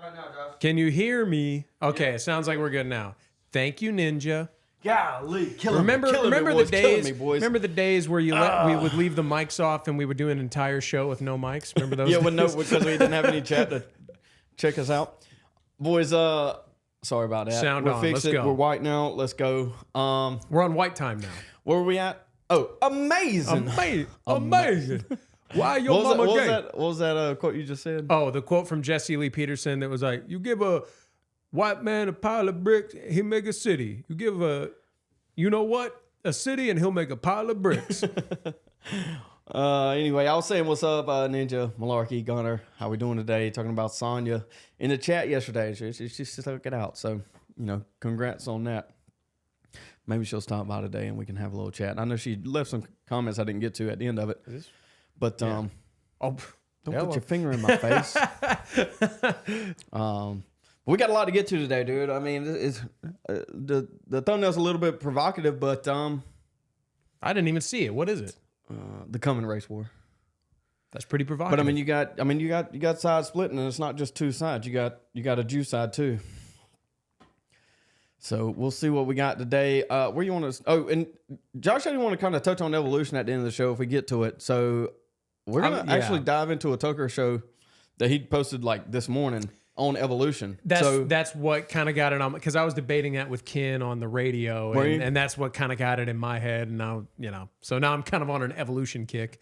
Try now, Josh. Can you hear me? Okay, it sounds like we're good now. Thank you, Ninja. Golly, Remember the days? Me, boys. Remember the days where we would leave the mics off and we would do an entire show with no mics. Remember those? Yeah, days? because we didn't have any chat to check us out, boys. Sorry about that. Sound We're on. fixed. Let's go. We're white now. Let's go. We're on white time now. Where are we at? Oh, amazing! Amazing. Why your mama gay? What was that quote you just said? Oh, the quote from Jesse Lee Peterson that was like, "You give a white man a pile of bricks, he make a city. You give a city, and he'll make a pile of bricks." Anyway, I was saying what's up, Ninja, Malarkey, Gunner. How we doing today? Talking about Sonya in the chat yesterday. She stuck it out. So, congrats on that. Maybe she'll stop by today and we can have a little chat. I know she left some comments I didn't get to at the end of it. But don't put your finger in my face. We got a lot to get to today, dude. I mean, it's the thumbnail's a little bit provocative, but I didn't even see it. What is it? The coming race war. That's pretty provocative. But you got sides splitting, and it's not just two sides. You got a Jew side too. So we'll see what we got today. Where you want to? Oh, and Josh, I want to kind of touch on evolution at the end of the show if we get to it. So we're gonna actually dive into a Tucker show that he posted like this morning on evolution. That's what kind of got it on, because I was debating that with Ken on the radio, and that's what kind of got it in my head. And now so now I'm kind of on an evolution kick.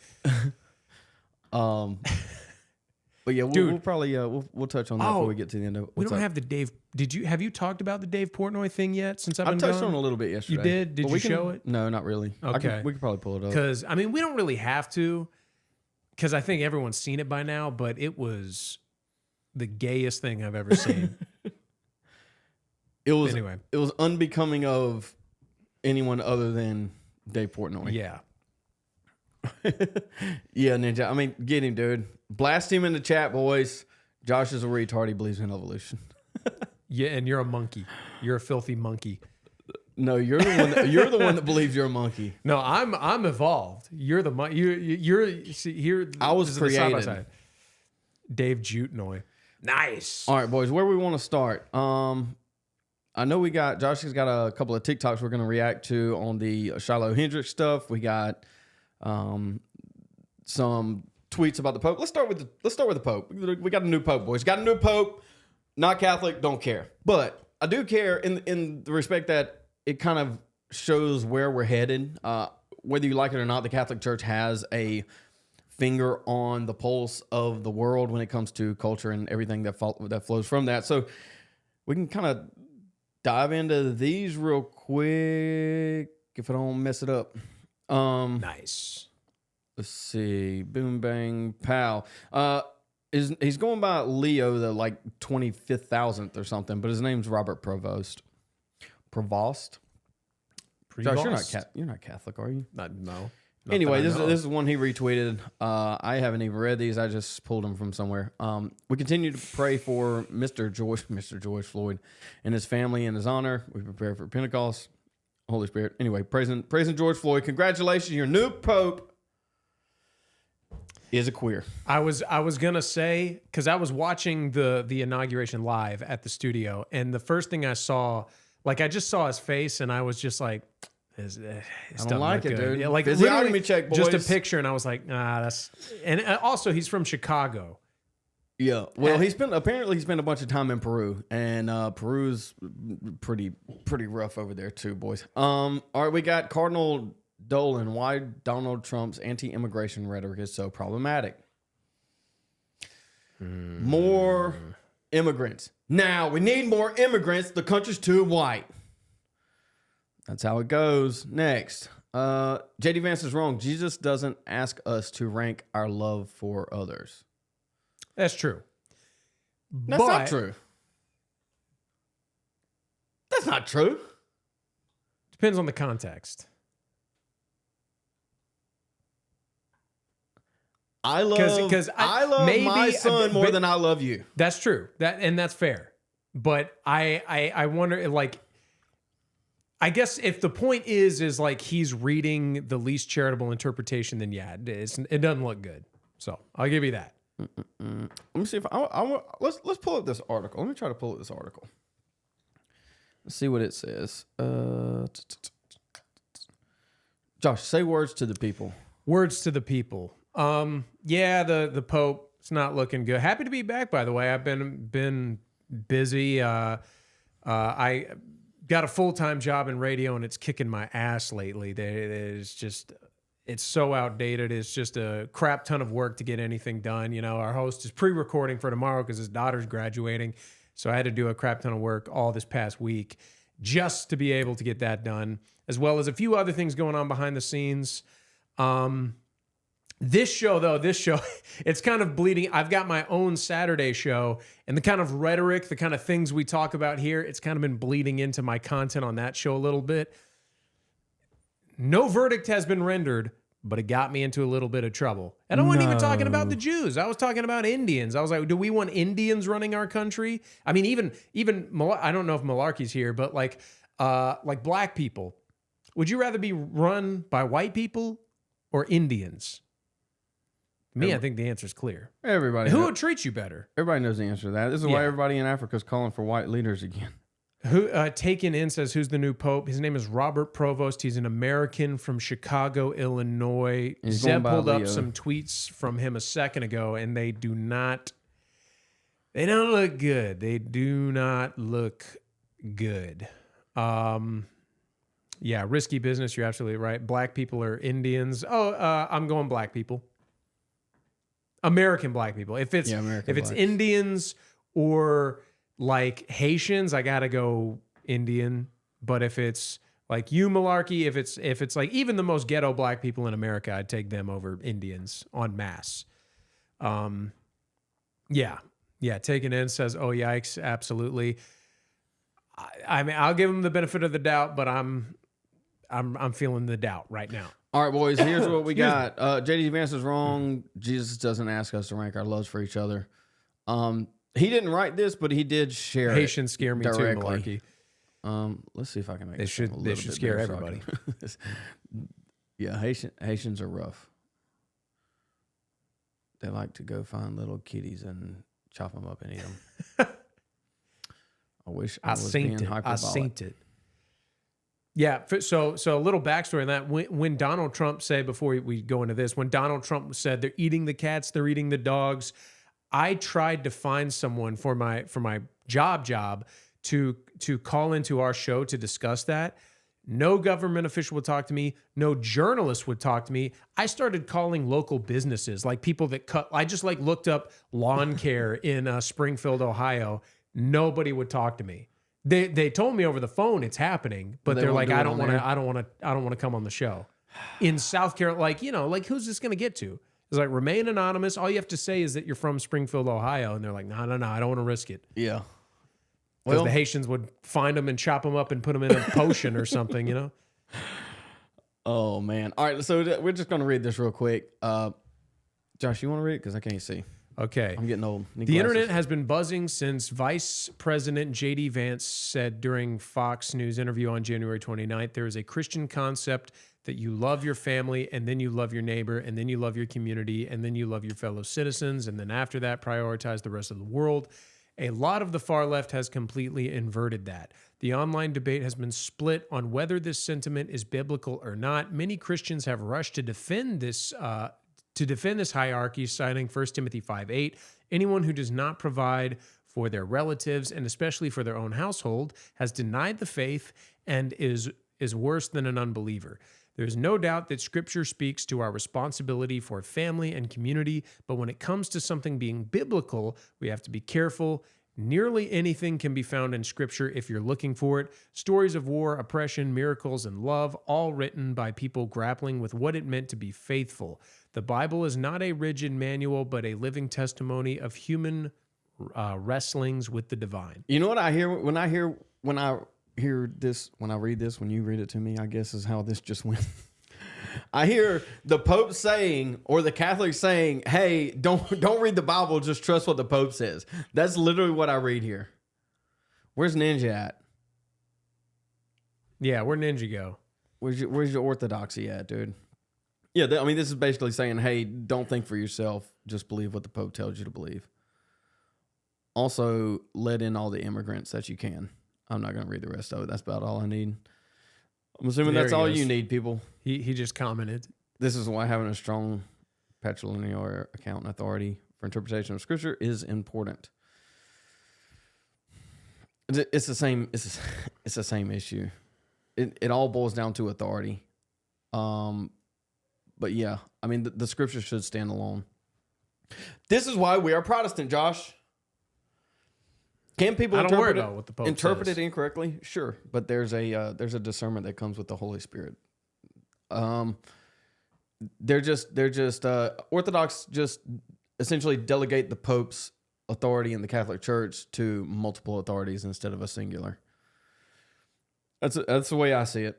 But yeah, we'll probably we'll touch on that before we get to the end of it. We don't have the Dave. Have you talked about the Dave Portnoy thing yet since I've been touched gone? on it a little bit yesterday. You did? Did you show it? No, not really. Okay. We could probably pull it up. Because, I mean, we don't really have to, because I think everyone's seen it by now, but it was the gayest thing I've ever seen. It was unbecoming of anyone other than Dave Portnoy. Yeah. Yeah, Ninja. I mean, get him, dude. Blast him in the chat, boys. Josh is a retard. He believes in evolution. Yeah, and you're a monkey. You're a filthy monkey. No, you're the one. You're the one that believes you're a monkey. No, I'm evolved. You're the monkey. You're see here. I was created. Side. Dave Jutnoy. Nice. All right, boys. Where we want to start? I know Josh has got a couple of TikToks we're going to react to on the Shiloh Hendricks stuff. We got some tweets about the Pope. Let's start with the Pope. We got a new Pope, boys. Got a new Pope. Not Catholic. Don't care. But I do care in the respect that it kind of shows where we're headed. Whether you like it or not, the Catholic Church has a finger on the pulse of the world when it comes to culture and everything that flows from that. So we can kind of dive into these real quick if I don't mess it up. Nice. Let's see. Boom, bang, pow. He's going by Leo, the 25,000th or something, but his name's Robert Provost. Provost? Josh, you're not Catholic, are you? No. Anyway, this is one he retweeted. I haven't even read these. I just pulled them from somewhere. We continue to pray for Mr. George Floyd and his family in his honor. We prepare for Pentecost. Holy Spirit. Anyway, praising George Floyd. Congratulations, your new Pope is a queer. I was gonna say, because I was watching the inauguration live at the studio, and the first thing I saw, I just saw his face, and I was just like, I don't like it, dude. Yeah, physiognomy check, boys. Just a picture, and I was like, nah, that's. And also, he's from Chicago. Yeah, well, he spent a bunch of time in Peru, and Peru's pretty rough over there too, boys. All right, we got Cardinal Dolan. Why Donald Trump's anti-immigration rhetoric is so problematic. More immigrants. Now we need more immigrants. The country's too white. That's how it goes. Next, JD Vance is wrong. Jesus doesn't ask us to rank our love for others. That's true. That's not true. That's not true. Depends on the context. I love my son more than I love you. That's true. That's fair. But I wonder, I guess if the point is he's reading the least charitable interpretation, then yeah, it doesn't look good. So I'll give you that. Let me see if let's pull up this article. Let me try to pull up this article. Let's see what it says. Josh, say words to the people. Words to the people. Yeah, the Pope, it's not looking good. Happy to be back, by the way. I've been busy. I got a full-time job in radio, and it's kicking my ass lately. It's so outdated. It's just a crap ton of work to get anything done. You know, our host is pre-recording for tomorrow because his daughter's graduating. So I had to do a crap ton of work all this past week just to be able to get that done, as well as a few other things going on behind the scenes. This show, it's kind of bleeding. I've got my own Saturday show, and the kind of rhetoric, the kind of things we talk about here, it's kind of been bleeding into my content on that show a little bit. No verdict has been rendered, but it got me into a little bit of trouble. And I wasn't even talking about the Jews. I was talking about Indians. I was like, do we want Indians running our country? I mean, even I don't know if Malarkey's here, but like black people. Would you rather be run by white people or Indians? Me, I think the answer is clear. Everybody. Who would treat you better? Everybody knows the answer to that. This is why everybody in Africa is calling for white leaders again. Who Taken In says, who's the new pope? His name is Robert Provost. He's an American from Chicago, Illinois. Zeb pulled up some tweets from him a second ago, and they don't look good. They do not look good. Yeah, risky business. You're absolutely right. Black people are Indians. I'm going black people. American black people. If it's Indians or like Haitians, I gotta go Indian. But if it's like you, Malarkey, if it's like even the most ghetto black people in America, I'd take them over Indians en masse. Yeah. Taken In says, oh yikes, absolutely. I mean, I'll give him the benefit of the doubt, but I'm feeling the doubt right now. All right, boys, here's what we got. JD Vance is wrong. Jesus doesn't ask us to rank our loves for each other. He didn't write this, but he did share Haitians scare me directly. too, Malarkey. Let's see if I can make they should scare everybody. Yeah, Haitians are rough. They like to go find little kitties and chop them up and eat them. I wish I was being hyperbolic. I synced it. Yeah, so a little backstory on that. When Donald Trump said, before we go into this, when Donald Trump said they're eating the cats, they're eating the dogs, I tried to find someone for my job to call into our show to discuss that. No government official would talk to me. No journalist would talk to me. I started calling local businesses, like people that cut. I just looked up lawn care in Springfield, Ohio. Nobody would talk to me. They told me over the phone it's happening, but they're like, I don't want to come on the show. In South Carolina, who's this going to get to? It's like, remain anonymous. All you have to say is that you're from Springfield, Ohio, and they're like, no, I don't want to risk it. Yeah. Because the Haitians would find them and chop them up and put them in a potion or something, Oh, man. All right, so we're just going to read this real quick. Josh, you want to read it? Because I can't see. Okay. I'm getting old. The internet has been buzzing since Vice President J.D. Vance said during Fox News interview on January 29th, there is a Christian concept that you love your family, and then you love your neighbor, and then you love your community, and then you love your fellow citizens, and then after that, prioritize the rest of the world. A lot of the far left has completely inverted that. The online debate has been split on whether this sentiment is biblical or not. Many Christians have rushed to defend this hierarchy, citing 1 Timothy 5:8. Anyone who does not provide for their relatives, and especially for their own household, has denied the faith and is worse than an unbeliever. There's no doubt that Scripture speaks to our responsibility for family and community, but when it comes to something being biblical, we have to be careful. Nearly anything can be found in Scripture if you're looking for it. Stories of war, oppression, miracles, and love, all written by people grappling with what it meant to be faithful. The Bible is not a rigid manual, but a living testimony of human wrestlings with the divine. You know what I hear when I read this, when you read it to me, I guess is how this just went. I hear the Pope saying, or the Catholics saying, hey, don't read the Bible, just trust what the Pope says. That's literally what I read here. Where's Ninja at? Yeah, where'd Ninja go? Where's your orthodoxy at, dude? Yeah, I mean, this is basically saying, hey, don't think for yourself. Just believe what the Pope tells you to believe. Also, let in all the immigrants that you can. I'm not going to read the rest of it. That's about all I need. I'm assuming that's all you need, people. He just commented. This is why having a strong patrilineal account and authority for interpretation of Scripture is important. It's the same. It's the same issue. It all boils down to authority. But yeah, I mean, the Scripture should stand alone. This is why we are Protestant, Josh. Can people interpret it incorrectly? Sure, but there's a discernment that comes with the Holy Spirit. They're just Orthodox just essentially delegate the Pope's authority in the Catholic Church to multiple authorities instead of a singular. That's the way I see it.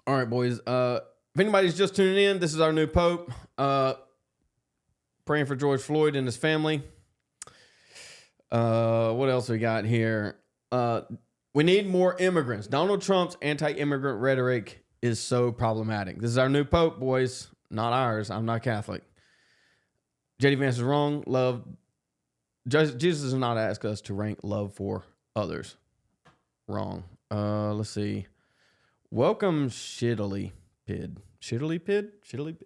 All right, boys. If anybody's just tuning in, this is our new Pope. Praying for George Floyd and his family. What else we got here? We need more immigrants. Donald Trump's anti-immigrant rhetoric is so problematic. This is our new Pope, boys. Not ours. I'm not Catholic. J.D. Vance is wrong. Jesus does not ask us to rank love for others. Wrong. Let's see. Welcome, Shiddly Pid. Shiddly Pid?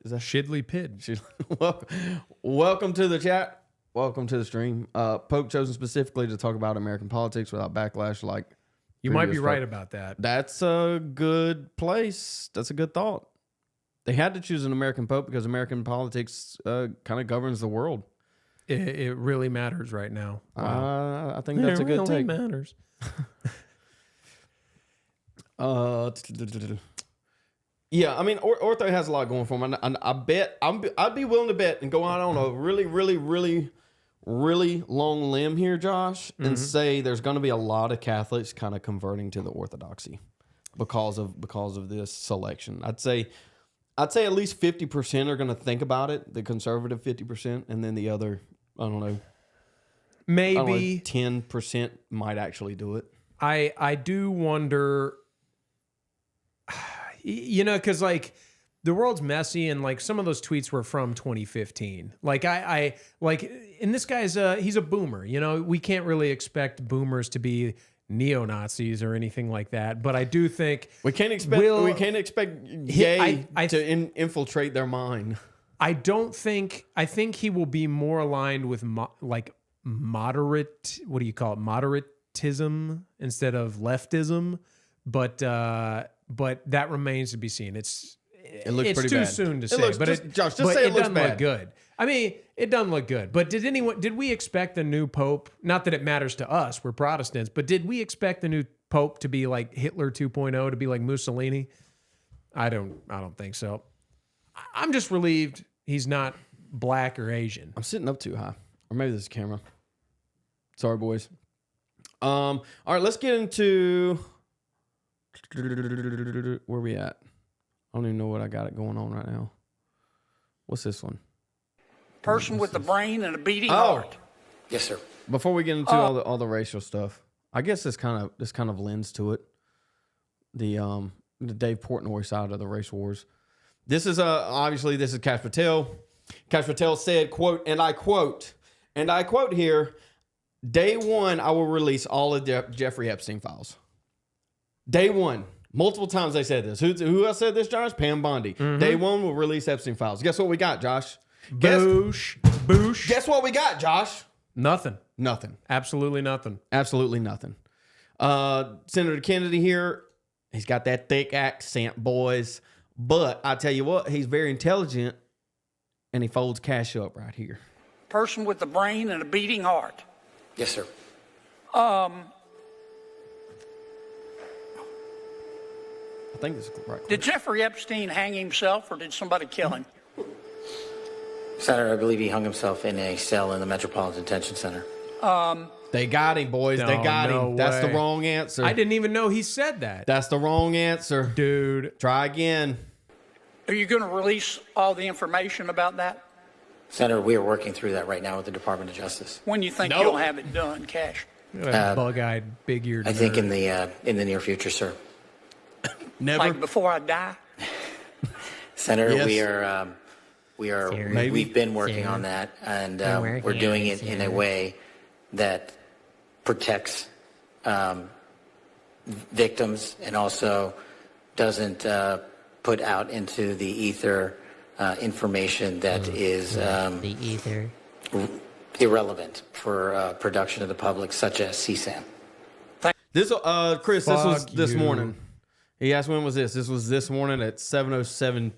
Is that Shidley Pid? Welcome to the chat. Welcome to the stream. Pope chosen specifically to talk about American politics without backlash. Like you might be right about that. That's a good place. That's a good thought. They had to choose an American Pope because American politics kind of governs the world. It really matters right now. Wow. I think that's a good take. It really matters. Yeah, I mean, Ortho has a lot going for him. And I bet I'd be willing to bet and go out on a really, really, really, really long limb here, Josh, and say there's going to be a lot of Catholics kind of converting to the Orthodoxy because of this selection. I'd say at least 50% are going to think about it, the conservative 50%, and then the other, I don't know, maybe 10% might actually do it. I do wonder. You know, because like the world's messy, and like some of those tweets were from 2015. Like I and this guy's he's a boomer. You know, we can't really expect boomers to be neo-Nazis or anything like that. But I do think we can't expect gay to infiltrate their mind. I think he will be more aligned with moderate. What do you call it? Moderatism instead of leftism, but that remains to be seen. It looks pretty bad. It's too soon to say. Josh, just say it looks doesn't bad. Look good. I mean, it doesn't look good. But did we expect the new Pope? Not that it matters to us, we're Protestants, but did we expect the new Pope to be like Hitler 2.0, to be like Mussolini? I don't think so. I'm just relieved he's not black or Asian. I'm sitting up too high, or maybe this is camera. Sorry, boys. All right, let's get into. Where we at? I don't even know what I got it going on right now. What's this one? Person with a brain and a beating heart. Yes, sir. Before we get into all the racial stuff, I guess this kind of lends to it. The Dave Portnoy side of the race wars. This is obviously this is Kash Patel. Kash Patel said, quote, and I quote here, day one, I will release all of Jeffrey Epstein files. Day one. Multiple times they said this. Who else said this, Josh? Pam Bondi. Day one, we'll release Epstein files. Guess what we got, Josh? Boosh. Guess what we got, Josh? Nothing. Absolutely nothing. Senator Kennedy here, he's got that thick accent, boys. But I tell you what, he's very intelligent, and he folds cash up right here. Person with a brain and a beating heart. Yes, sir. I think this is right. Did Jeffrey Epstein hang himself, or did somebody kill him? Senator, I believe he hung himself in a cell in the Metropolitan Detention Center. They got him, boys. They got him. That's the wrong answer. I didn't even know he said that. That's the wrong answer. Dude. Try again. Are you going to release all the information about that? Senator, we are working through that right now with the Department of Justice. When you think you'll have it done, Cash? Bug-eyed, big-eared I think in the near future, sir. Never. Like before I die? Senator, Yes. we've been working on that, and we're doing it in a way that protects victims and also doesn't put out into the ether information that is the ether. Irrelevant for production of the public, such as CSAM. This, Chris, this was this you. morning. He asked when was this? This was this morning at 7:07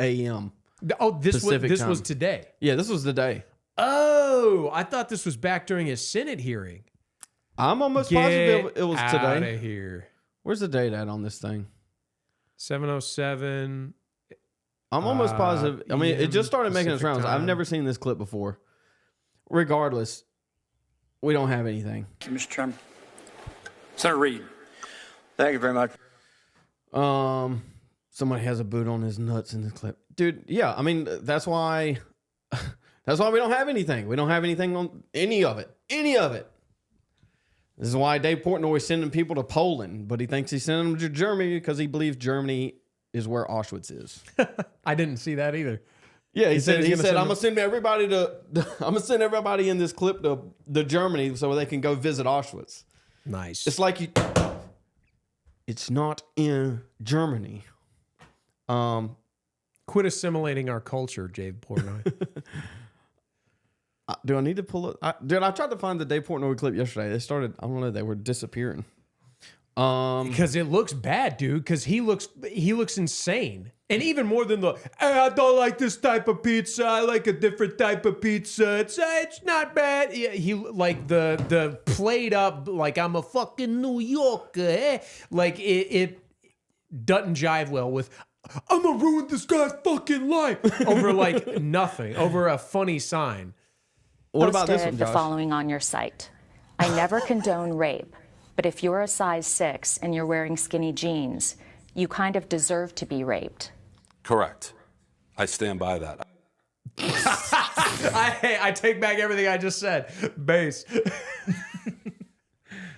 a.m. Oh, this Pacific was time. today. Yeah, this was the day. Oh, I thought this was back during his Senate hearing. I'm almost positive it was Out today. of here. Where's the date at on this thing? 7:07. I'm almost positive. I mean, it just started making its Pacific rounds. I've time. never seen this clip before. Regardless, we don't have anything. Mr. Chairman. Senator Reed. Thank you very much. Somebody has a boot on his nuts in this clip, dude. Yeah, I mean that's why we don't have anything. We don't have anything on any of it. Any of it. This is why Dave Portnoy is sending people to Poland, but he thinks he's sending them to Germany because he believes Germany is where Auschwitz is. I didn't see that either. Yeah, he said he's gonna send I'm gonna send everybody I'm gonna send everybody in this clip to Germany so they can go visit Auschwitz. Nice. It's like it's not in Germany. Quit assimilating our culture, Dave Portnoy. Do I need to pull it? Dude, I tried to find the Dave Portnoy clip yesterday. They started, I don't know, they were disappearing. Because it looks bad, dude. Because he looks insane, and even more than the I don't like this type of pizza. I like a different type of pizza. It's not bad. Yeah, he like the played up like I'm a fucking New Yorker. Like it doesn't jive well with I'm gonna ruin this guy's fucking life over like nothing over a funny sign. What about this Posted one, the Josh? following on your site. I never condone rape, but if you're a size 6 and you're wearing skinny jeans, you kind of deserve to be raped. Correct. I stand by that. I take back everything I just said. Base.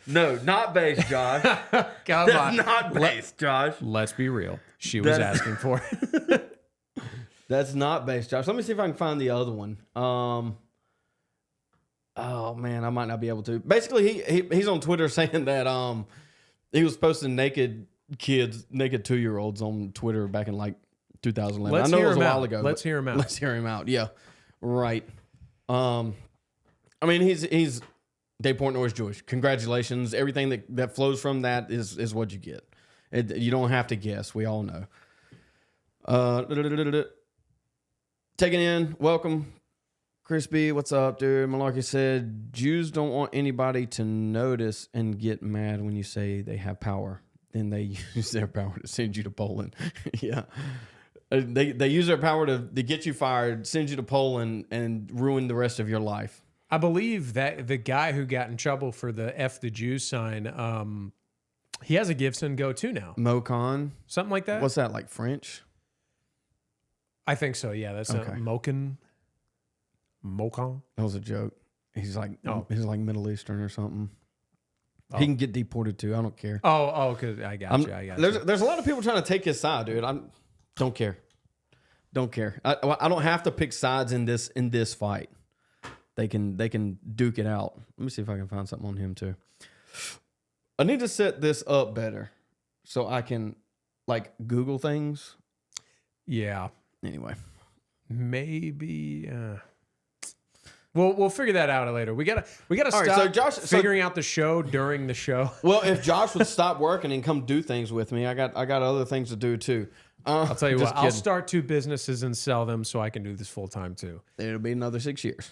No, not base, Josh. Come That's on. not base, Josh. Let's be real. She was That's- asking for it. That's not base, Josh. Let me see if I can find the other one. Oh man, I might not be able to. Basically, he's on Twitter saying that he was posting naked 2-year-olds on Twitter back in like 2011. Let's I know hear it was a him while out. ago. Let's but hear him out. Let's hear him out. Yeah, right. I mean, he's Dave Portnoy is Jewish. Congratulations. Everything that flows from that is what you get. You don't have to guess. We all know. Taking in, welcome. Crispy, what's up, dude? Malarkey said, Jews don't want anybody to notice and get mad when you say they have power. Then they use their power to send you to Poland. Yeah. They use their power to get you fired, send you to Poland, and ruin the rest of your life. I believe that the guy who got in trouble for the F the Jew sign, he has a Give Send Go too now. Mocon. Something like that? What's that, like French? I think so, yeah. That's Okay. a Moken. Mocon? That was a joke. He's like Oh. he's like Middle Eastern or something. Oh. He can get deported too. I don't care. Because I got you. There's a lot of people trying to take his side, dude. Don't care. Don't care. I don't have to pick sides in this fight. They can duke it out. Let me see if I can find something on him too. I need to set this up better so I can like Google things. Yeah. Anyway, Maybe. We'll figure that out later. We gotta All stop right, so Josh- figuring out the show during the show. well, if Josh would stop working and come do things with me, I got other things to do too. I'll tell you just what. I'll kidding. start 2 businesses and sell them so I can do this full time too. It'll be another 6 years.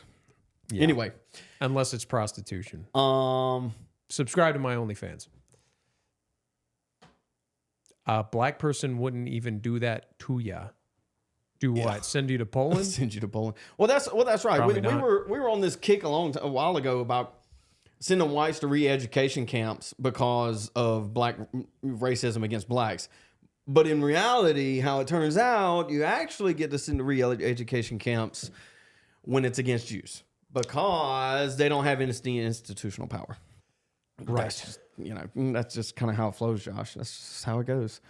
Yeah. Anyway, Unless it's prostitution. um, Subscribe to my OnlyFans. A black person wouldn't even do that to ya. Do what? Send you to Poland? send you to Poland. Well, that's right. Probably We not. were on this kick a while ago about sending whites to re-education camps because of black racism against blacks. But in reality, how it turns out, you actually get to send to re-education camps when it's against Jews because they don't have any institutional power. Right. That's just, that's just kind of how it flows, Josh. That's just how it goes.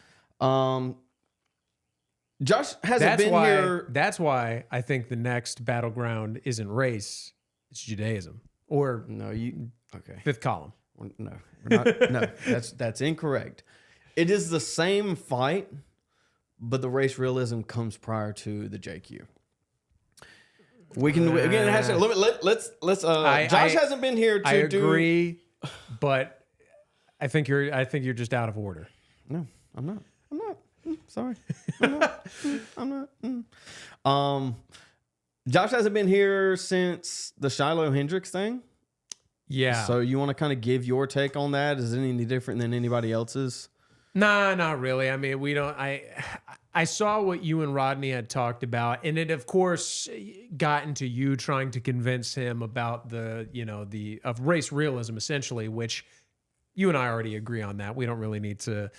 Josh hasn't been here. That's why I think the next battleground isn't race, it's Judaism. Or Okay. fifth column. No, we're not, no, that's incorrect. It is the same fight, but the race realism comes prior to the JQ. We can again. It has to, let's. Josh hasn't been here to I agree, but I think you're just out of order. No, I'm not. Sorry, I'm not. Josh hasn't been here since the Shiloh Hendricks thing. Yeah. So you want to kind of give your take on that? Is it any different than anybody else's? Nah, not really. I mean, we don't. I saw what you and Rodney had talked about, and it of course got into you trying to convince him about the of race realism, essentially, which you and I already agree on that. We don't really need to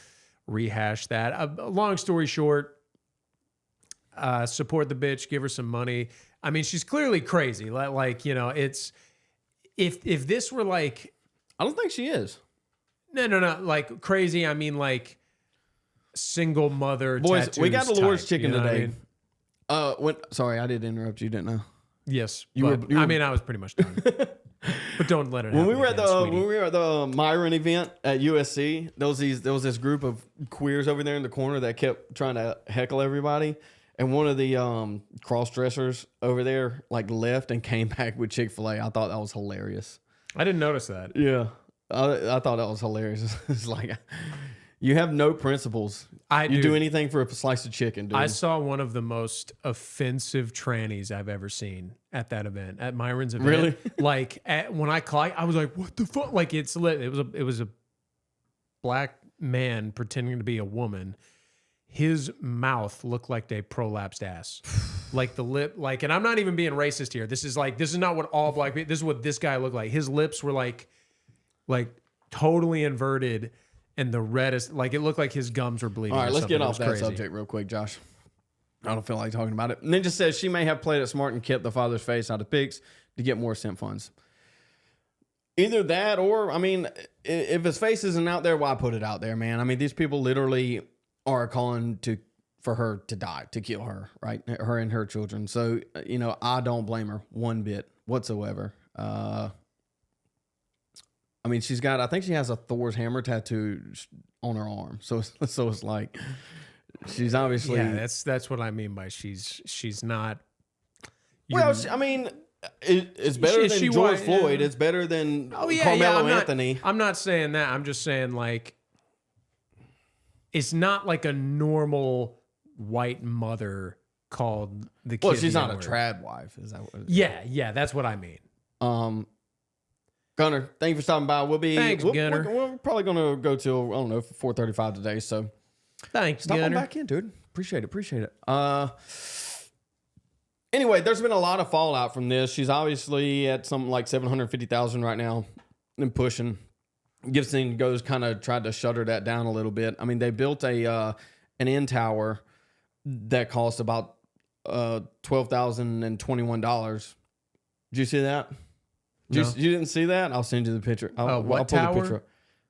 rehash that. Long story short, support the bitch, give her some money. I mean, she's clearly crazy. It's if this were like, I don't think she is. No, like crazy. I mean, like single mother. Boys, we got the Lord's chicken you know today. I mean? Sorry, I did interrupt you, didn't I? Yes, you were. I mean, I was pretty much done. But don't let it. When we were at the Myron event at USC, there was this group of queers over there in the corner that kept trying to heckle everybody, and one of the cross dressers over there like left and came back with Chick-fil-A. I thought that was hilarious. I didn't notice that. Yeah, I thought that was hilarious. It's like you have no principles. You do anything for a slice of chicken, dude. I saw one of the most offensive trannies I've ever seen at that event, at Myron's event. Really? Like when I clocked, I was like, "What the fuck?" Like it's lit. It was a black man pretending to be a woman. His mouth looked like a prolapsed ass, like the lip. Like, and I'm not even being racist here. This is not what all black people. This is what this guy looked like. His lips were like totally inverted. And the reddest, like it looked like his gums were bleeding. All right, let's get off that crazy. subject real quick, Josh. I don't feel like talking about it. Ninja says she may have played it smart and kept the father's face out of pics to get more simp funds. Either that or, I mean, if his face isn't out there, why put it out there, man? I mean, these people literally are calling for her to die, to kill her, right? Her and her children. So, I don't blame her one bit whatsoever. I mean, I think she has a Thor's hammer tattoo on her arm. So it's like, she's obviously. Yeah, that's what I mean by she's not. Well, I mean, it's better than George Floyd. It's better than Carmelo Anthony. I'm not saying that. I'm just saying like, it's not like a normal white mother called the kid. Well, she's not a N-word. trad wife. Is that what it is? Yeah, that's what I mean. Gunner, thank you for stopping by. Thanks, Gunner. We're probably going to go till, I don't know, 4:35 today. So thanks, stop on Gunner. back in, dude. Appreciate it. Anyway, there's been a lot of fallout from this. She's obviously at something like 750,000 right now and pushing. Gibson goes kind of tried to shutter that down a little bit. I mean, they built an end tower that cost about $12,021. Did you see that? No. You didn't see that? I'll send you the picture. I'll pull tower? the picture up.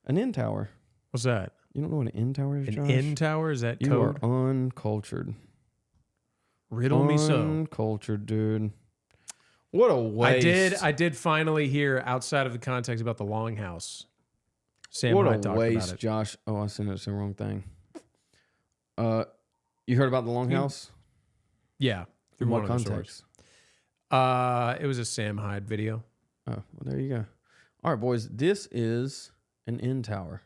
An end tower. What's that? You don't know what an end tower is, Josh? An end tower? Is that You code? are uncultured. Riddle me so. Uncultured, dude. What a waste. I did finally hear outside of the context about the Longhouse. Sam What and I a talked waste, about it. Josh. Oh, I sent it to the wrong thing. You heard about the Longhouse? Yeah. In what one of the context? sources. It was a Sam Hyde video. Oh, well, there you go. All right, boys. This is an end tower.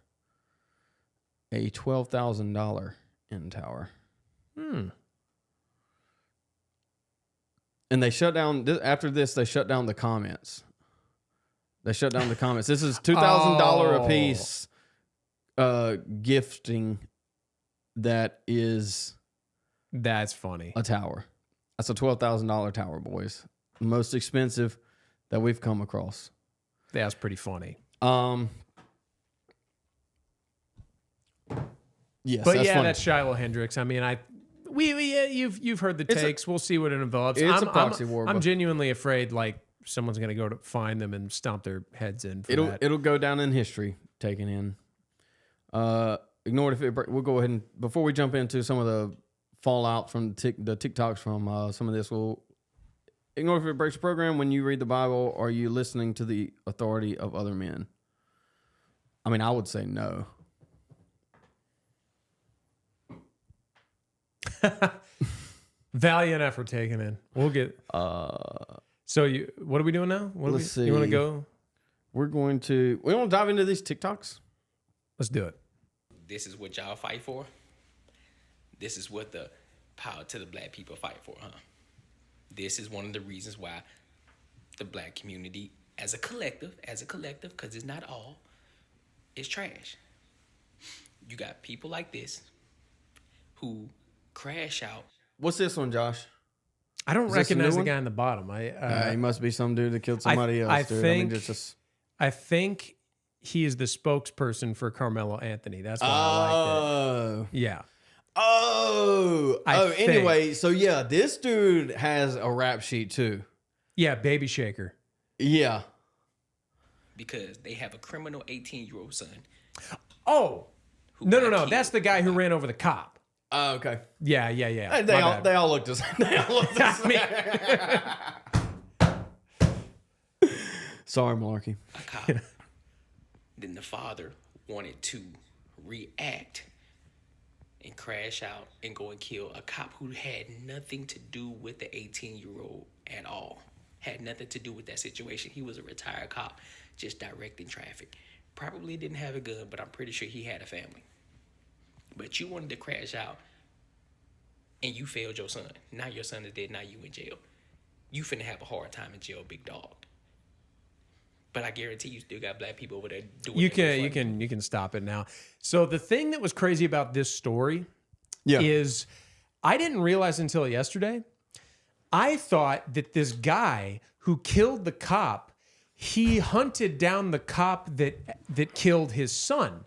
A $12,000 end tower. And they shut down, after this, they shut down the comments. This is $2,000 a piece gifting that is That's funny. a tower. That's a $12,000 tower, boys. The most expensive that we've come across. That's pretty funny. Yes, But that's yeah, funny. that's Shiloh Hendricks. I mean, you've heard the takes. We'll see what it involves. It's a proxy war, I'm but- genuinely afraid like someone's gonna go to find them and stomp their heads in. For that. It'll go down in history. Taken in. Ignore it if we'll go ahead and before we jump into some of the fallout from the TikToks from some of this. Well, ignore if it breaks your program. When you read the Bible, are you listening to the authority of other men? I mean, I would say no. Valiant effort taken in. We'll get. So what are we doing now? Let's see. You want to go? We want to dive into these TikToks. Let's do it. This is what y'all fight for. This is what the power to the black people fight for, huh? This is one of the reasons why the black community, as a collective, because it's not all, is trash. You got people like this who crash out. What's this one, Josh? I don't Is this a recognize new the one? guy in the bottom. He must be some dude that killed somebody else. I Dude. think. I I think he is the spokesperson for Carmelo Anthony. That's why I like it. Yeah. I think. Anyway, so yeah, this dude has a rap sheet too. Yeah, Baby Shaker. Yeah. Because they have a criminal 18-year-old son. Oh. No. That's the guy who ran over the cop. Oh, okay. Yeah. Hey, they all look the same. They all look the same. Sorry, Malarkey. A cop. Then the father wanted to react and crash out and go and kill a cop who had nothing to do with the 18-year-old at all. Had nothing to do with that situation. He was a retired cop, just directing traffic. Probably didn't have a gun, but I'm pretty sure he had a family. But you wanted to crash out and you failed your son. Now your son is dead, now you in jail. You finna have a hard time in jail, big dog. But I guarantee you still got black people over there doing You can stop it now. So the thing that was crazy about this story is I didn't realize until yesterday. I thought that this guy who killed the cop, he hunted down the cop that killed his son.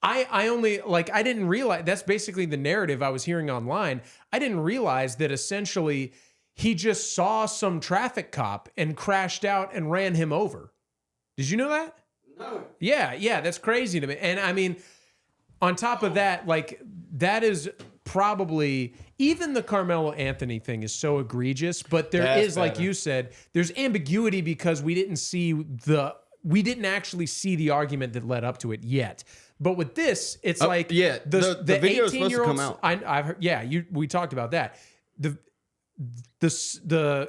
I only I didn't realize that's basically the narrative I was hearing online. I didn't realize that essentially he just saw some traffic cop and crashed out and ran him over. Did you know that? No. Yeah, that's crazy to me. And I mean, on top of that, that is probably, even the Carmelo Anthony thing is so egregious, but that's like you said, there's ambiguity because we didn't actually see the argument that led up to it yet. But with this, it's the video is supposed to come out. I've heard, we talked about that. The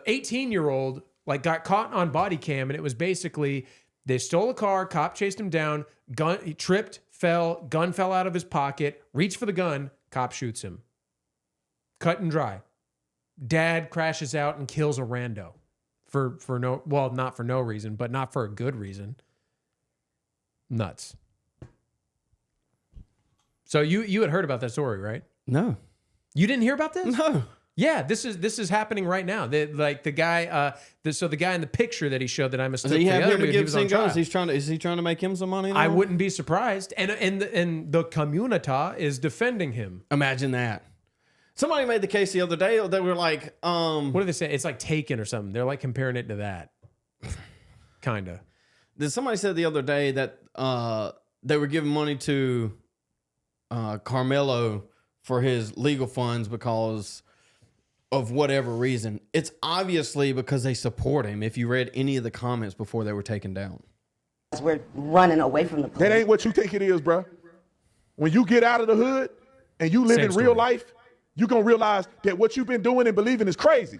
18-year-old got caught on body cam, and it was basically they stole a car, cop chased him down, he tripped, fell, gun fell out of his pocket, reached for the gun, cop shoots him. Cut and dry. Dad crashes out and kills a rando not for no reason, but not for a good reason. Nuts. So you had heard about that story, right? No. You didn't hear about this? No. Yeah, this is happening right now. The guy, the guy in the picture that he showed that I mistook Does he for have the other him to dude, give he was on St. trial. Is he trying to make him some money now? I wouldn't be surprised. And the community is defending him. Imagine that. Somebody made the case the other day. They were like, what do they say? It's like Taken or something. They're comparing it to that. Kinda. Somebody said the other day that they were giving money to Carmelo for his legal funds because of whatever reason. It's obviously because they support him. If you read any of the comments before they were taken down, we're running away from the police. That ain't what you think it is, bro. When you get out of the hood and you live in real life, you're gonna realize that what you've been doing and believing is crazy.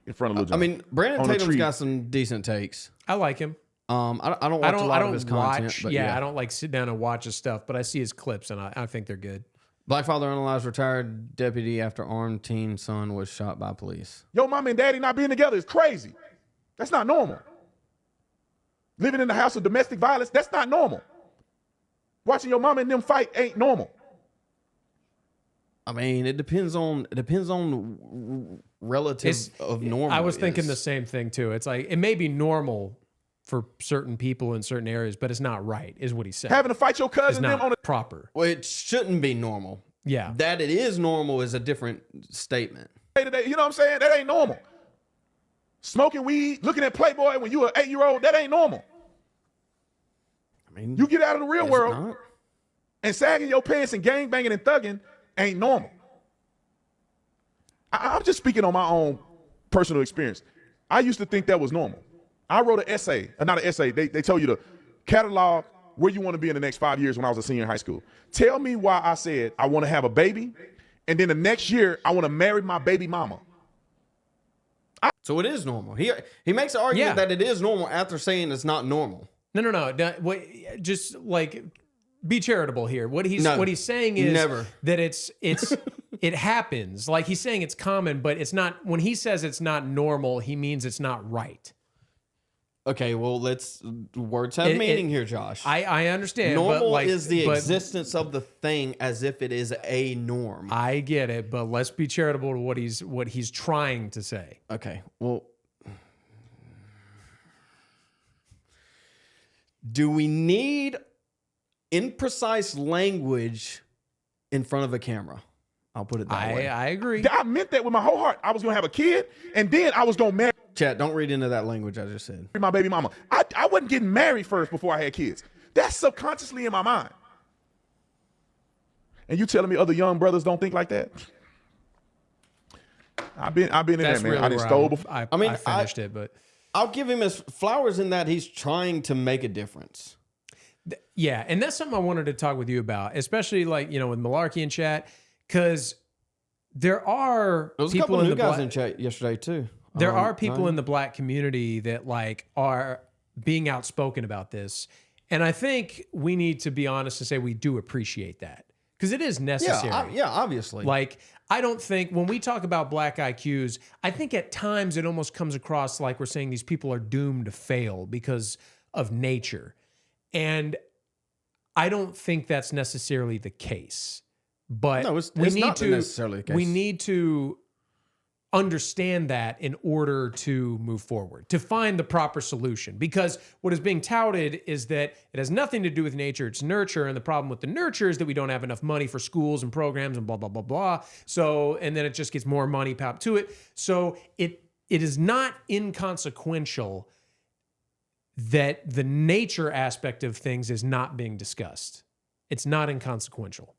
In front of Lil Jon. I mean, Brandon Tatum's got some decent takes. I like him. I don't watch a lot of his content. But I don't sit down and watch his stuff, but I see his clips and I think they're good. Black father unalived retired deputy after armed teen son was shot by police. Your mom and daddy not being together is crazy. That's not normal. Living in the house of domestic violence, that's not normal. Watching your mom and them fight ain't normal. I mean, it depends on relative of normal. I was thinking the same thing too. It's like it may be normal for certain people in certain areas, but it's not right, is what he said. Having to fight your cousin it's them on a proper. Well, it shouldn't be normal. Yeah. That it is normal is a different statement. You know what I'm saying? That ain't normal. Smoking weed, looking at Playboy when you an 8-year-old, that ain't normal. I mean, you get out of the real world and sagging your pants and gang banging and thugging, ain't normal. I'm just speaking on my own personal experience. I used to think that was normal. I wrote an essay, not an essay. They tell you to catalog where you want to be in the next 5 years when I was a senior in high school. Tell me why I said I want to have a baby, and then the next year I want to marry my baby mama. So it is normal. He makes the argument that it is normal after saying it's not normal. No. Just like be charitable here. What he's saying is that it's it happens. Like he's saying it's common, but it's not. When he says it's not normal, he means it's not right. Okay, well, words have meaning here, Josh. I understand. Normal is the existence of the thing as if it is a norm. I get it, but let's be charitable to what he's trying to say. Okay, well, do we need imprecise language in front of a camera? I'll put it that way. I agree. I meant that with my whole heart. I was going to have a kid, and then I was going to marry. Chat, don't read into that language I just said. My baby mama. I wasn't getting married first before I had kids. That's subconsciously in my mind. And you telling me other young brothers don't think like that? I've been in there, man. Really I didn't stole before. I finished it, but I'll give him his flowers in that he's trying to make a difference. Yeah, and that's something I wanted to talk with you about, especially with Malarkey in chat, because there are There was a couple of new guys in chat yesterday too. There are people in the black community that are being outspoken about this. And I think we need to be honest and say we do appreciate that because it is necessary. Yeah, obviously. I don't think when we talk about black IQs, I think at times it almost comes across like we're saying these people are doomed to fail because of nature. And I don't think that's necessarily the case. But no, it's not necessarily the case. We need to understand that in order to move forward, to find the proper solution. Because what is being touted is that it has nothing to do with nature, it's nurture. And the problem with the nurture is that we don't have enough money for schools and programs and blah, blah, blah, blah. So, and then it just gets more money popped to it. So it is not inconsequential that the nature aspect of things is not being discussed. It's not inconsequential.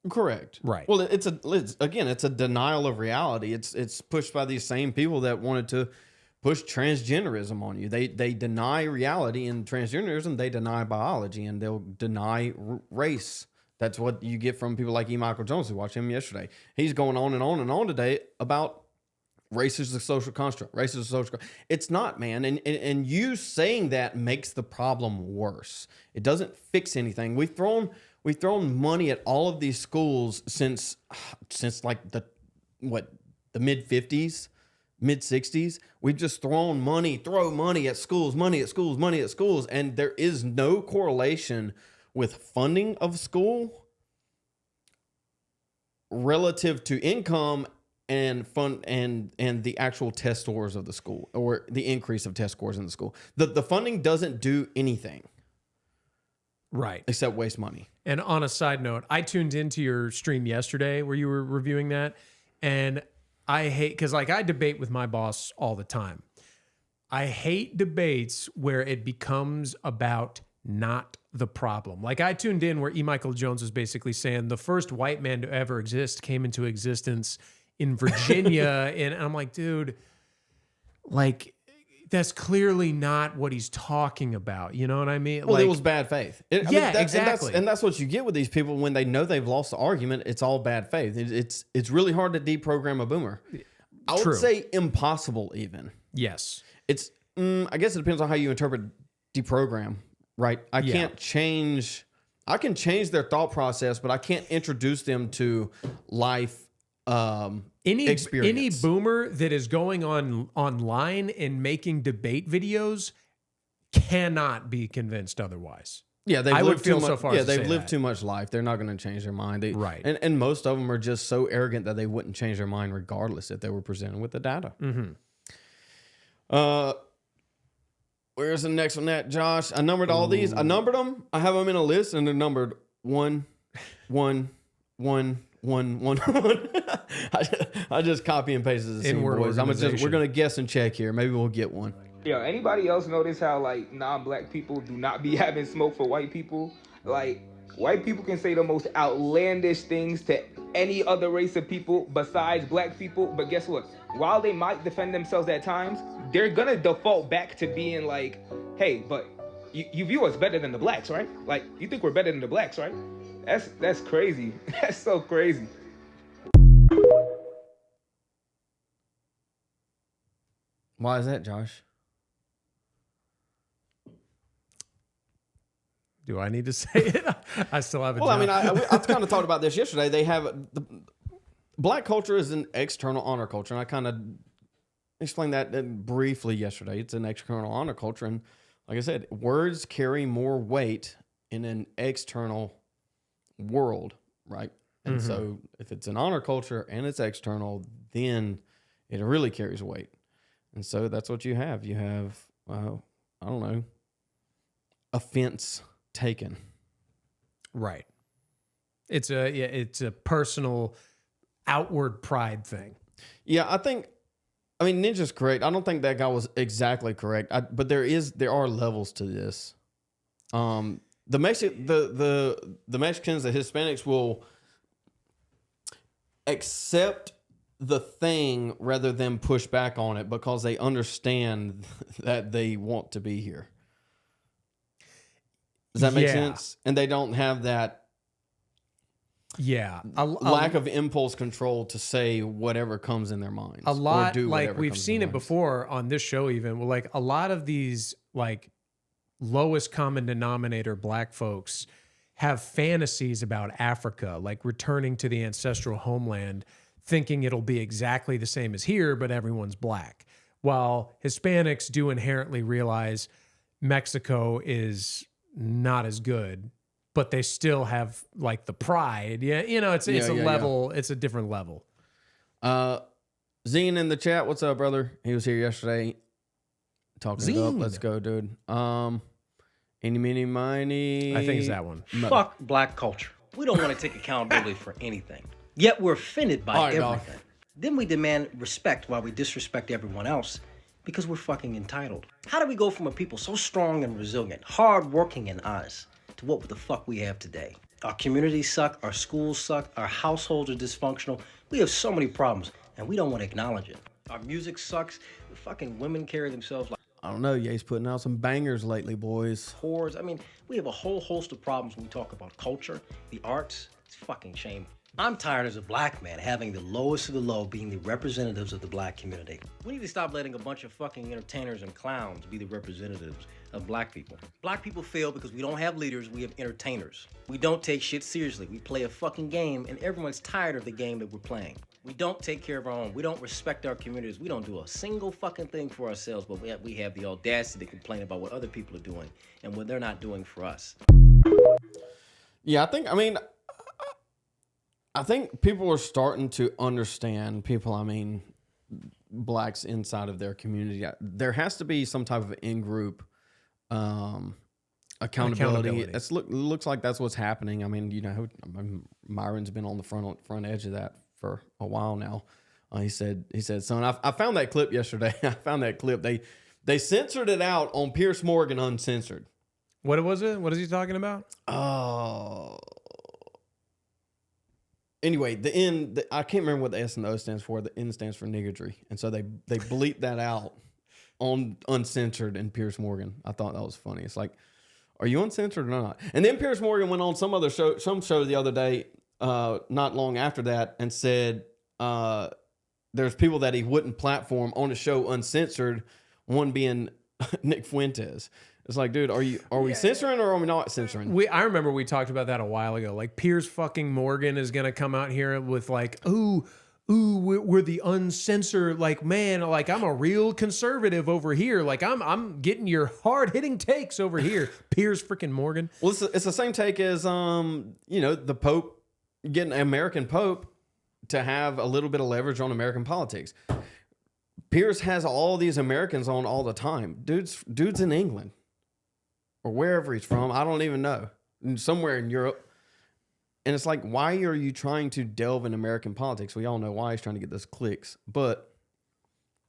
Correct. Right. Well, it's a denial of reality. It's pushed by these same people that wanted to push transgenderism on you. They deny reality in transgenderism. They deny biology, and they'll deny race. That's what you get from people like E. Michael Jones, who watched him yesterday. He's going on and on and on today about race is a social construct. Race is a social construct. It's not, man. And you saying that makes the problem worse. It doesn't fix anything. We've thrown money at all of these schools since like the mid 50s, mid 60s. We've just throw money at schools, and there is no correlation with funding of school relative to income and fund and the actual test scores of the school, or the increase of test scores in the school. The funding doesn't do anything. Right. Except waste money. And on a side note, I tuned into your stream yesterday where you were reviewing that. And I hate, because I debate with my boss all the time. I hate debates where it becomes about not the problem. I tuned in where E. Michael Jones was basically saying the first white man to ever exist came into existence in Virginia. And I'm like, dude, that's clearly not what he's talking about. You know what I mean? Well, it was bad faith. Exactly. And that's what you get with these people when they know they've lost the argument. It's all bad faith. It's really hard to deprogram a boomer. I would say impossible even. Yes. It's, I guess it depends on how you interpret deprogram, right? I can change their thought process, but I can't introduce them to life experience. Any boomer that is going online and making debate videos cannot be convinced otherwise. Yeah, they've lived lived too much life. They're not going to change their mind. Right. And most of them are just so arrogant that they wouldn't change their mind regardless if they were presented with the data. Mm-hmm. Where's the next one at, Josh? I numbered all these. I numbered them. I have them in a list, and they're numbered 1, 1, 1, 1, 1, 1. I just copy and pasted the same, boys. We're gonna guess and check here. Maybe we'll get one. Yo, anybody else notice how non-black people do not be having smoke for white people? White people can say the most outlandish things to any other race of people besides black people. But guess what? While they might defend themselves at times, they're gonna default back to being like, hey, but you view us better than the blacks, right? Like, you think we're better than the blacks, right? That's crazy. That's so crazy. Why is that, Josh? Do I need to say it? I still have a Well, job. I mean, I kind of talked about this yesterday. They have black culture is an external honor culture, and I kind of explained that briefly yesterday. It's an external honor culture, and like I said, words carry more weight in an external world, right? And so, if it's an honor culture and it's external, then it really carries weight. And so that's what you have. You have, I don't know, offense taken. Right. It's a personal outward pride thing. Yeah, I mean, Ninja's correct. I don't think that guy was exactly correct. But there are levels to this. The Mexicans, the Hispanics will accept the thing rather than push back on it because they understand that they want to be here. Does that make sense? And they don't have that lack of impulse control to say whatever comes in their minds. A lot, or do like whatever we've comes seen in it their minds. before on this show even, like a lot of these like lowest common denominator black folks have fantasies about Africa, like returning to the ancestral homeland, thinking it'll be exactly the same as here, but everyone's black. While Hispanics do inherently realize Mexico is not as good, but they still have like the pride. Yeah, you know, it's a level, it's a different level. Zine in the chat, what's up, brother? He was here yesterday. Talking it up. Let's go, dude. Eeny, meeny, miny. I think it's that one. Fuck black culture. We don't want to take accountability for anything. Yet we're offended by everything. Dog. Then we demand respect while we disrespect everyone else because we're fucking entitled. How do we go from a people so strong and resilient, hardworking and honest, to what the fuck we have today? Our communities suck, our schools suck, our households are dysfunctional. We have so many problems and we don't want to acknowledge it. Our music sucks. The fucking women carry themselves like I don't know. Ye's putting out some bangers lately, boys. whores. I mean, we have a whole host of problems when we talk about culture, the arts. It's fucking shameful. I'm tired as a black man having the lowest of the low being the representatives of the black community. We need to stop letting a bunch of fucking entertainers and clowns be the representatives of black people. Black people fail because we don't have leaders, we have entertainers. We don't take shit seriously. We play a fucking game and everyone's tired of the game that we're playing. We don't take care of our own. We don't respect our communities. We don't do a single fucking thing for ourselves, but we have the audacity to complain about what other people are doing and what they're not doing for us. Yeah, I think people are starting to understand blacks inside of their community. There has to be some type of in-group accountability. It looks like that's what's happening. I mean, you know, Myron's been on the front edge of that for a while now. He said, son, I found that clip yesterday. I found that clip. They censored it out on Piers Morgan Uncensored. What was it? What is he talking about? Anyway, the N, I can't remember what the S and the O stands for. The N stands for niggardry. And so they bleeped that out on Uncensored and Piers Morgan. I thought that was funny. It's like, are you uncensored or not? And then Piers Morgan went on some show the other day, not long after that, and said there's people that he wouldn't platform on a show uncensored, one being Nick Fuentes. It's like, dude, are we censoring or are we not censoring? I remember we talked about that a while ago. Like Piers fucking Morgan is gonna come out here with like, we're the uncensored, like, man, like I'm a real conservative over here. Like I'm getting your hard hitting takes over here. Piers freaking Morgan. Well, it's the same take as the Pope getting an American Pope to have a little bit of leverage on American politics. Piers has all these Americans on all the time. Dude's in England. Or wherever he's from, I don't even know. Somewhere in Europe. And it's like, why are you trying to delve in American politics? We all know why he's trying to get those clicks, but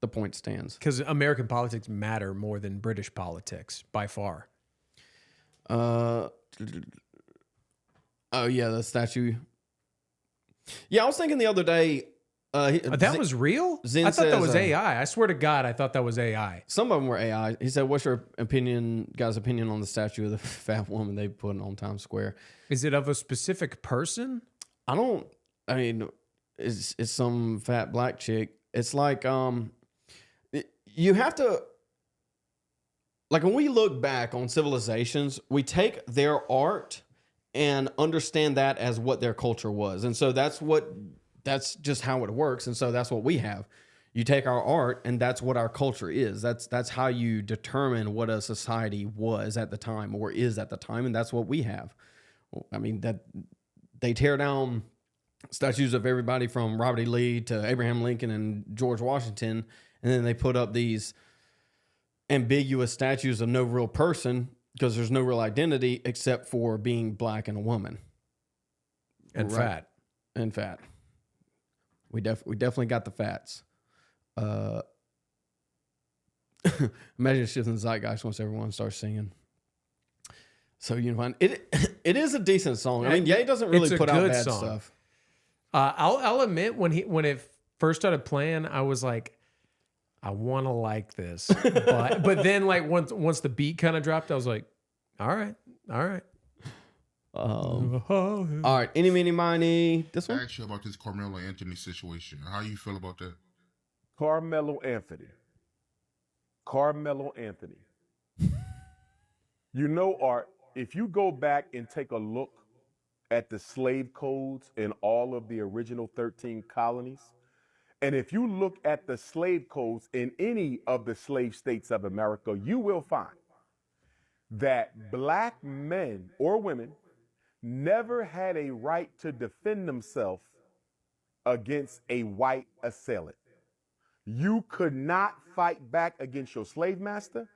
the point stands. Because American politics matter more than British politics, by far. Oh, yeah, the statue. Yeah, I was thinking the other day. That was real? Zen I thought that says, was AI. I swear to God, I thought that was AI. Some of them were AI. He said, "What's your guy's opinion on the statue of the fat woman they put on Times Square? Is it of a specific person? I mean, it's some fat black chick. It's like you have to, like, when we look back on civilizations, we take their art and understand that as what their culture was, and so that's just how it works. And so that's what we have. You take our art and that's what our culture is. That's how you determine what a society was at the time or is at the time. And that's what we have. I mean, that they tear down statues of everybody from Robert E. Lee to Abraham Lincoln and George Washington. And then they put up these ambiguous statues of no real person because there's no real identity except for being black and a woman. And fat. And fat. We definitely got the fats. Imagine shifting the zeitgeist once everyone starts singing. So unifying. It is a decent song. I mean, Ye doesn't really put out bad stuff. I'll admit when it first started playing, I was like, I want to like this, but then like once the beat kind of dropped, I was like, all right. All right, any, meeny, miny. This one. I asked you about this Carmelo Anthony situation. How you feel about that? Carmelo Anthony. You know, Art, if you go back and take a look at the slave codes in all of the original 13 colonies, and if you look at the slave codes in any of the slave states of America, you will find that black men or women never had a right to defend themselves against a white assailant. You could not fight back against your slave master,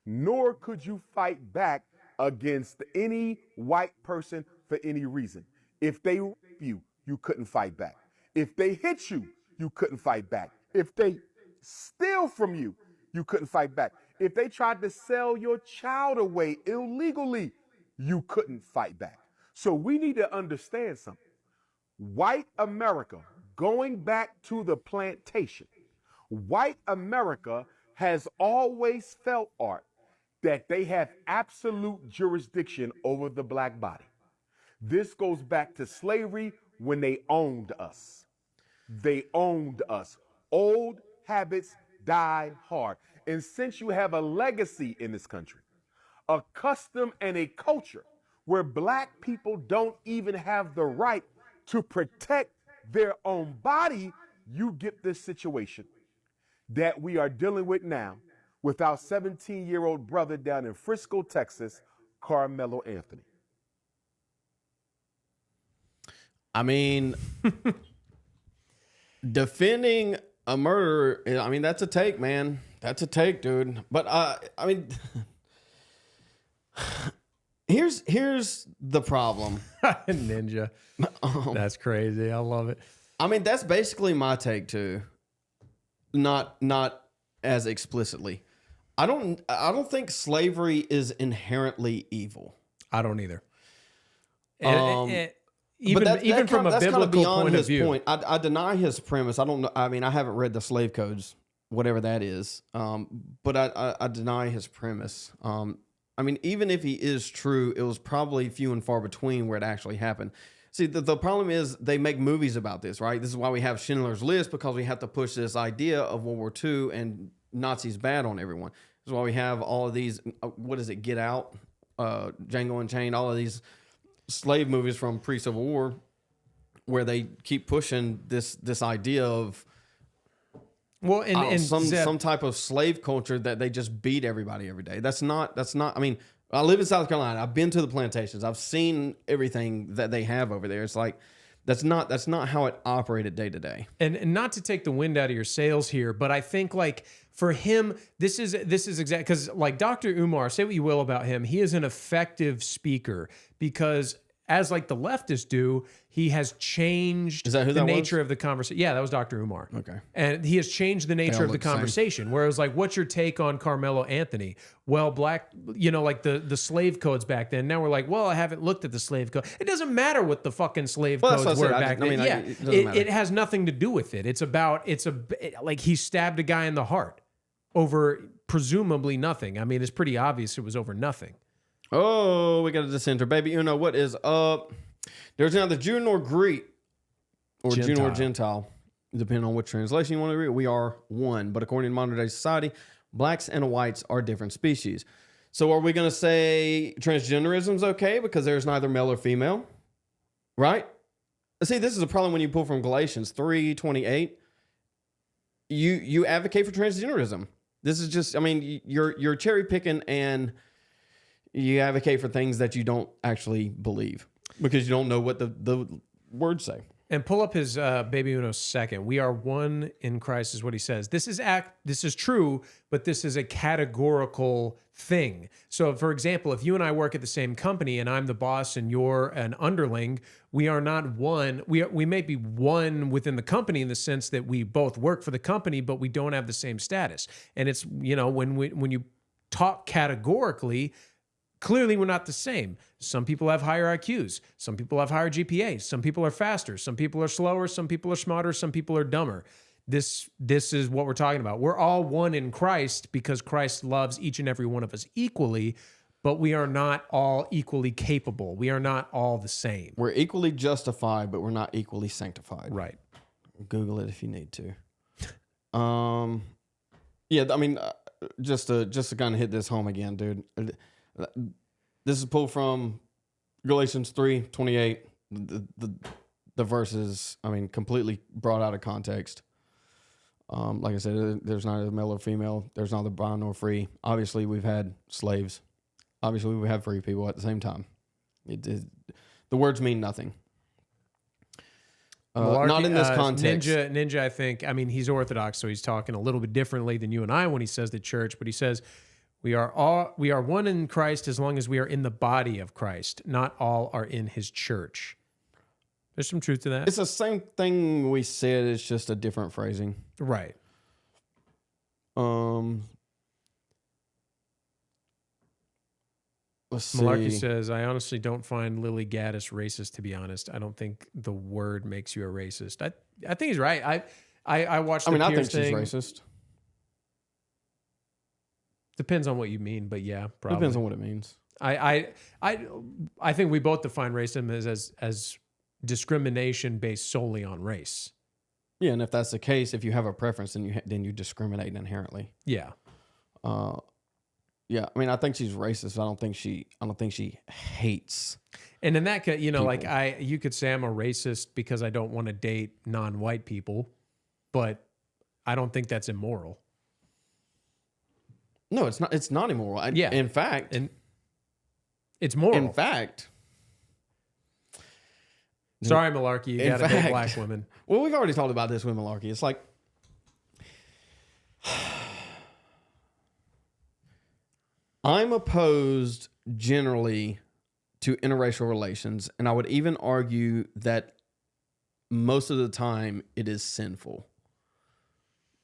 nor could you fight back against any white person for any reason. If they rape you, you couldn't fight back. If they hit you, you couldn't fight back. If they steal from you, you couldn't fight back. If they tried to sell your child away illegally, you couldn't fight back. So we need to understand something. White America, going back to the plantation, white America has always felt, Art, that they have absolute jurisdiction over the black body. This goes back to slavery when they owned us. They owned us. Old habits die hard. And since you have a legacy in this country, a custom and a culture where black people don't even have the right to protect their own body, you get this situation that we are dealing with now with our 17-year-old brother down in Frisco, Texas, Carmelo Anthony. I mean, defending a murderer, I mean, that's a take, man. That's a take, dude. But I mean, here's the problem. Ninja. That's crazy. I love it. I mean, that's basically my take too. Not as explicitly. I don't think slavery is inherently evil. I don't either. Even from a biblical point of view. I deny his premise. I don't know. I mean, I haven't read the slave codes, whatever that is. But I deny his premise. I mean, even if he is true, it was probably few and far between where it actually happened. See, the problem is they make movies about this, right? This is why we have Schindler's List, because we have to push this idea of World War II and Nazis bad on everyone. This is why we have all of these, what is it, Get Out, Django Unchained, all of these slave movies from pre-Civil War, where they keep pushing this idea of some type of slave culture that they just beat everybody every day. That's not. I mean, I live in South Carolina. I've been to the plantations. I've seen everything that they have over there. It's like that's not how it operated day to day. And not to take the wind out of your sails here, but I think like for him, this is exact, because like Dr. Umar, say what you will about him, he is an effective speaker because as like the leftists do, he has changed Is that who the that nature was? of the conversation. Yeah, that was Dr. Umar. Okay. And he has changed the nature of the look the same. conversation. Where it was like, what's your take on Carmelo Anthony? Well, black, like the slave codes back then. Now we're like, well, I haven't looked at the slave code. It doesn't matter what the fucking slave Well, that's codes what were I said. back then. it doesn't matter. It has nothing to do with it. Like he stabbed a guy in the heart over presumably nothing. I mean, it's pretty obvious it was over nothing. Oh, we got a dissenter. Baby Uno, what is up? There's neither Jew nor Greek, or Jew nor Gentile, depending on what translation you want to read. We are one. But according to modern day society, blacks and whites are different species. So are we going to say transgenderism is okay because there's neither male or female? Right? See, this is a problem when you pull from Galatians 3:28. You advocate for transgenderism. This is just, I mean, you're cherry picking and you advocate for things that you don't actually believe because you don't know what the words say. And pull up his Baby Uno second. We are one in Christ is what he says. This is true, but this is a categorical thing. So, for example, if you and I work at the same company and I'm the boss and you're an underling, we are not one. We may be one within the company in the sense that we both work for the company, but we don't have the same status. And it's, when you talk categorically, clearly we're not the same. Some people have higher IQs. Some people have higher GPAs. Some people are faster. Some people are slower. Some people are smarter. Some people are dumber. This is what we're talking about. We're all one in Christ because Christ loves each and every one of us equally, but we are not all equally capable. We are not all the same. We're equally justified, but we're not equally sanctified. Right. Google it if you need to. Yeah, I mean, just to kind of hit this home again, dude. This is pulled from Galatians 3:28. The verses, I mean, completely brought out of context. Like I said, there's neither male or female. There's neither bond nor free. Obviously, we've had slaves. Obviously, we have free people at the same time. The words mean nothing. Not in this context. Ninja, I think, I mean, he's Orthodox, so he's talking a little bit differently than you and I when he says the church, but he says, we are one in Christ as long as we are in the body of Christ. Not all are in his church. There's some truth to that. It's the same thing we said. It's just a different phrasing. Right. Let's see. Malarkey says, I honestly don't find Lily Gaddis racist, to be honest. I don't think the word makes you a racist. I think he's right. I watched the I Pierce think she's thing. racist. Depends on what you mean, but yeah, probably. Depends on what it means. I think we both define racism as discrimination based solely on race. Yeah, and if that's the case, if you have a preference, then you discriminate inherently. Yeah. Yeah, I mean, I think she's racist. I don't think she hates. And in that case, people. like you could say I'm a racist because I don't want to date non-white people, but I don't think that's immoral. No, it's not. It's not immoral. Yeah. In fact, it's moral. In fact, sorry, Malarkey, you got to date black women. Well, we've already talked about this with Malarkey. It's like, I'm opposed generally to interracial relations, and I would even argue that most of the time it is sinful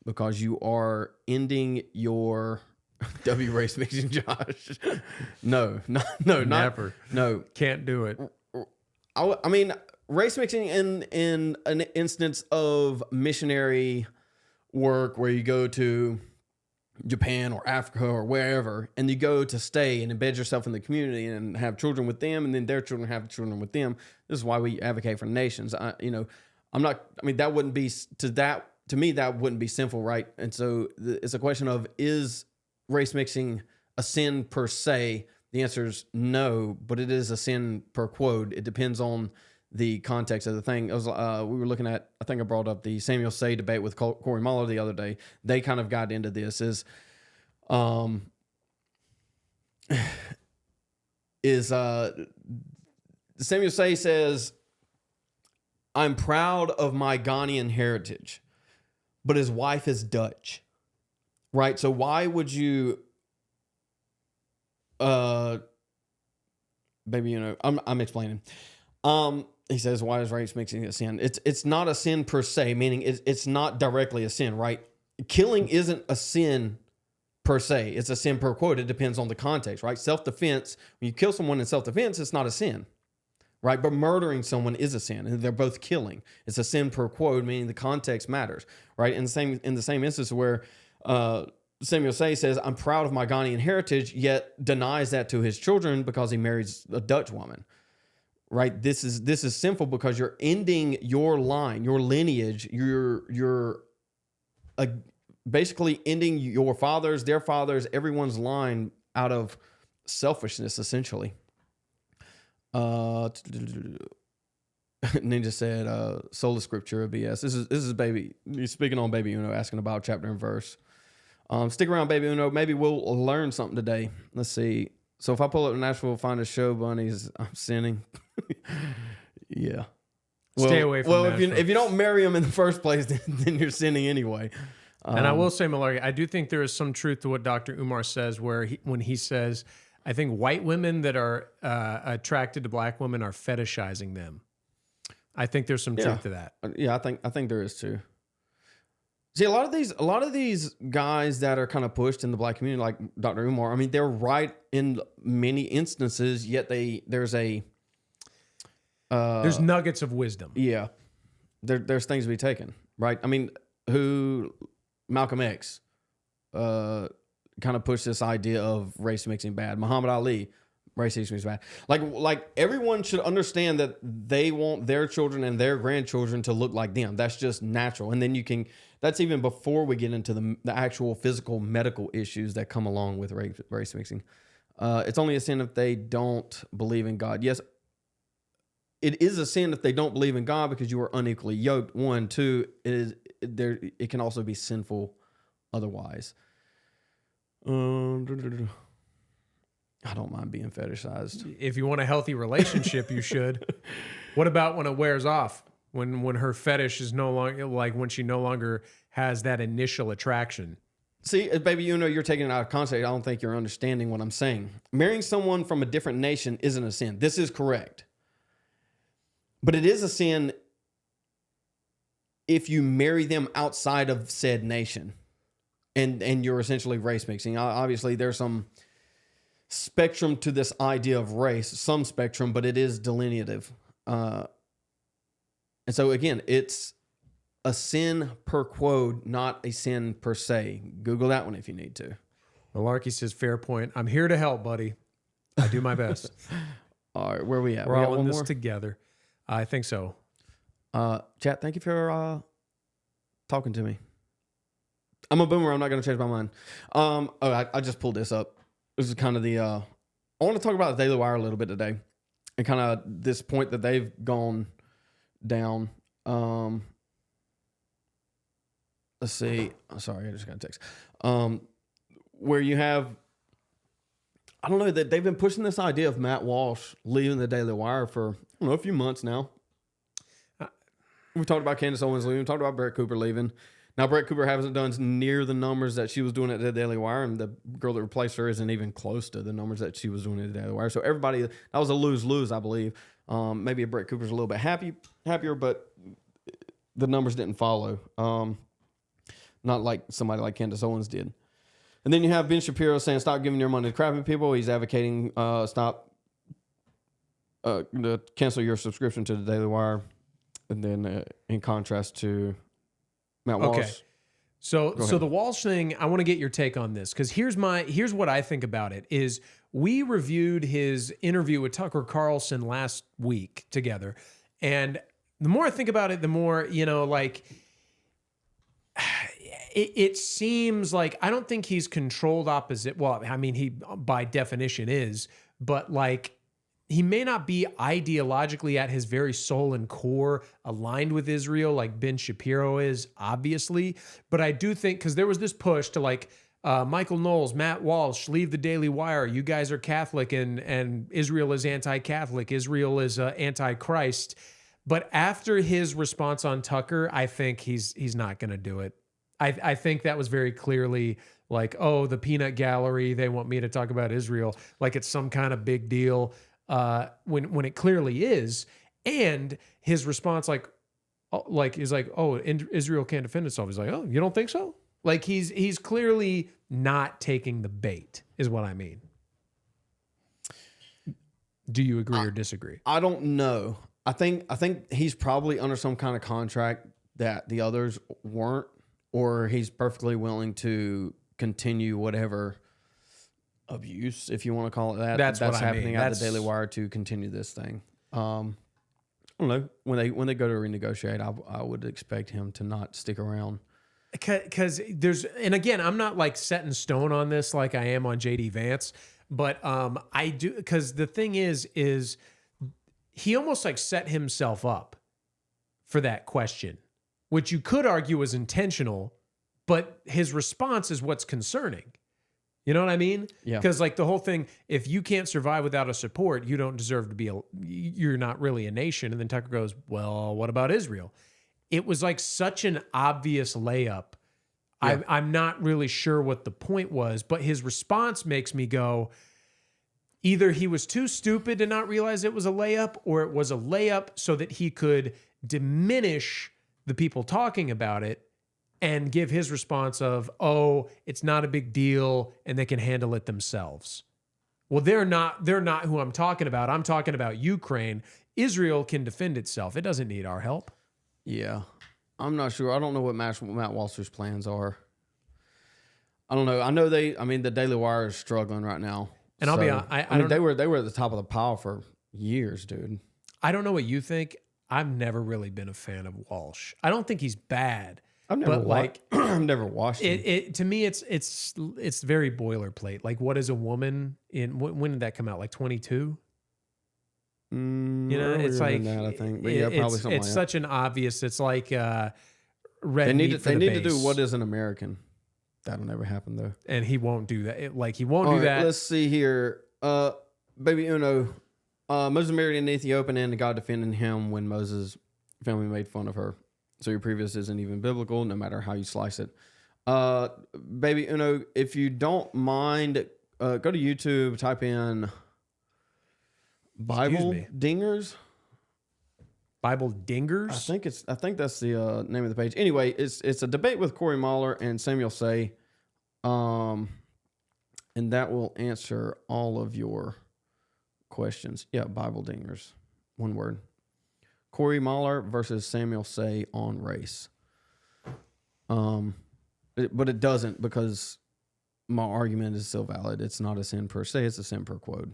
because you are ending your race mixing, Josh. No, Never. No, can't do it. I mean, race mixing in an instance of missionary work where you go to Japan or Africa or wherever, and you go to stay and embed yourself in the community and have children with them, and then their children have children with them. This is why we advocate for nations. That wouldn't be to me, that wouldn't be sinful, right? And so it's a question of, is race mixing a sin per se? The answer is no, but it is a sin per quote. It depends on the context of the thing. We were looking at, I think I brought up the Samuel Say debate with Corey Muller the other day. They kind of got into this Samuel Say says, I'm proud of my Ghanaian heritage, but his wife is Dutch, right? So why would you, I'm explaining. He says, why is race mixing a sin? It's not a sin per se, meaning it's not directly a sin, right? Killing isn't a sin per se. It's a sin per quote. It depends on the context, right? Self-defense, when you kill someone in self-defense, it's not a sin, right? But murdering someone is a sin, and they're both killing. It's a sin per quote, meaning the context matters, right? In the same instance where Samuel Say says, I'm proud of my Ghanaian heritage, yet denies that to his children because he marries a Dutch woman, right? This is sinful because you're ending your line, your lineage. You're basically ending your fathers, their fathers, everyone's line out of selfishness, essentially. Ninja said, sola scriptura BS. This is Baby. He's speaking on Baby Uno, asking about chapter and verse. Stick around, Baby Uno. Maybe we'll learn something today. Let's see. So if I pull up Nashville, find a show, bunnies, I'm sinning. Yeah. Stay away from Nashville. if you don't marry them in the first place, then you're sinning anyway. And I will say, Malarkey, I do think there is some truth to what Dr. Umar says, when he says, I think white women that are attracted to black women are fetishizing them. I think there's some truth to that. Yeah, I think there is too. See, a lot of these guys that are kind of pushed in the black community, like Dr. Umar, I mean, they're right in many instances, yet there's nuggets of wisdom. Yeah. There's things to be taken, right? I mean, Malcolm X kind of pushed this idea of race mixing bad. Muhammad Ali, race mixing is bad. Like everyone should understand that they want their children and their grandchildren to look like them. That's just natural. And then that's even before we get into the actual physical medical issues that come along with race mixing. It's only a sin if they don't believe in God. Yes, it is a sin if they don't believe in God because you are unequally yoked. 1, 2, it can also be sinful otherwise. I don't mind being fetishized. If you want a healthy relationship, you should. What about when it wears off? When her fetish is no longer, like when she no longer has that initial attraction. See, Baby, you're taking it out of context. I don't think you're understanding what I'm saying. Marrying someone from a different nation isn't a sin. This is correct. But it is a sin if you marry them outside of said nation and you're essentially race mixing. Obviously, there's some spectrum to this idea of race, some spectrum, but it is delineative. And so, again, it's a sin per quote, not a sin per se. Google that one if you need to. Malarkey says, fair point. I'm here to help, buddy. I do my best. All right, where are we at? We're We all got in one this more? together. I think so. Chat, thank you for talking to me. I'm a boomer. I'm not going to change my mind. I just pulled this up. This is kind of the... I want to talk about the Daily Wire a little bit today and kind of this point that they've gone down. Let's see. Sorry, I just got a text. Where you have... I don't know, that they've been pushing this idea of Matt Walsh leaving the Daily Wire for, a few months now. We've talked about Candace Owens leaving. We've talked about Brett Cooper leaving. Now, Brett Cooper hasn't done near the numbers that she was doing at the Daily Wire, and the girl that replaced her isn't even close to the numbers that she was doing at the Daily Wire. So everybody, that was a lose-lose, I believe. Maybe Brett Cooper's a little bit happier, but the numbers didn't follow. Not like somebody like Candace Owens did. And then you have Ben Shapiro saying, stop giving your money to crappy people. He's advocating to cancel your subscription to the Daily Wire. And then in contrast to Matt Walsh. Okay. So the Walsh thing, I want to get your take on this, because here's what I think about it is we reviewed his interview with Tucker Carlson last week together. And the more I think about it, the more, it seems like I don't think he's controlled opposite. Well, I mean, he by definition is, but he may not be ideologically at his very soul and core aligned with Israel like Ben Shapiro is, obviously. But I do think, because there was this push to Michael Knowles, Matt Walsh, leave the Daily Wire. You guys are Catholic and Israel is anti-Catholic. Israel is anti-Christ. But after his response on Tucker, I think he's not going to do it. I think that was very clearly the peanut gallery, they want me to talk about Israel like it's some kind of big deal when it clearly is. And his response, is like, oh, Israel can't defend itself. He's like, oh, you don't think so? Like he's clearly not taking the bait, is what I mean. Do you agree or disagree? I don't know. I think he's probably under some kind of contract that the others weren't, or he's perfectly willing to continue whatever abuse, if you want to call it that. That's happening at the Daily Wire to continue this thing. I don't know. When they go to renegotiate, I would expect him to not stick around. Because and again, I'm not like set in stone on this like I am on JD Vance, but I do, because the thing is he almost like set himself up for that question, which you could argue was intentional, but his response is what's concerning. You know what I mean? Yeah. Because like the whole thing, if you can't survive without a support, you don't deserve to be you're not really a nation. And then Tucker goes, well, what about Israel? It was like such an obvious layup. Yeah. I'm not really sure what the point was, but his response makes me go, either he was too stupid to not realize it was a layup, or it was a layup so that he could diminish the people talking about it and give his response of, oh, it's not a big deal and they can handle it themselves. Well, they're not who I'm talking about. I'm talking about Ukraine. Israel can defend itself. It doesn't need our help. Yeah. I'm not sure. I don't know what Matt Walsh's plans are. I don't know. I know the Daily Wire is struggling right now. And I'll be honest, they were at the top of the pile for years, dude. I don't know what you think. I've never really been a fan of Walsh. I don't think he's bad. I've never watched it. To me, it's very boilerplate. Like, what is a woman in? When did that come out? Like 22. You know, it's like that, I think. But yeah, probably something. It's such an obvious. It's like red meat for the base. They need to do what is an American. That'll never happen though. And he won't do that. He won't do that. Let's see here. Baby Uno. Moses married an Ethiopian and God defended him when Moses' family made fun of her. So your previous isn't even biblical, no matter how you slice it. Baby Uno, if you don't mind, go to YouTube, type in Bible Dingers. Bible Dingers? I think that's the name of the page. Anyway, it's a debate with Corey Mahler and Samuel Say. And that will answer all of your questions. Yeah, Bible Dingers. One word. Corey Mahler versus Samuel Say on race. But it doesn't, because my argument is still valid. It's not a sin per se, it's a sin per quote.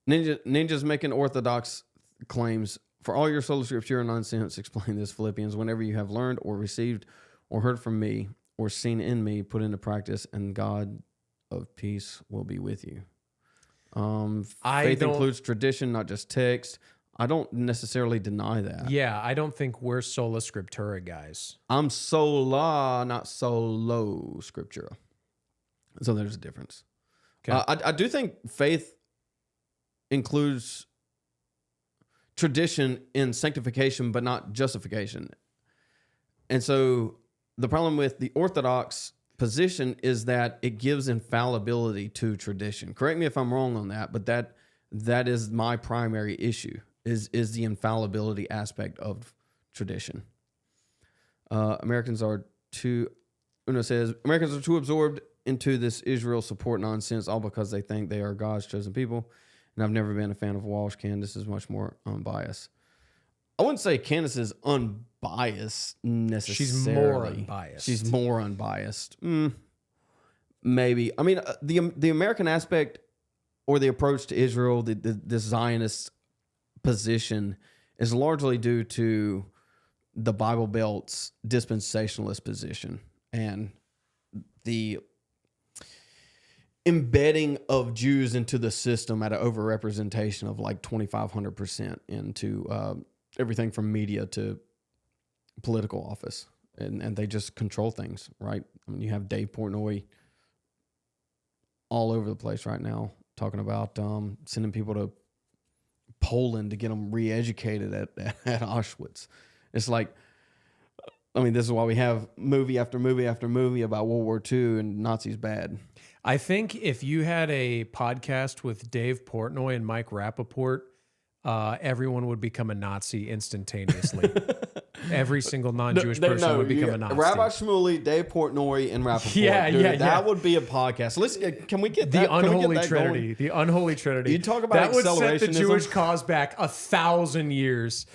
Ninja's making orthodox claims. For all your sola scriptura nonsense, explain this, Philippians. Whenever you have learned or received or heard from me or seen in me, put into practice, and God of peace will be with you. Faith includes tradition, not just text. I don't necessarily deny that. Yeah, I don't think we're sola scriptura guys. I'm sola, not solo scriptura. So there's a difference. Okay. I do think faith includes tradition in sanctification, but not justification. And so the problem with the Orthodox position is that it gives infallibility to tradition. Correct me if I'm wrong on that, but that is my primary issue, is the infallibility aspect of tradition. Americans are too absorbed into this Israel support nonsense, all because they think they are God's chosen people. And I've never been a fan of Walsh. Candace is much more unbiased. I wouldn't say Candace is unbiased necessarily. She's more unbiased. Maybe. I mean, the American aspect or the approach to Israel, the Zionist position, is largely due to the Bible Belt's dispensationalist position and the embedding of Jews into the system at an overrepresentation of like 2,500% into everything from media to political office. And they just control things, right? I mean, you have Dave Portnoy all over the place right now talking about sending people to Poland to get them re-educated at Auschwitz. It's like, I mean, this is why we have movie after movie after movie about World War II and Nazis bad. I think if you had a podcast with Dave Portnoy and Mike Rappaport, everyone would become a Nazi instantaneously. Every single non-Jewish person would become a Nazi. Rabbi Shmuley, Dave Portnoy, and Rappaport. Yeah. That would be a podcast. Can we get that? The unholy that trinity. Going? The unholy trinity. You talk about that would set the accelerationism. Jewish cause back 1,000 years.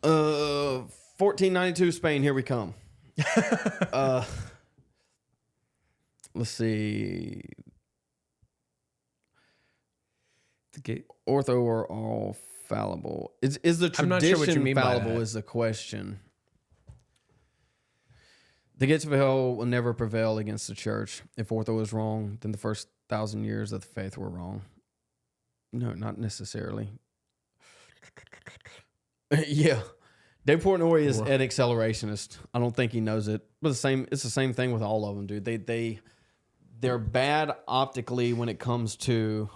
1492 Spain. Here we come. Let's see. Ortho are all fallible. Is the I'm not sure what you tradition mean by fallible? that. Is the question. The gates of hell will never prevail against the church. If ortho is wrong, then the first 1,000 years of the faith were wrong. No, not necessarily. Yeah. Dave Portnoy is an accelerationist. I don't think he knows it. But it's the same thing with all of them, dude. They're bad optically when it comes to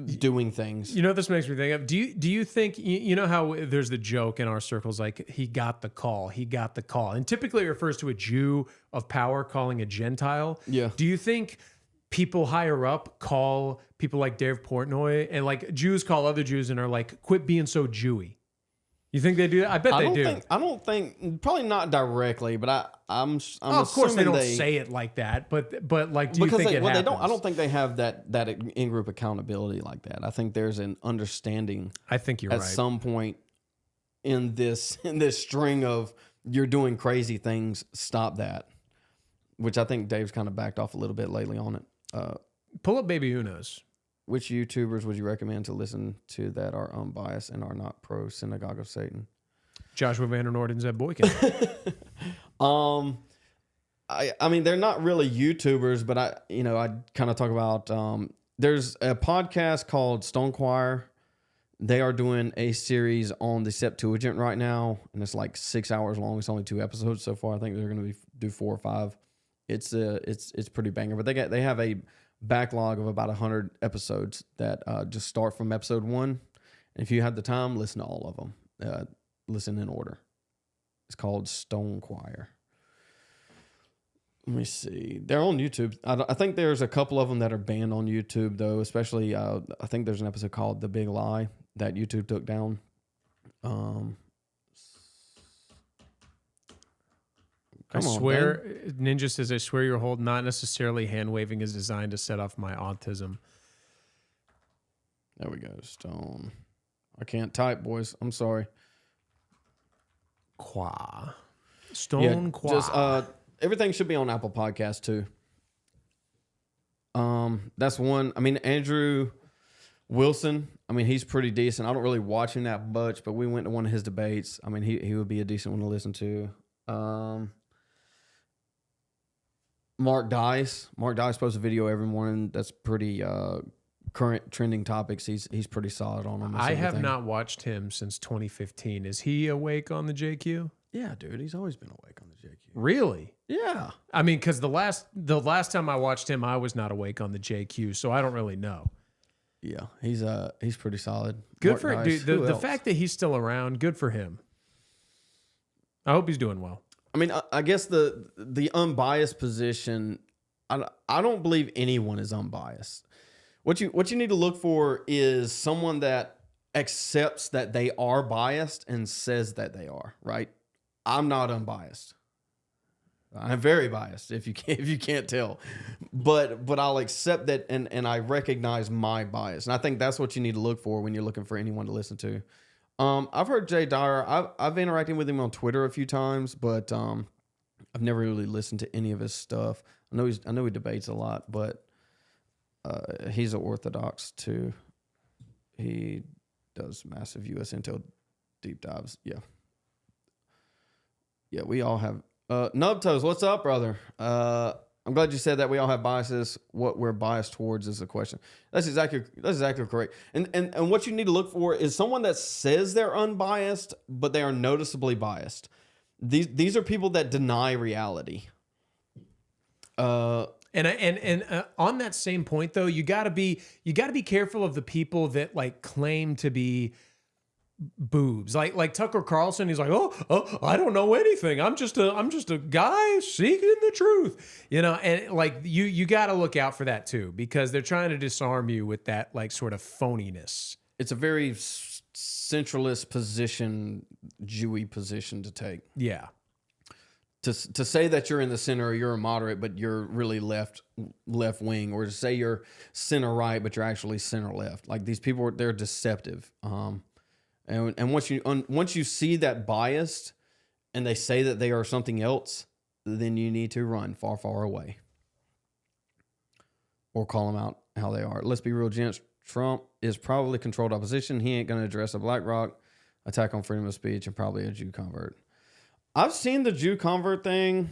doing things. You know what this makes me think of? Do you think, you know how there's the joke in our circles, like, he got the call. And typically it refers to a Jew of power calling a Gentile. Yeah. Do you think people higher up call people like Dave Portnoy, and like Jews call other Jews and are like, quit being so Jewy? You think they do that? I bet they do. I don't think, probably not directly, but I'm of course they assuming don't say it like that, but like, do you think it happens? I don't think they have that in-group accountability like that. I think there's an understanding. I think you're right. At some point in this string of you're doing crazy things, stop that. Which I think Dave's kind of backed off a little bit lately on it. Pull up Baby Unos. Which YouTubers would you recommend to listen to that are unbiased and are not pro Synagogue of Satan? Joshua Van der Noord and Zeb Boykin. I mean, they're not really YouTubers, but I kind of talk about, there's a podcast called Stone Choir. They are doing a series on the Septuagint right now, and it's like 6 hours long. It's only 2 episodes so far. I think they're going to do 4 or 5. It's pretty banger, but they have a backlog of about 100 episodes that just start from episode 1. And if you have the time, listen to all of them. Listen in order. It's called Stone Choir. Let me see. They're on YouTube. I think there's a couple of them that are banned on YouTube, though, especially I think there's an episode called The Big Lie that YouTube took down. I swear, Ninja says, I swear your hold, not necessarily hand waving, is designed to set off my autism. There we go. Stone. I can't type, boys. I'm sorry. Qua. Stone Qua. Just, everything should be on Apple Podcasts too. That's one. I mean, Andrew Wilson. I mean, he's pretty decent. I don't really watch him that much, but we went to one of his debates. I mean, he would be a decent one to listen to. Mark Dice. Mark Dice posts a video every morning. That's pretty current trending topics. He's pretty solid on them. I have not watched him since 2015. Is he awake on the JQ? Yeah, dude. He's always been awake on the JQ. Really? Yeah. I mean, because the last time I watched him, I was not awake on the JQ, so I don't really know. Yeah, he's pretty solid. Good Mark for Dice. dude. The fact that he's still around, good for him. I hope he's doing well. I mean, I guess the unbiased position, I don't believe anyone is unbiased. What you need to look for is someone that accepts that they are biased and says that they are, right? I'm not unbiased. I'm very biased if you can't tell. But I'll accept that and I recognize my bias. And I think that's what you need to look for when you're looking for anyone to listen to. I've heard Jay Dyer. I've interacted with him on Twitter a few times, but I've never really listened to any of his stuff. I know he debates a lot, but he's an Orthodox too. He does massive U.S. Intel deep dives. Yeah, we all have. Nubtoes, what's up, brother? I'm glad you said that. We all have biases. What we're biased towards is the question. That's exactly correct. And what you need to look for is someone that says they're unbiased, but they are noticeably biased. These are people that deny reality. And on that same point though, you gotta be careful of the people that like claim to be boobs. Like Tucker Carlson, he's like, oh, I don't know anything. I'm just a guy seeking the truth, And like you got to look out for that too, because they're trying to disarm you with that like sort of phoniness. It's a very centralist position, Jewy position to take. Yeah. To say that you're in the center or you're a moderate, but you're really left wing, or to say you're center right, but you're actually center left. Like these people, they're deceptive. And once you see that biased, and they say that they are something else, then you need to run far, far away, or call them out how they are. Let's be real, gents. Trump is probably controlled opposition. He ain't going to address a BlackRock attack on freedom of speech and probably a Jew convert. I've seen the Jew convert thing.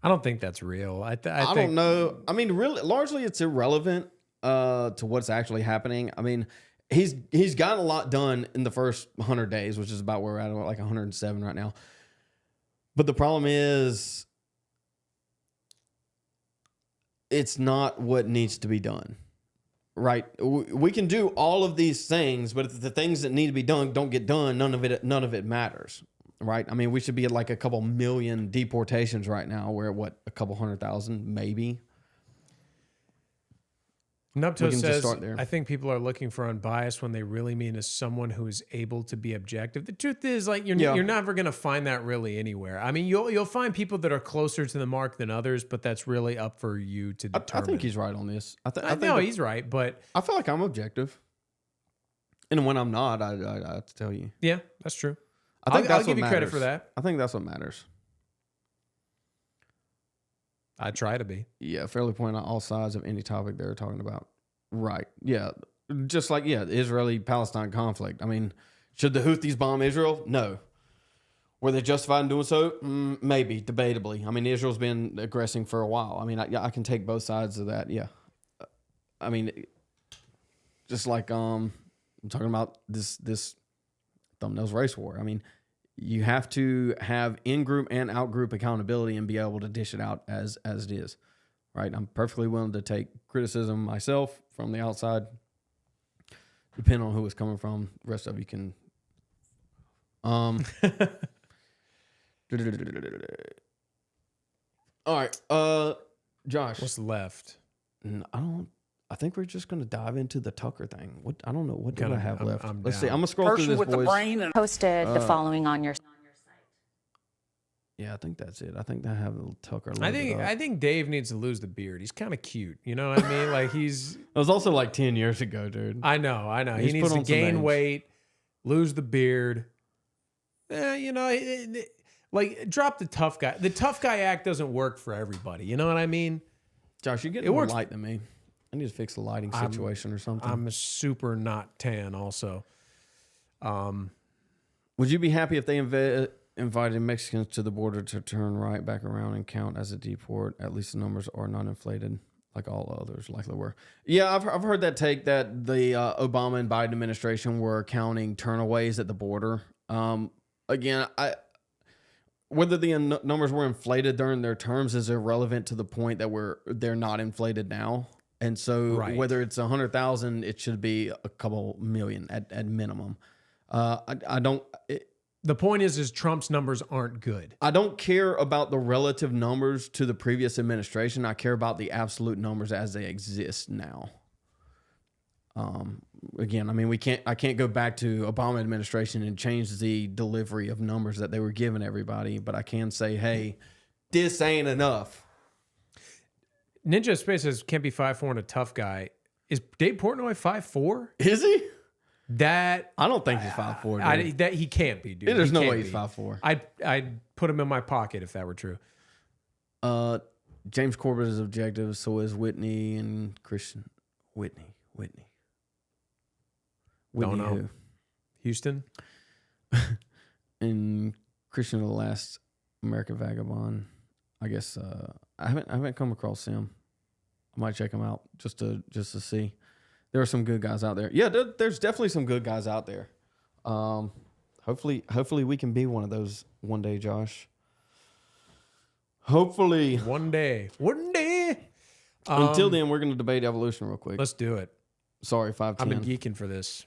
I don't think that's real. I don't know. I mean, really, largely it's irrelevant to what's actually happening. I mean, he's gotten a lot done in the first 100 days, which is about where we're at, like 107 right now. But the problem is, it's not what needs to be done, right? We can do all of these things, but if the things that need to be done don't get done, none of it matters. Right. I mean, we should be at like a couple million deportations right now. We're at a couple 100,000, maybe. Nupto says, I think people are looking for unbiased when they really mean as someone who is able to be objective. The truth is, like, you're never going to find that really anywhere. I mean, you'll find people that are closer to the mark than others, but that's really up for you to determine. I think he's right on this. I know he's right, but I feel like I'm objective. And when I'm not, I have to tell you. Yeah, that's true. I'll give you credit for that. I think that's what matters. I try to be. Yeah, fairly point out all sides of any topic they're talking about. Right. Yeah. Just like, the Israeli-Palestine conflict. I mean, should the Houthis bomb Israel? No. Were they justified in doing so? Maybe, debatably. I mean, Israel's been aggressing for a while. I mean, I can take both sides of that. Yeah. I mean, just like I'm talking about this thumbnails race war. I mean, you have to have in-group and out-group accountability and be able to dish it out as it is, right? I'm perfectly willing to take criticism myself from the outside, depending on who it's coming from. The rest of you can. All right, Josh. What's left? I think we're just going to dive into the Tucker thing. I don't know. What do I have left? Let's see. I'm going to scroll through this, with boys. the brain and Posted the following on your site. Yeah, I think that's it. I think I have a little Tucker. I think Dave needs to lose the beard. He's kind of cute. You know what I mean? Like he's. It was also like 10 years ago, dude. I know. He needs to gain weight, lose the beard. Like drop the tough guy. The tough guy act doesn't work for everybody. You know what I mean? Josh, you're getting more light than me. I need to fix the lighting situation or something. I'm a super not tan also. Would you be happy if they invited Mexicans to the border to turn right back around and count as a deport? At least the numbers are not inflated like all others likely were. Yeah, I've heard that take that the Obama and Biden administration were counting turnaways at the border. Again, whether the numbers were inflated during their terms is irrelevant to the point that they're not inflated now. And so whether it's 100,000, it should be a couple million at minimum. The point is Trump's numbers aren't good. I don't care about the relative numbers to the previous administration. I care about the absolute numbers as they exist now. Again, I mean, I can't go back to Obama administration and change the delivery of numbers that they were giving everybody, but I can say, hey, this ain't enough. Ninja Space says can't be 5'4" and a tough guy. Is Dave Portnoy 5'4"? Is he? That I don't think he's 5'4". That he can't be, dude. There's no way he's 5'4". I'd put him in my pocket if that were true. James Corbett is objective, so is Whitney and Christian. Whitney. Don't know. Who? Houston. And Christian, the last American vagabond. I guess I haven't come across him. I might check him out just to see. There are some good guys out there. Yeah, there's definitely some good guys out there. Hopefully we can be one of those one day, Josh. Hopefully. One day. Until then, we're going to debate evolution real quick. Let's do it. Sorry, 5'10". I've been geeking for this.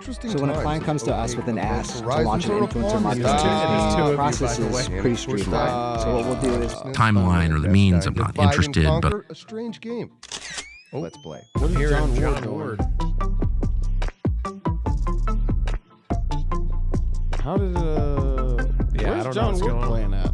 So when a client comes to us with an ask to launch an influencer marketing campaign, the process is pretty streamlined. So what we'll do is timeline or the means, I'm not interested, but a strange game. Let's play. What is Here John in Ward John doing? Ward. How did Yeah, I where's don't know John what's Wood going on. playing at?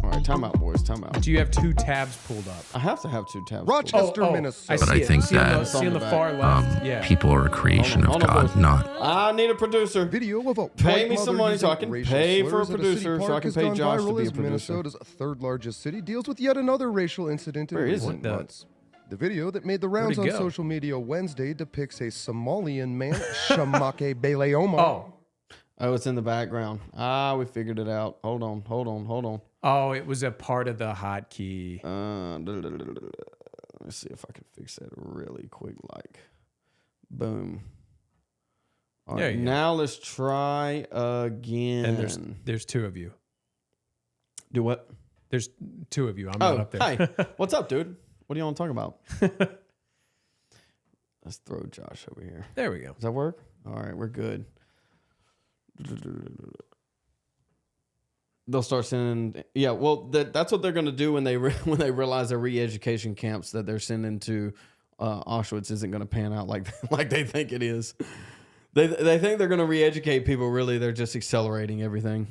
All right, time out, boys. Time out. Do you have two tabs pulled up? I have to have two tabs. Rochester, Minnesota. I But see I it. think see on the, that, see on the far left. Yeah. people are a creation Hold of on, God, boys. not. I need a producer. Video of a Pay white me some mother money so I using can racial pay for a slurs at city producer so I park can has pay gone Josh to viral be a as producer. Minnesota's third largest city deals with yet another racial incident in Where is recent it? months. The video that made the rounds on Where'd it go? social media Wednesday depicts a Somalian man, Shamake Beleoma. Oh, it's in the background. Ah, we figured it out. Hold on. Oh, it was a part of the hotkey. Let me see if I can fix that really quick. Like, boom. All There right, you go. now let's try again. And there's two of you. Do what? There's two of you. I'm not up there. Hi. What's up, dude? What do you want to talk about? Let's throw Josh over here. There we go. Does that work? All right, we're good. They'll start sending. Yeah, well, that's what they're going to do when they when they realize their re-education camps that they're sending to Auschwitz isn't going to pan out like they think it is. They think they're going to re-educate people. Really, they're just accelerating everything.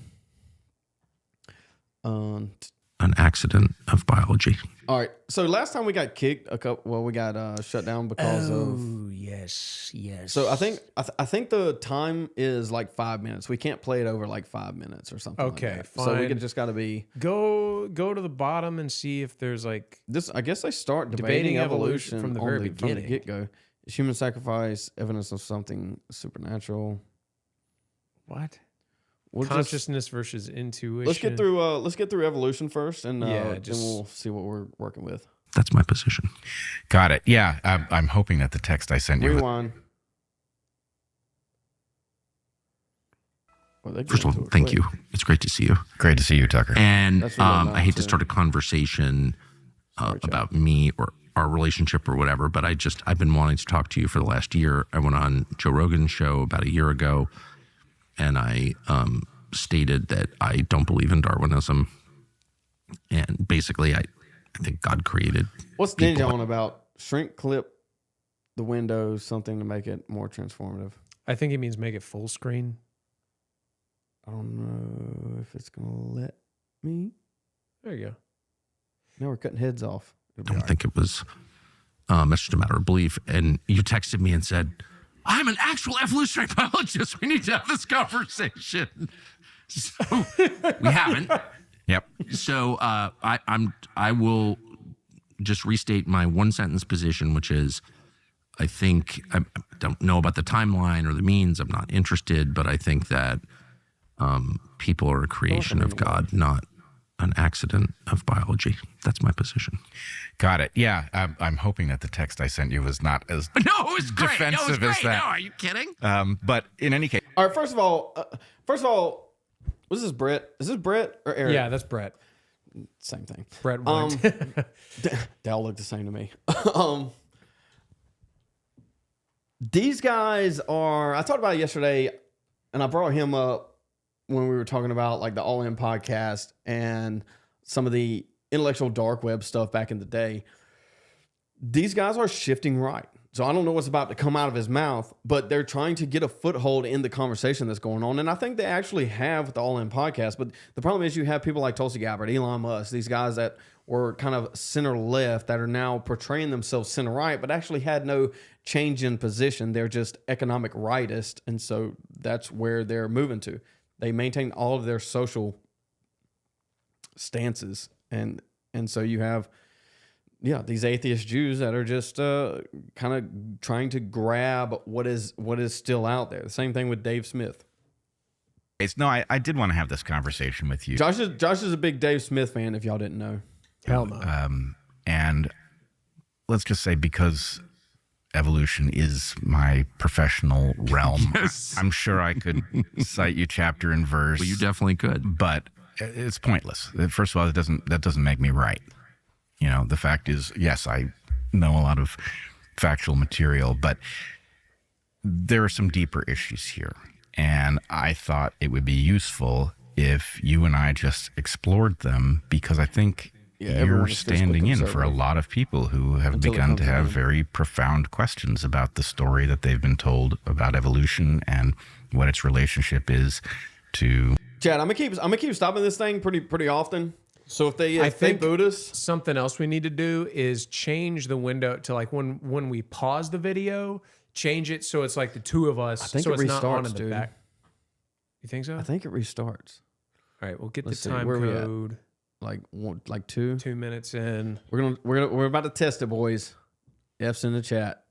An accident of biology. All right. So last time we got kicked, we got shut down because of. Yes. So I think the time is like 5 minutes. We can't play it over like 5 minutes or something. Okay, like that. fine. So we just got to be Go to the bottom and see if there's like this. I guess they start debating evolution from the very beginning. From the get go. Is human sacrifice evidence of something supernatural? What? We'll Consciousness versus intuition. Let's get through evolution first, and then we'll see what we're working with. That's my position. Got it. Yeah, I'm hoping that the text I sent you. Rewind. First of all, thank you. It's great to see you. Great to see you, Tucker. And That's really I hate to nice, start a conversation about me or our relationship or whatever, but I've been wanting to talk to you for the last year. I went on Joe Rogan's show about a year ago, and I stated that I don't believe in Darwinism. And basically, I think God created. What's Ninja on about? Shrink clip the windows, something to make it more transformative. I think it means make it full screen. I don't know if it's gonna let me. There you go. Now we're cutting heads off. I don't think it was. It's just a matter of belief. And you texted me and said, "I'm an actual evolutionary biologist. We need to have this conversation." So we haven't. Yep. So I will just restate my one sentence position, which is, I think I don't know about the timeline or the means. I'm not interested, but I think that people are a creation of God, not an accident of biology. That's my position. Got it. Yeah, I'm hoping that the text I sent you was not as defensive as that. No, are you kidding? But in any case, all right. First of all, was this Brett? Is this Brett or Eric? Yeah, that's Brett. Same thing. Brett went. They all look the same to me. These guys are. I talked about it yesterday, and I brought him up when we were talking about like the All In podcast and some of the intellectual dark web stuff back in the day. These guys are shifting right. So I don't know what's about to come out of his mouth, but they're trying to get a foothold in the conversation that's going on. And I think they actually have with the All In podcast. But the problem is you have people like Tulsi Gabbard, Elon Musk, these guys that were kind of center left that are now portraying themselves center right, but actually had no change in position. They're just economic rightist. And so that's where they're moving to. They maintain all of their social stances. And so you have... yeah, these atheist Jews that are just kind of trying to grab what is still out there. The same thing with Dave Smith. No, I did want to have this conversation with you. Josh is a big Dave Smith fan, if y'all didn't know. Hell no. And let's just say, because evolution is my professional realm, Yes. I'm sure I could cite you chapter and verse. Well, you definitely could. But it's pointless. First of all, that doesn't make me right. You know, the fact is, yes, I know a lot of factual material, but there are some deeper issues here. And I thought it would be useful if you and I just explored them, because I think you're standing in for a lot of people who have begun to have very profound questions about the story that they've been told about evolution and what its relationship is to... Chad, I'm gonna keep stopping this thing pretty often. So if they boot us, something else we need to do is change the window to like when we pause the video, change it so it's like the two of us. I think so it it's restarts, not on in the dude. back. You think so? I think it restarts. All right, we'll get Let's the see, time where we at? code. Like 2 minutes in. We're about to test it, boys. F's in the chat.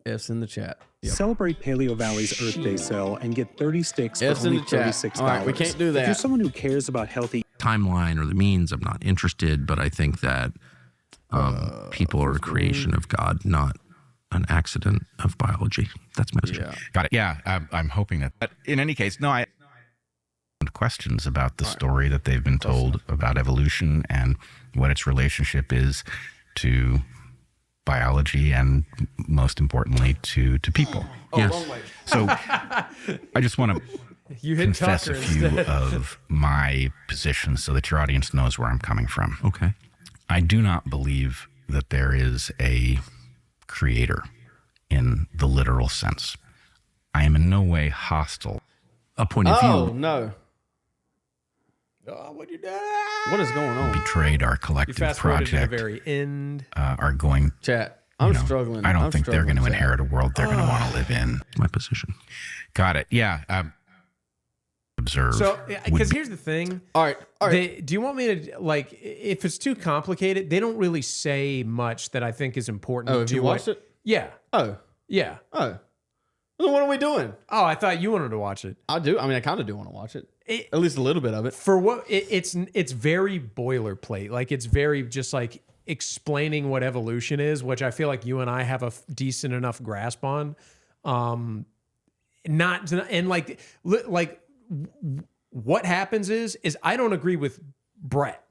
F's in the chat. Yep. Celebrate Paleo Valley's Earth Day sale and get 30 sticks for F's in only the chat. $36. All right, we can't do If that. you're someone who cares about healthy timeline or the means, I'm not interested, but I think that people are a creation of God, not an accident of biology. That's my position. Got it. Yeah, I'm hoping that. But in any case, no, I questions about the story that they've been told about evolution and what its relationship is to biology and, most importantly, to people. Yes. So I just want to confess a few of my positions so that your audience knows where I'm coming from. Okay. I do not believe that there is a creator in the literal sense. I am in no way hostile. A point of Oh view. no! Oh, what you do? What is going on? Betrayed our You collective fast-forwarded to the project. very end. Are going. Chat. I'm struggling. I don't I'm think they're going to struggling, inherit a world they're going to want to live in. My position. Got it. Yeah. Observe. So, because here's the thing. All right. Do you want me to, like, if it's too complicated, they don't really say much that I think is important. Oh, have you watched it? Yeah. Oh. Yeah. Oh. Then what are we doing? Oh, I thought you wanted to watch it. I do. I mean, I kind of do want to watch it. At least a little bit of it. For what it's very boilerplate. Like, it's very just like explaining what evolution is, which I feel like you and I have a decent enough grasp on. What happens is I don't agree with Brett.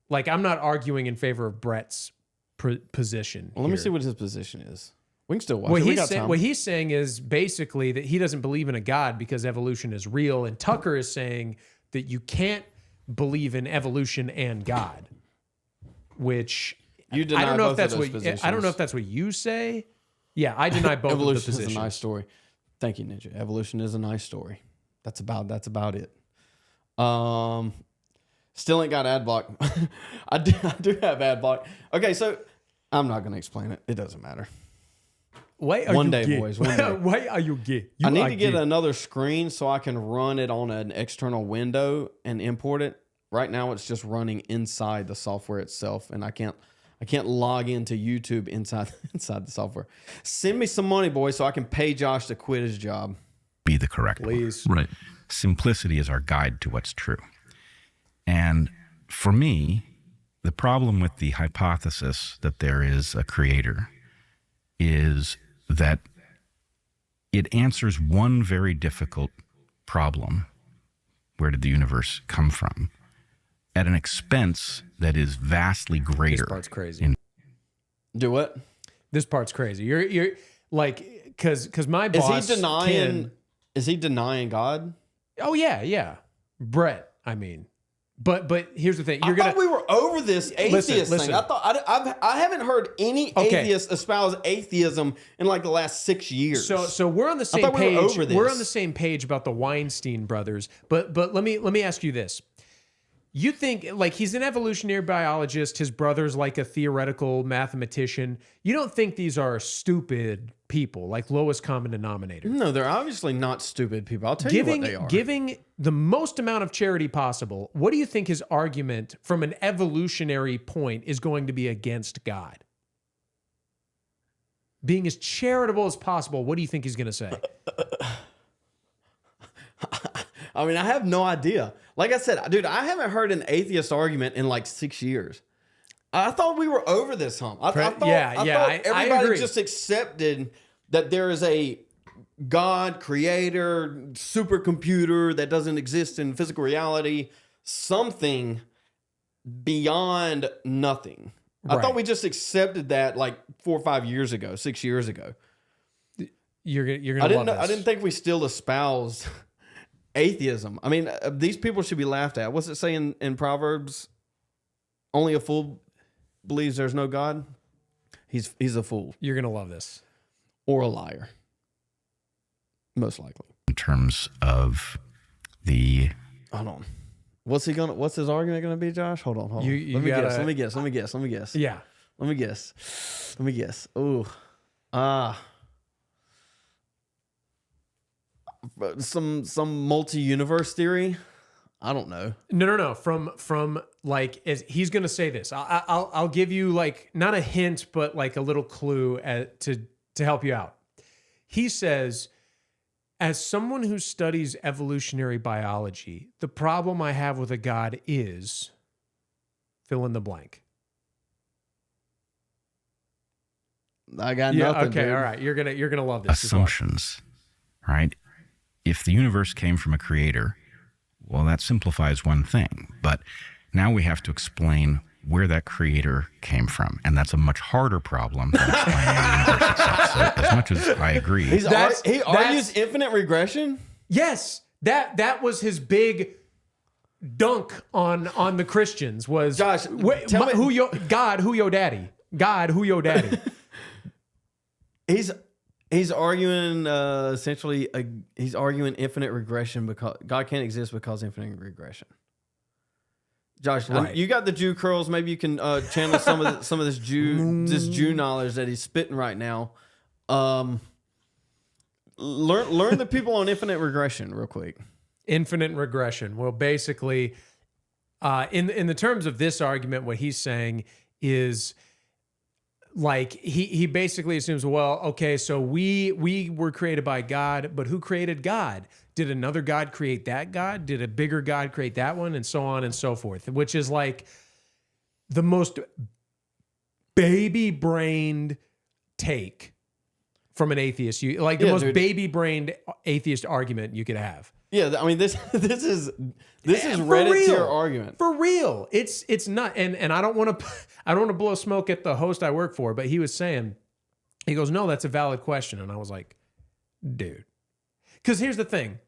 Like, I'm not arguing in favor of Brett's position. Well, let me here. see what his position is. We can still watch it. What he's saying is basically that he doesn't believe in a God because evolution is real, and Tucker is saying that you can't believe in evolution and God, which You deny I don't know both if that's of those what positions. I don't know if that's what you say. Yeah, I deny both of the Evolution positions. is a nice story. Thank you, Ninja. Evolution is a nice story. That's about it. Still ain't got ad block. I do have ad block. Okay, so I'm not gonna explain it. It doesn't matter. Why are One you day, gay? boys. One day. Why are you gay? I need to get another screen so I can run it on an external window and import it. Right now, it's just running inside the software itself, and I can't log into YouTube inside the software. Send me some money, boys, so I can pay Josh to quit his job. Be the correct Please. one. Right. Simplicity is our guide to what's true. And for me, the problem with the hypothesis that there is a creator is that it answers one very difficult problem. Where did the universe come from? At an expense that is vastly greater. This part's crazy. Do what? This part's crazy. You're like, because my boss Is he denying God? Oh yeah. Brett, I mean. But here's the thing. I thought we were over this atheist thing. I thought I haven't heard any atheists espouse atheism in like the last 6 years. So we're on the same page. We're on the same page about the Weinstein brothers. But let me ask you this. You think, like, he's an evolutionary biologist, his brother's like a theoretical mathematician. You don't think these are stupid people, like lowest common denominator? No, they're obviously not stupid people. I'll tell you what they are. Giving the most amount of charity possible, what do you think his argument from an evolutionary point is going to be against God? Being as charitable as possible, what do you think he's going to say? I mean, I have no idea. Like I said, dude, I haven't heard an atheist argument in like 6 years. I thought we were over this hump. I thought everybody agree. just accepted that there is a God, creator, supercomputer that doesn't exist in physical reality, something beyond nothing. I thought we just accepted that like 4 or 5 years ago, 6 years ago. You're gonna love this. I didn't think we still espoused atheism. I mean, these people should be laughed at. What's it saying in Proverbs? Only a fool believes there's no God. He's a fool. You're gonna love this. Or a liar. Most likely. In terms of the... Hold on. What's his argument gonna be, Josh? Hold on. You Let me guess. Yeah. Let me guess. Ooh. Some multi-universe theory. I don't know. No. From like, he's gonna say this. I'll give you like not a hint, but like a little clue to help you out. He says, as someone who studies evolutionary biology, the problem I have with a God is fill in the blank. I got nothing. Okay, dude. all right. You're gonna love this. Assumptions, right? If the universe came from a creator, well, that simplifies one thing. But now we have to explain where that creator came from, and that's a much harder problem than explaining the universe itself. So, as much as I agree, he argues infinite regression. Yes, that was his big dunk on the Christians. Was Josh? Who your daddy? God, who your daddy? He's arguing essentially. He's arguing infinite regression because God can't exist because infinite regression. Josh, right. You got the Jew curls. Maybe you can channel some of this Jew knowledge that he's spitting right now. Learn the people on infinite regression real quick. Infinite regression. Well, basically, in the terms of this argument, what he's saying is, like, he basically assumes, well, okay, so we were created by God, but who created God? Did another God create that God? Did a bigger God create that one? And so on and so forth, which is like the most baby-brained take from an atheist. The most baby-brained atheist argument you could have. Yeah, I mean this is For Reddit tier real. argument. For real. It's not, and I don't want to blow smoke at the host I work for, but he was saying, he goes, no, that's a valid question. And I was like, dude. Because here's the thing.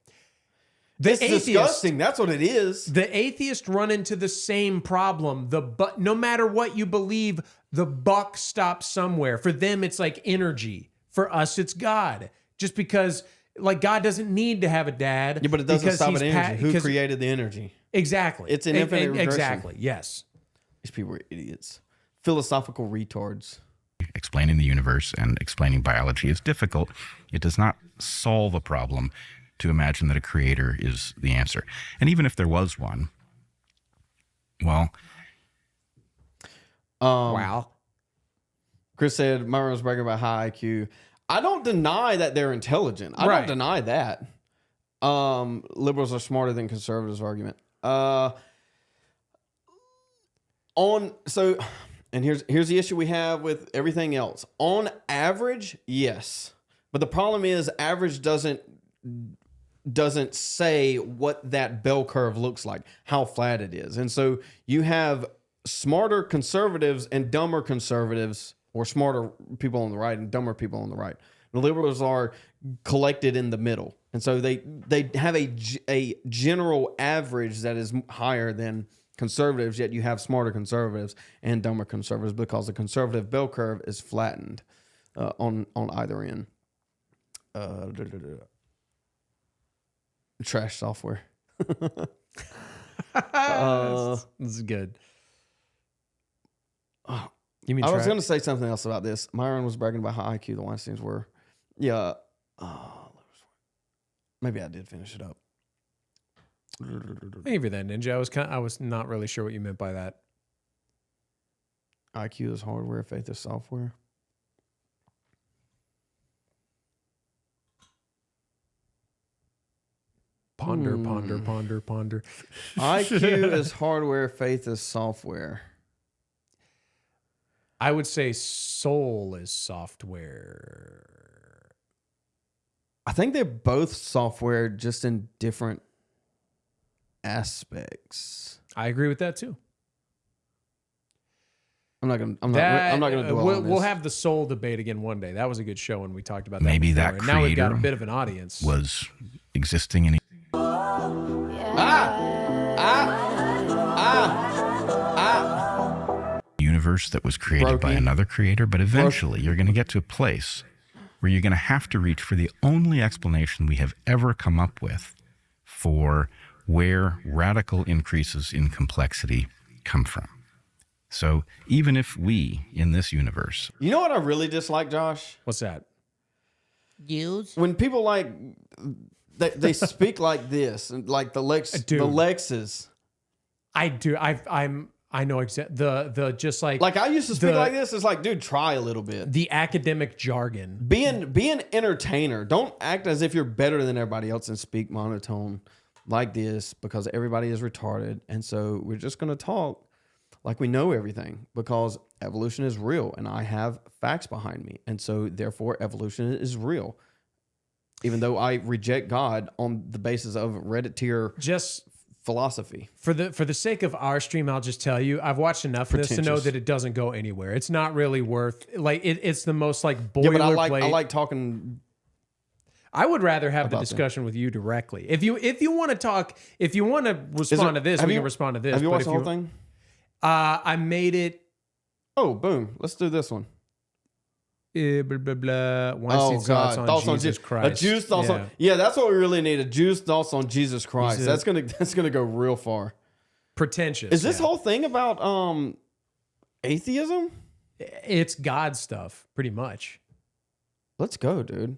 It's disgusting. That's what it is. The atheists run into the same problem. No matter what you believe, the buck stops somewhere. For them, it's like energy. For us, it's God. Just because, like, God doesn't need to have a dad. Yeah, but it doesn't stop at energy. Who created the energy? Exactly. It's an infinite regression. Exactly. Yes. These people are idiots. Philosophical retards. Explaining the universe and explaining biology is difficult. It does not solve a problem to imagine that a creator is the answer. And even if there was one, well... wow. Chris said, Myron was bragging about high IQ. I don't deny that they're intelligent. I don't deny that. Liberals are smarter than conservatives argument. And here's the issue we have with everything else. On average, yes. But the problem is average doesn't say what that bell curve looks like, how flat it is. And so you have smarter conservatives and dumber conservatives, or smarter people on the right and dumber people on the right. The liberals are collected in the middle. And so they have a general average that is higher than conservatives, yet you have smarter conservatives and dumber conservatives because the conservative bell curve is flattened on either end. Trash software. This is good. You mean I was going to say something else about this. Myron was bragging about how IQ the Weinsteins were. Yeah. Maybe I did finish it up. Maybe that, Ninja. I was not really sure what you meant by that. IQ is hardware, faith is software. Ponder. IQ is hardware, faith is software. I would say soul is software. I think they're both software, just in different aspects. I agree with that too. I'm not gonna dwell on this. We'll have the soul debate again one day. That was a good show when we talked about that. Maybe before. that And now we've got a creator bit of an audience. was existing in a universe that was created by another creator, but eventually you're going to get to a place where you're going to have to reach for the only explanation we have ever come up with for where radical increases in complexity come from. So even if we, in this universe... You know what I really dislike, Josh? What's that? Use? When people they speak like this, like the Lexes. I do. I know exactly the just like I used to speak like this. It's like, dude, try a little bit. The academic jargon. Be an entertainer. Don't act as if you're better than everybody else and speak monotone like this because everybody is retarded. And so we're just going to talk like we know everything because evolution is real and I have facts behind me. And so therefore evolution is real. Even though I reject God on the basis of Reddit tier philosophy. For the sake of our stream, I'll just tell you, I've watched enough of this to know that it doesn't go anywhere. It's not really worth it's the most boilerplate. Yeah, but I like talking. I would rather have the discussion with you directly. If you want to talk, if you want to respond to this, we can respond to this. Have you watched the whole thing? I made it. Oh, boom! Let's do this one. Blah, blah, blah. Weinstein's thoughts on Jesus Christ. A Jew's thoughts on that's what we really need. A Jew's thoughts on Jesus Christ. That's gonna go real far. Pretentious. Is this whole thing about atheism? It's God stuff, pretty much. Let's go, dude.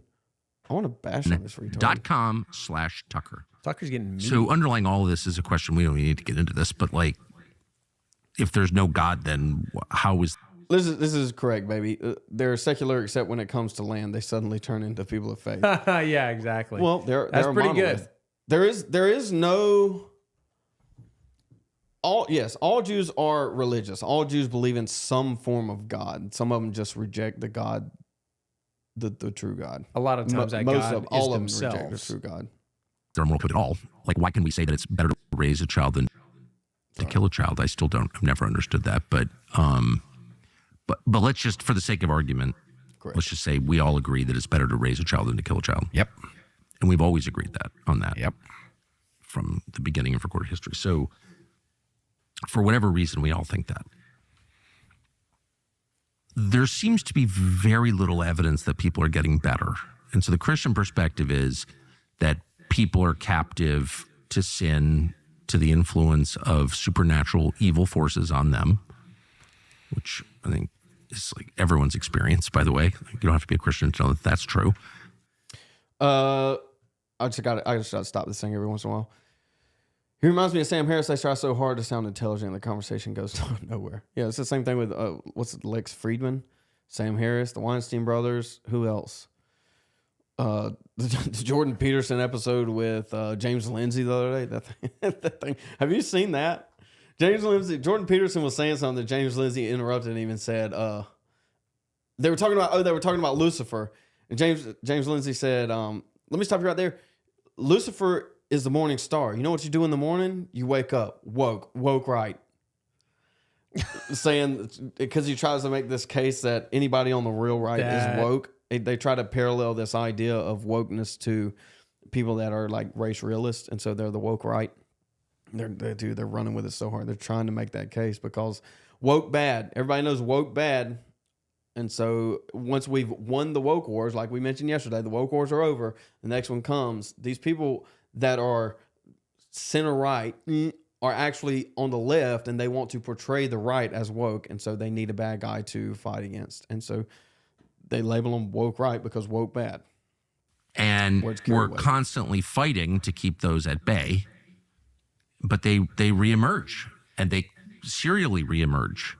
I want to bash on this retard. .com/Tucker. Tucker's getting mean. So underlying all of this is a question. We don't need to get into this, but if there's no God, then how is... This is correct, baby. They're secular except when it comes to land. They suddenly turn into people of faith. Yeah, exactly. Well, that's pretty good. There is no... All Jews are religious. All Jews believe in some form of God. Some of them just reject the God, the true God. A lot of times that most God of all is of them reject the themselves. true God. They're moral code at all. Why can we say that it's better to raise a child than to kill a child? I still don't. I've never understood that. But let's just, for the sake of argument, let's just say we all agree that it's better to raise a child than to kill a child. Yep. And we've always agreed on that. Yep. From the beginning of recorded history. So for whatever reason, we all think that. There seems to be very little evidence that people are getting better. And so the Christian perspective is that people are captive to sin, to the influence of supernatural evil forces on them, which I think is everyone's experience, by the way. You don't have to be a Christian to know that that's true. I just gotta stop this thing every once in a while. He reminds me of Sam Harris. They try so hard to sound intelligent, the conversation goes nowhere. Yeah, it's the same thing with Lex Friedman, Sam Harris, the Weinstein brothers. Who else? The Jordan Peterson episode with James Lindsay the other day. That thing. Have you seen that? Jordan Peterson was saying something that James Lindsay interrupted and even said. They were talking about Lucifer, and James Lindsay said, "Let me stop you right there. Lucifer is the morning star. You know what you do in the morning? You wake up, woke right." Saying, because he tries to make this case that anybody on the real right is woke. They try to parallel this idea of wokeness to people that are race realists, and so they're the woke right. They're running with it so hard. They're trying to make that case because woke bad. Everybody knows woke bad. And so once we've won the woke wars, like we mentioned yesterday, the woke wars are over. The next one comes. These people that are center right are actually on the left, and they want to portray the right as woke. And so they need a bad guy to fight against. And so they label them woke right because woke bad. And we're constantly fighting to keep those at bay, but they reemerge, and they serially reemerge,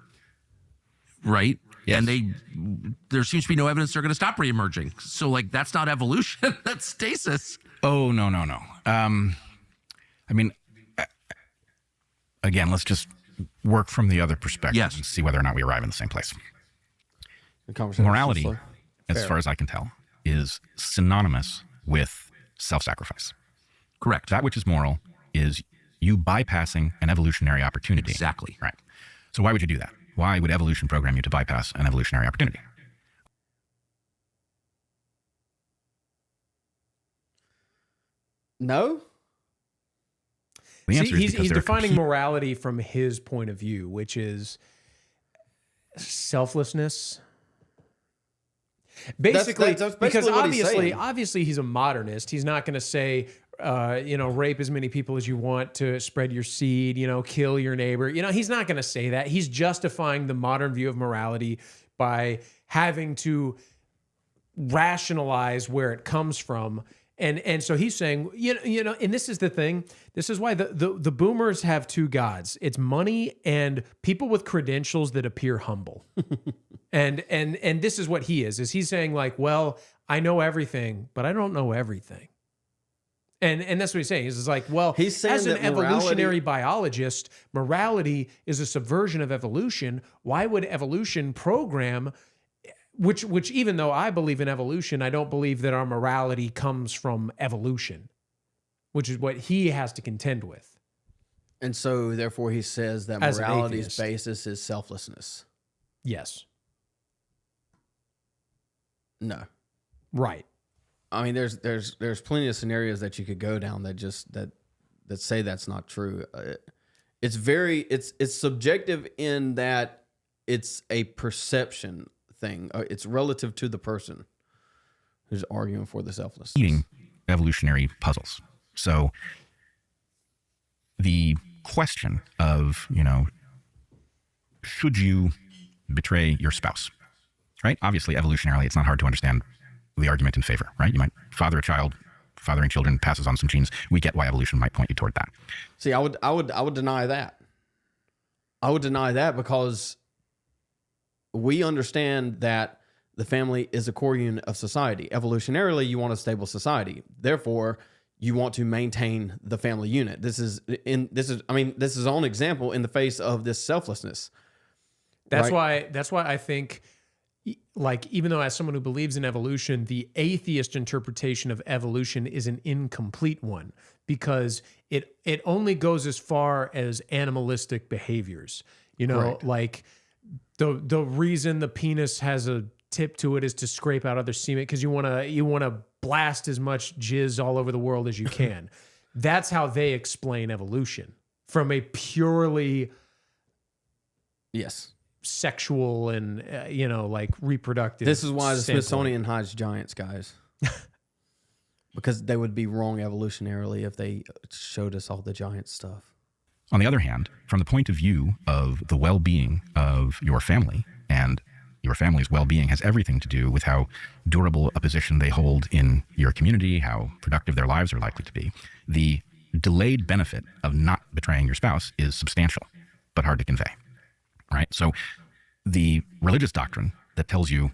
right? Yes. And there seems to be no evidence they're going to stop reemerging. So that's not evolution, that's stasis. Oh, no. I mean, again, let's just work from the other perspective and see whether or not we arrive in the same place. Morality, as far as I can tell, is synonymous with self-sacrifice. Correct. That which is moral is you bypassing an evolutionary opportunity. Exactly. Right. So why would you do that? why would evolution program you to bypass an evolutionary opportunity? No. The answer is he's because they're defining morality from his point of view, which is selflessness. Basically, that's because basically what he's saying. obviously he's a modernist. He's not going to say, rape as many people as you want to spread your seed, kill your neighbor. He's not going to say that. He's justifying the modern view of morality by having to rationalize where it comes from. And so he's saying, and this is the thing. This is why the boomers have two gods. It's money and people with credentials that appear humble. and this is what he is he's saying like, well, I know everything, but I don't know everything. And that's what he's saying. He's like, well, he's saying as an that evolutionary biologist, morality is a subversion of evolution. Why would evolution program, which even though I believe in evolution, I don't believe that our morality comes from evolution, which is what he has to contend with. And so therefore he says that As an morality's atheist. basis is selflessness. Yes. No. Right. I mean, there's plenty of scenarios that you could go down that say that's not true. It's subjective in that it's a perception thing. It's relative to the person who's arguing for the selflessness. eating evolutionary puzzles. So the question of, should you betray your spouse, right? Obviously, evolutionarily, it's not hard to understand the argument in favor, right? You might father a child, fathering children passes on some genes. We get why evolution might point you toward that. See, I would deny that. I would deny that because we understand that the family is a core unit of society. Evolutionarily, you want a stable society. Therefore, you want to maintain the family unit. This is his own example in the face of this selflessness. That's right? why I think, like, even though as someone who believes in evolution, the atheist interpretation of evolution is an incomplete one because it only goes as far as animalistic behaviors. Right. Like the reason the penis has a tip to it is to scrape out other semen because you want to blast as much jizz all over the world as you can. That's how they explain evolution from a purely sexual and like reproductive. This is why the standpoint. Smithsonian hides giants, guys. Because they would be wrong evolutionarily if they showed us all the giant stuff. On the other hand, from the point of view of the well-being of your family, and your family's well-being has everything to do with how durable a position they hold in your community, how productive their lives are likely to be, the delayed benefit of not betraying your spouse is substantial, but hard to convey, right? So the religious doctrine that tells you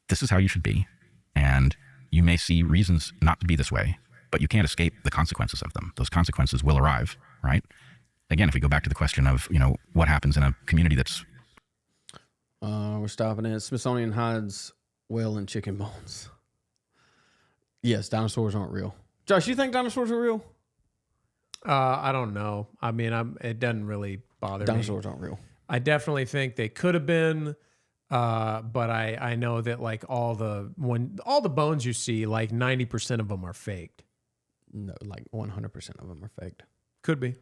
this is how you should be, and you may see reasons not to be this way, but you can't escape the consequences of them. Those consequences will arrive, right? Again, if we go back to the question of, what happens in a community that's... We're stopping it. Smithsonian hides whale and chicken bones. Yes, dinosaurs aren't real. Josh, you think dinosaurs are real? I don't know. I mean, it doesn't really bother me. Dinosaurs aren't real. I definitely think they could have been, but I know that like all the bones you see, like 90% of them are faked. No, like 100% of them are faked. Could be.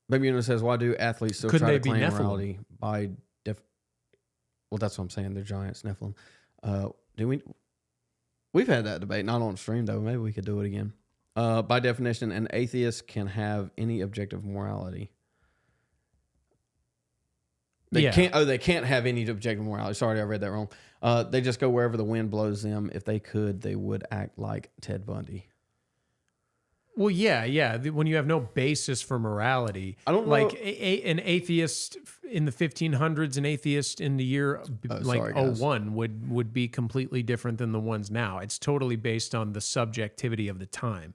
Baby Una says, why do athletes still Couldn't try they to be claim Nephilim? morality by well, that's what I'm saying. They're giants, Nephilim. We've had that debate, not on stream though. Maybe we could do it again. By definition, an atheist can have any objective morality. They can't have any objective morality. Sorry, I read that wrong. They just go wherever the wind blows them. If they could, they would act like Ted Bundy. Well, yeah. When you have no basis for morality, I don't know. like an atheist in the 1500s, an atheist in the year sorry, guys. 01 would be completely different than the ones now. It's totally based on the subjectivity of the time.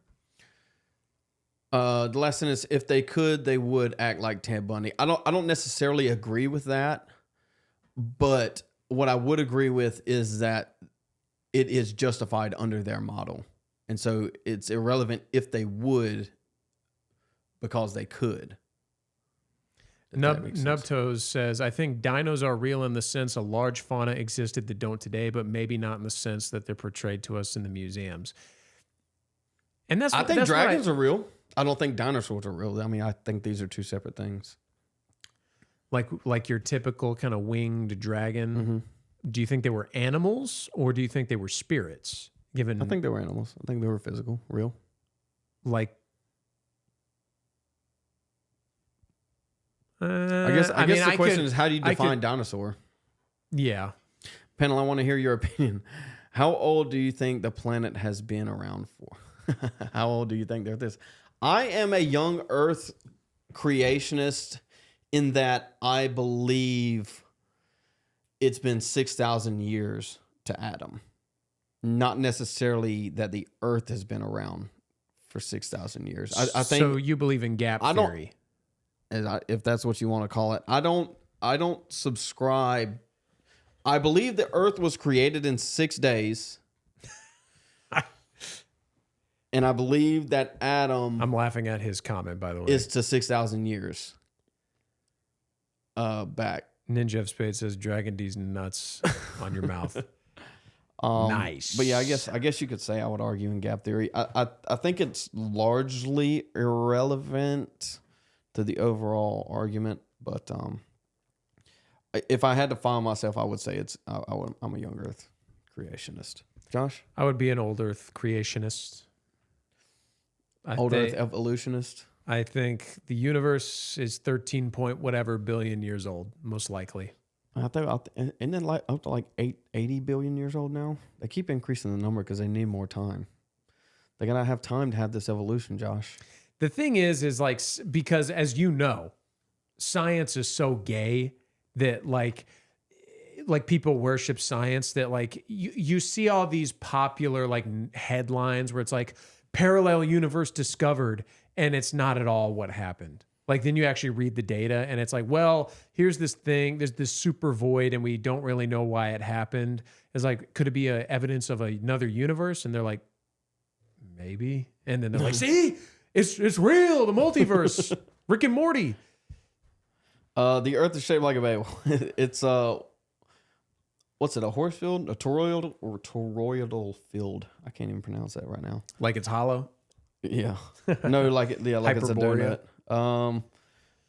The last sentence: if they could, they would act like Ted Bundy. I don't necessarily agree with that, but what I would agree with is that it is justified under their model. And so it's irrelevant if they would because they could. Nubtoes says, I think dinos are real in the sense a large fauna existed that don't today, but maybe not in the sense that they're portrayed to us in the museums. And I think dragons are real. I don't think dinosaurs are real. I mean, I think these are two separate things. Like your typical kind of winged dragon. Do you think they were animals or do you think they were spirits? I think they were animals. I think they were physical, real. Like, I guess the question is, how do you define dinosaur? Yeah. Panel, I want to hear your opinion. How old do you think the planet has been around for? How old do you think they're this? I am a young Earth creationist in that I believe it's been 6,000 years to Adam. Not necessarily that the Earth has been around for 6,000 years. I think. So you believe in gap theory? If that's what you want to call it. I don't subscribe. I believe the Earth was created in 6 days. And I believe that Adam... I'm laughing at his comment, by the way. ...is to 6,000 years back. Ninja of Spades says, Dragon D's nuts on your mouth. Nice. But yeah, I guess you could say I would argue in gap theory. I think it's largely irrelevant to the overall argument, but if I had to find myself, I would say I'm a young Earth creationist. Josh? I would be an old Earth creationist. Old Earth evolutionist? I think the universe is 13 point whatever billion years old, most likely. I think isn't it like up to like 80 billion years old now? They keep increasing the number because they need more time. They gotta have time to have this evolution, Josh. The thing is like, because as you know, science is so gay that like people worship science, that like you see all these popular like headlines where it's like parallel universe discovered, and it's not at all what happened. Like then you actually read the data and it's like, well, here's this thing, there's this super void and we don't really know why it happened. It's like, could it be evidence of another universe? And they're like, maybe. And then they're like, see, it's real, the multiverse, Rick and Morty. The Earth is shaped like a bagel. It's what's it? A horse field? A toroidal field? I can't even pronounce that right now. Like it's hollow. Yeah. No, like it's a donut.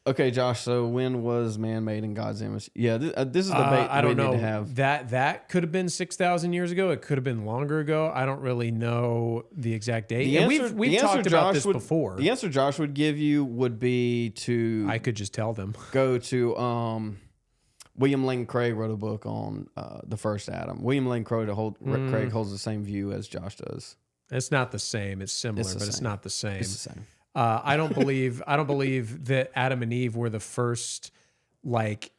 Okay, Josh. So when was man made in God's image? Yeah, this is the debate I don't know. Need to have. That could have been 6,000 years ago. It could have been longer ago. I don't really know the exact date. We've talked about this before. The answer Josh would give you would be to. I could just tell them. Go to William Lane Craig wrote a book on the first Adam. William Lane Craig holds the same view as Josh does. It's not the same. It's similar, but it's not the same. It's the same. I don't believe that Adam and Eve were the first, like,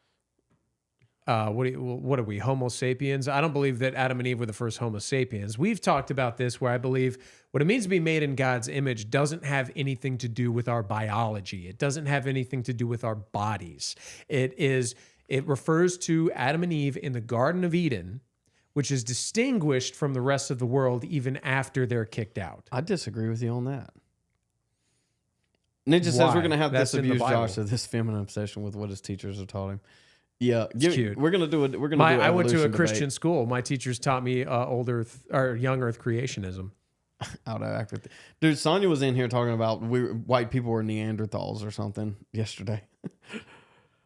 what are we, Homo sapiens? I don't believe that Adam and Eve were the first Homo sapiens. We've talked about this where I believe what it means to be made in God's image doesn't have anything to do with our biology. It doesn't have anything to do with our bodies. It refers to Adam and Eve in the Garden of Eden, which is distinguished from the rest of the world even after they're kicked out. I disagree with you on that. Ninja says we're going to have this abuse Josh of this feminine obsession with what his teachers have taught him. Yeah, it's cute. We're going to do it. I went to a Christian school. My teachers taught me old Earth or young Earth creationism. Out of act with it. Dude, Sonia was in here talking about white people were Neanderthals or something yesterday.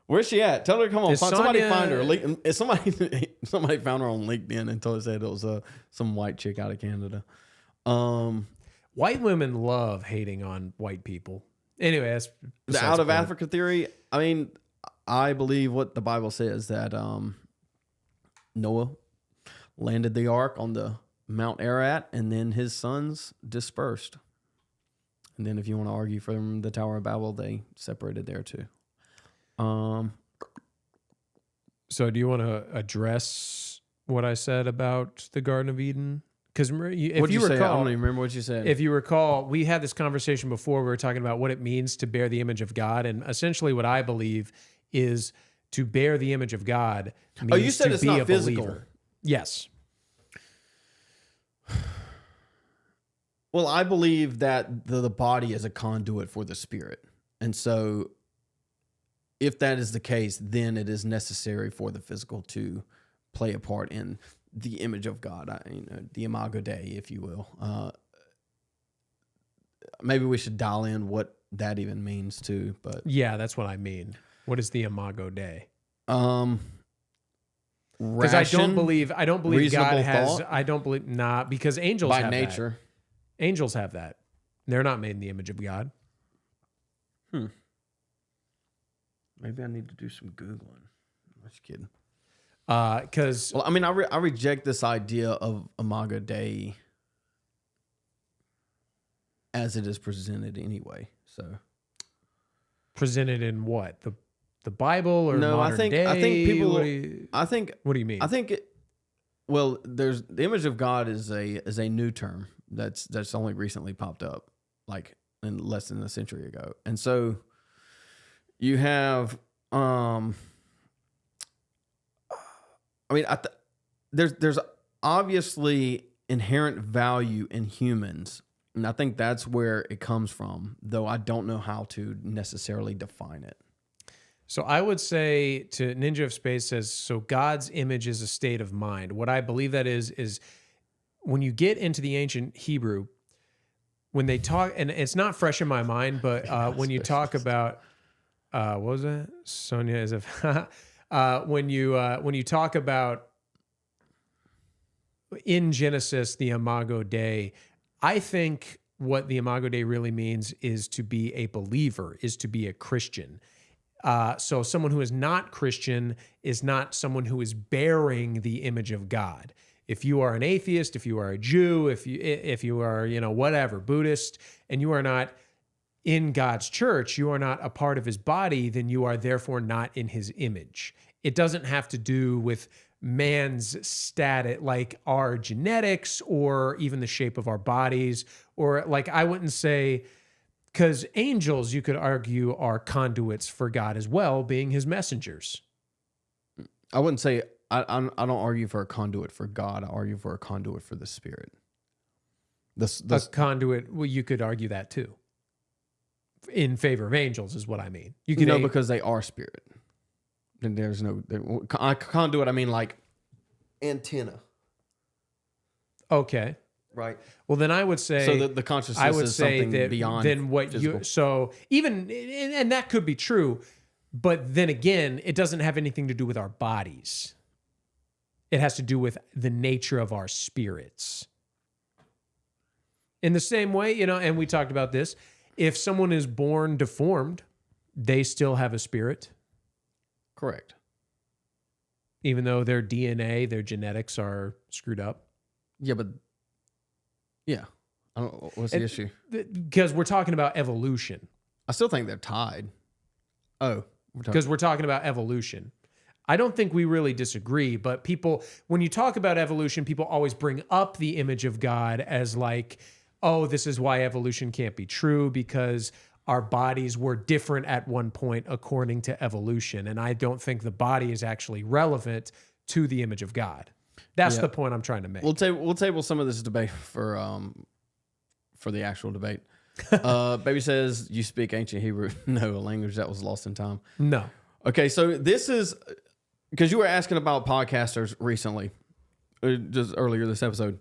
Where's she at? Tell her to come on. Somebody find her. Somebody found her on LinkedIn and told us that it was some white chick out of Canada. White women love hating on white people. Anyway, that's the out of Africa theory. I mean, I believe what the Bible says, that Noah landed the ark on the Mount Ararat, and then his sons dispersed. And then if you want to argue from the Tower of Babel, they separated there too. So do you want to address what I said about the Garden of Eden? Because if you recall, I don't even remember what you said. If you recall, we had this conversation before. We were talking about what it means to bear the image of God, and essentially, what I believe is to bear the image of God means you said to it's be not a physical. believer. Yes. Well, I believe that the body is a conduit for the spirit, and so if that is the case, then it is necessary for the physical to play a part in the image of God, the Imago Dei, if you will. Maybe we should dial in what that even means too. But yeah, that's what I mean. What is the Imago Dei? Because I don't believe God has. Thought? I don't believe because angels by have nature. That. Angels have that. They're not made in the image of God. Maybe I need to do some Googling. I'm just kidding. Because I mean, I reject this idea of Imago Dei as it is presented anyway. So presented in what, the Bible or no? modern day? I think people. What do you mean? I think. There's the image of God is a new term that's only recently popped up, like in less than a century ago, and so you have. There's obviously inherent value in humans, and I think that's where it comes from, though I don't know how to necessarily define it. So I would say to Ninja of Space says, so God's image is a state of mind. What I believe that is when you get into the ancient Hebrew, when they talk, and it's not fresh in my mind, but when you talk about, what was that? Sonia is when you talk about in Genesis, the Imago Dei, I think what the Imago Dei really means is to be a believer, is to be a Christian. So someone who is not Christian is not someone who is bearing the image of God. If you are an atheist, if you are a Jew, if you are, whatever, Buddhist, and you are not in God's church, you are not a part of his body, then you are therefore not in his image. It doesn't have to do with man's status, like our genetics or even the shape of our bodies, or like I wouldn't say, because angels, you could argue, are conduits for God as well, being his messengers. I wouldn't say, I don't argue for a conduit for God. I argue for a conduit for the Spirit. A conduit, well, you could argue that too. In favor of angels is what I mean. You can because they are spirit. And there's no conduit. I mean, like antenna. Okay. Right. Well, then I would say so. The consciousness is something beyond. Then what physical. And that could be true, but then again, it doesn't have anything to do with our bodies. It has to do with the nature of our spirits. In the same way, and we talked about this. If someone is born deformed, they still have a spirit. Correct. Even though their DNA, their genetics are screwed up. Yeah, but yeah. I don't. What's the issue? Because we're talking about evolution. I still think they're tied. Oh. Because we're talking about evolution. I don't think we really disagree, but people, when you talk about evolution, people always bring up the image of God as like, oh, this is why evolution can't be true because our bodies were different at one point according to evolution. And I don't think the body is actually relevant to the image of God. That's the point I'm trying to make. We'll table some of this debate for the actual debate. Baby says, you speak ancient Hebrew. No, a language that was lost in time. No. Okay, so this is, because you were asking about podcasters recently, just earlier this episode.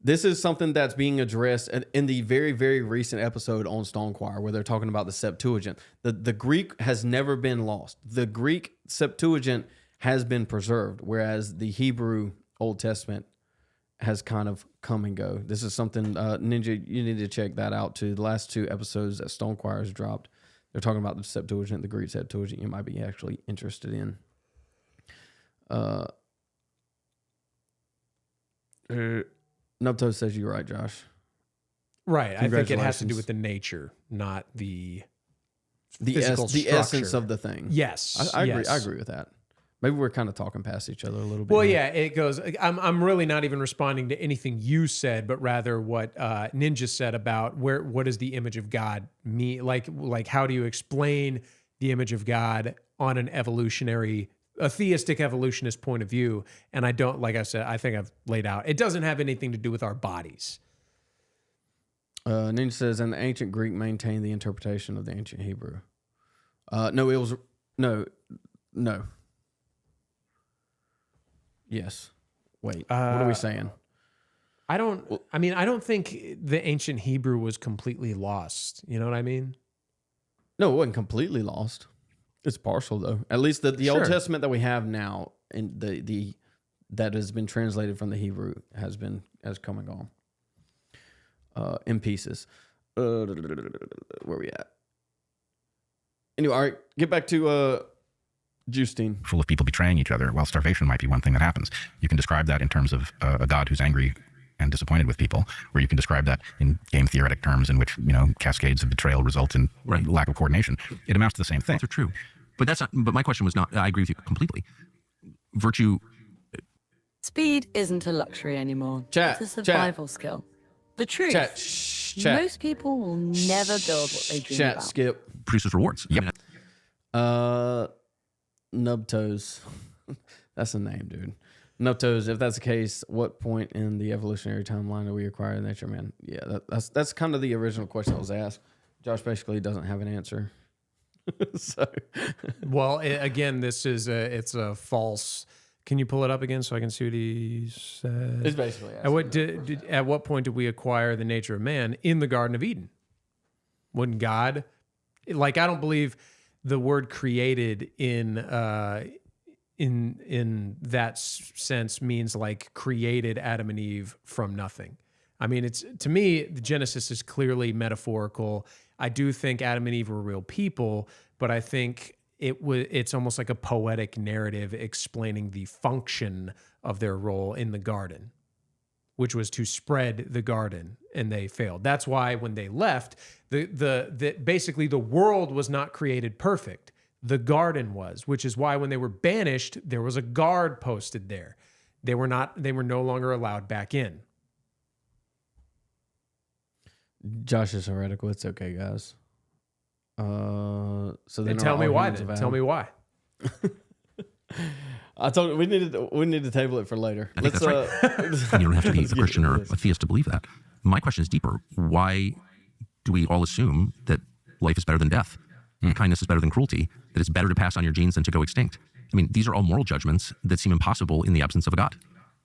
This is something that's being addressed in the very, very recent episode on Stonechoir, where they're talking about the Septuagint. The Greek has never been lost. The Greek Septuagint has been preserved, whereas the Hebrew Old Testament has kind of come and go. This is something, Ninja, you need to check that out too. The last two episodes that Stonechoir has dropped, they're talking about the Septuagint, the Greek Septuagint. You might be actually interested in. Nubto says you're right, Josh. Right. I think it has to do with the nature, not the physical the essence of the thing. Yes. I agree. I agree with that. Maybe we're kind of talking past each other a little bit. Well, yeah, it goes. I'm really not even responding to anything you said, but rather what Ninja said about what does the image of God mean? Like how do you explain the image of God on a theistic evolutionist point of view? And I don't, like I said, I think I've laid out. It doesn't have anything to do with our bodies. Ninja says, and the ancient Greek maintained the interpretation of the ancient Hebrew. No, No. Yes. Wait. What are we saying? I don't think the ancient Hebrew was completely lost. You know what I mean? No, it wasn't completely lost. It's partial though. At least the Old Testament that we have now, and the that has been translated from the Hebrew has come and gone in pieces. Where we at? Anyway, all right. Get back to Justine. Full of people betraying each other. Well, starvation might be one thing that happens. You can describe that in terms of a God who's angry and disappointed with people, or you can describe that in game theoretic terms in which, cascades of betrayal result in lack of coordination. It amounts to the same thing. Those are true. But but my question was not, I agree with you completely. Virtue. Speed isn't a luxury anymore. Chat, it's a survival skill. The truth. Chat. Most people will never build what they dream about. Skip. Produces rewards. Yep. Nubtoes. That's a name, dude. Nubtoes, if that's the case, what point in the evolutionary timeline do we acquire nature man? Yeah, that's kind of the original question that was asked. Josh basically doesn't have an answer. So, well, again, this is it's a false. Can you pull it up again so I can see what he said? It's basically at what point did we acquire the nature of man in the Garden of Eden? When God, I don't believe the word created in that sense means like created Adam and Eve from nothing. I mean, to me, the Genesis is clearly metaphorical. I do think Adam and Eve were real people, but I think it's almost like a poetic narrative explaining the function of their role in the garden, which was to spread the garden, and they failed. That's why when they left, basically the world was not created perfect. The garden was, which is why when they were banished, there was a guard posted there. They were no longer allowed back in. Josh is heretical. It's okay, guys. So then tell me why. Then tell me why. I told you we need to table it for later. I think that's right. You don't have to be a Christian or a theist to believe that. My question is deeper. Why do we all assume that life is better than death? Kindness is better than cruelty, that it's better to pass on your genes than to go extinct? I mean, these are all moral judgments that seem impossible in the absence of a God.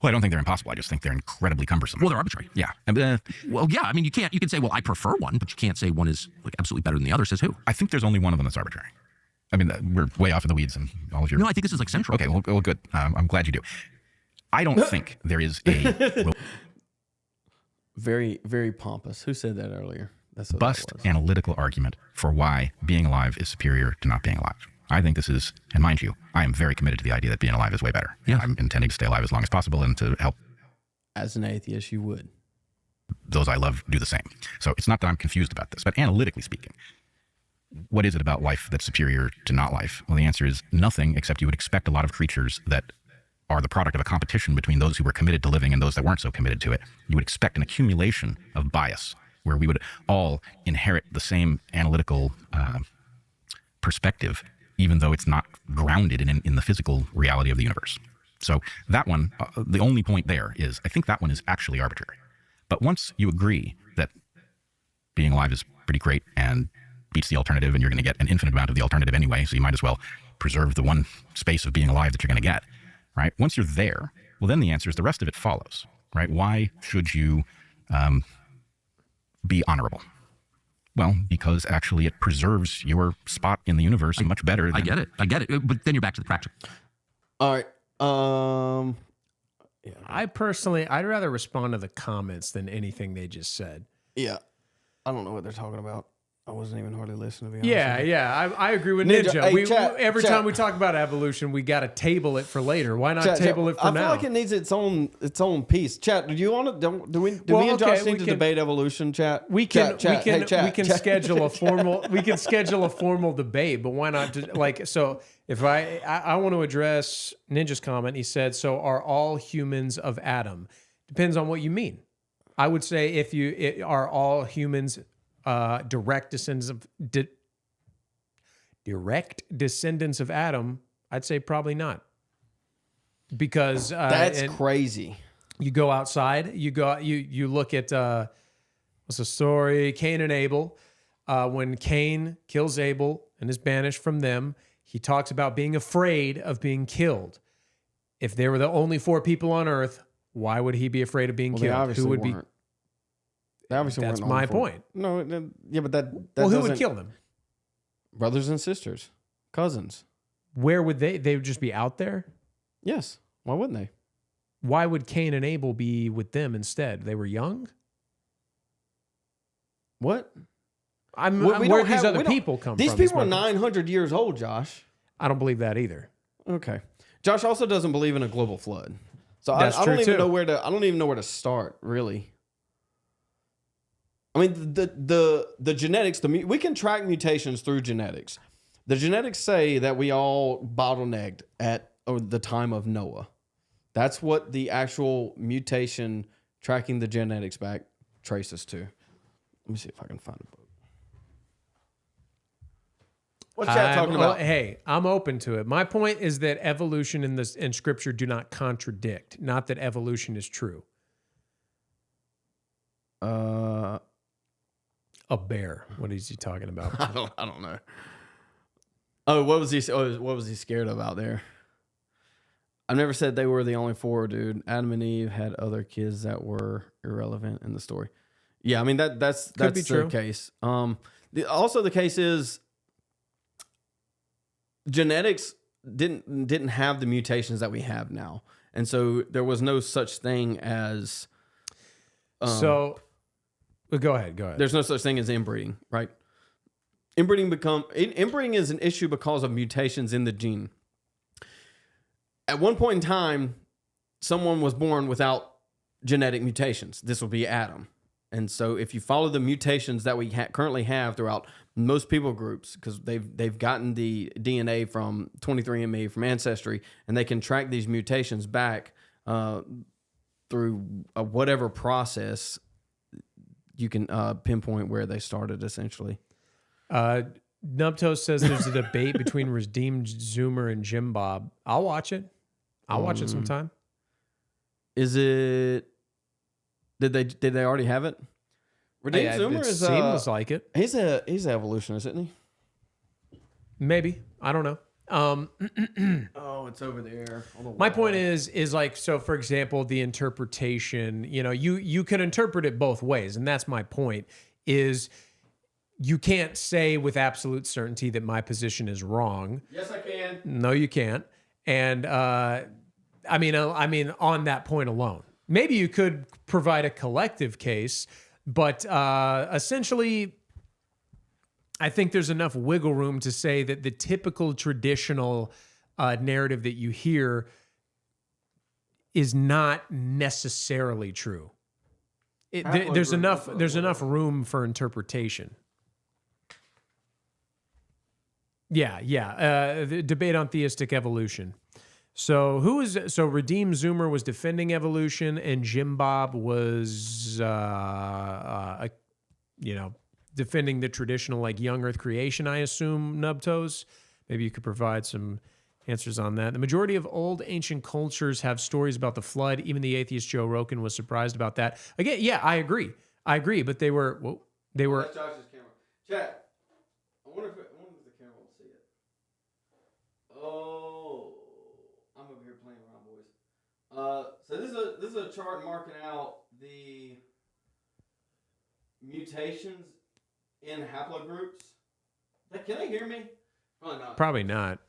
Well, I don't think they're impossible. I just think they're incredibly cumbersome. Well, they're arbitrary. Yeah. Well, yeah. I mean, you can say, well, I prefer one, but you can't say one is like absolutely better than the other. Says who? I think there's only one of them that's arbitrary. I mean, we're way off in the weeds and all of your... No, I think this is like central. Okay, well good. I'm glad you do. I don't think there is a... Very, very pompous. Who said that earlier? That's what bust analytical argument for why being alive is superior to not being alive. I think this is, and mind you, I am very committed to the idea that being alive is way better. Yeah. I'm intending to stay alive as long as possible and to help. As an atheist, you would. Those I love do the same. So it's not that I'm confused about this, but analytically speaking, what is it about life that's superior to not life? Well, the answer is nothing, except you would expect a lot of creatures that are the product of a competition between those who were committed to living and those that weren't so committed to it. You would expect an accumulation of bias where we would all inherit the same analytical perspective, even though it's not grounded in the physical reality of the universe. So that one, the only point there is, I think that one is actually arbitrary. But once you agree that being alive is pretty great and beats the alternative, and you're going to get an infinite amount of the alternative anyway, so you might as well preserve the one space of being alive that you're going to get, right? Once you're there, well, then the answer is the rest of it follows, right? Why should you be honorable? Well, because actually it preserves your spot in the universe much better. I get it. But then you're back to the practical. All right. Yeah. I'd rather respond to the comments than anything they just said. Yeah. I don't know what they're talking about. I wasn't even hardly listening, to be honest. Yeah. I agree with Ninja. Hey, every time we talk about evolution, we got to table it for later. Why not table it for now? I feel like it needs its own piece. Chat, do you want to? Do we and Josh need to debate evolution? Chat. We can schedule a formal debate, but why not? So if I want to address Ninja's comment, he said, "So are all humans of Adam?" Depends on what you mean. I would say are all humans direct descendants of Adam, I'd say probably not, because that's crazy. You go outside, you look at what's the story? Cain and Abel. When Cain kills Abel and is banished from them, He talks about being afraid of being killed. If there were the only 4 people on Earth, why would he be afraid of being Well, they killed? obviously Who would weren't. They obviously That's weren't my on for- point. No, yeah, but that Well, who would doesn't- kill them? Brothers and sisters, cousins. Where would they? They would just be out there. Yes. Why wouldn't they? Why would Cain and Abel be with them instead? They were young. What? Where these other people come These from? people are 900 years old, Josh. I don't believe that either. Okay. Josh also doesn't believe in a global flood. So I That's don't true, even too. know where to. I don't even know where to start, really. I mean, the genetics. We can track mutations through genetics. The genetics say that we all bottlenecked at the time of Noah. That's what the actual mutation tracking the genetics back traces to. Let me see if I can find a book. What's chat talking about? Hey, I'm open to it. My point is that evolution and scripture do not contradict, not that evolution is true. A bear. What is he talking about? I don't know. Oh, what was he scared of out there? I've never said they were the only 4, dude. Adam and Eve had other kids that were irrelevant in the story. Yeah, I mean that's be the true. case. Also the case is genetics didn't have the mutations that we have now, and so there was no such thing as. Go ahead. There's no such thing as inbreeding, right? Inbreeding is an issue because of mutations in the gene. At one point in time, someone was born without genetic mutations. This will be Adam. And so if you follow the mutations that we currently have throughout most people groups, because they've gotten the DNA from 23andMe, from Ancestry, and they can track these mutations back through whatever process, you can pinpoint where they started, essentially. Nubto says there's a debate between Redeemed Zoomer and Jim Bob. I'll watch it. I'll watch it sometime. Is it? Did they already have it? Redeemed Zoomer it is seems like it. He's an evolutionist, isn't he? Maybe. I don't know. Oh, it's over there. On the My wall. point is like, so for example, the interpretation, you can interpret it both ways. And that's my point is you can't say with absolute certainty that my position is wrong. Yes, I can. No, you can't. And I mean, on that point alone, maybe you could provide a collective case, but essentially, I think there's enough wiggle room to say that the typical traditional narrative that you hear is not necessarily true. There's enough room for interpretation. Yeah. The debate on theistic evolution. So Redeemed Zoomer was defending evolution, and Jim Bob was, defending the traditional like young Earth creation. I assume, Nubtoes. Maybe you could provide some answers on that. The majority of old ancient cultures have stories about the flood. Even the atheist Joe Rogan was surprised about that. Again, yeah, I agree. But they were. That's Josh's camera. Chat. I wonder if the camera will see it. Oh, I'm over here playing around, boys. So this is a chart marking out the mutations in haplogroups. Can they hear me? Probably not. Probably not.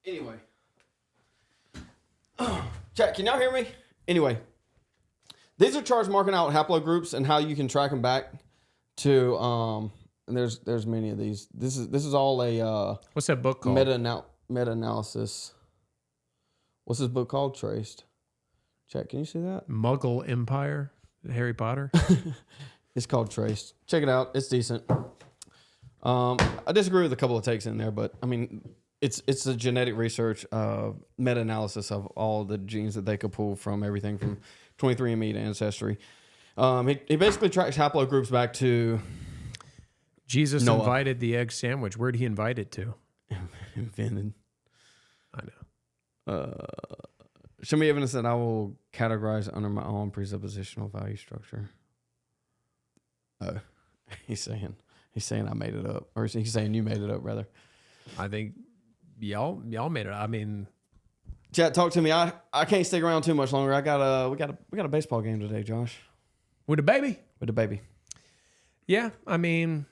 Anyway. Chat, can y'all hear me? Anyway. These are charts marking out haplogroups and how you can track them back to and there's many of these. This is all a what's that book called? Meta-analysis. What's this book called? Traced. Chat, can you see that? Muggle Empire, Harry Potter. It's called Traced. Check it out. It's decent. I disagree with a couple of takes in there, but I mean, it's a genetic research, meta-analysis of all the genes that they could pull from everything from 23andMe to Ancestry. He basically tracks haplogroups back to Jesus Noah. invited the egg sandwich. Where'd he invite it to? Invented. I know. Show me evidence that I will categorize under my own presuppositional value structure. Oh, he's saying I made it up, or he's saying you made it up, rather. I think y'all made it. I mean, Chat, talk to me. I can't stick around too much longer. We got a baseball game today, Josh. With the baby? With the baby. Yeah, I mean,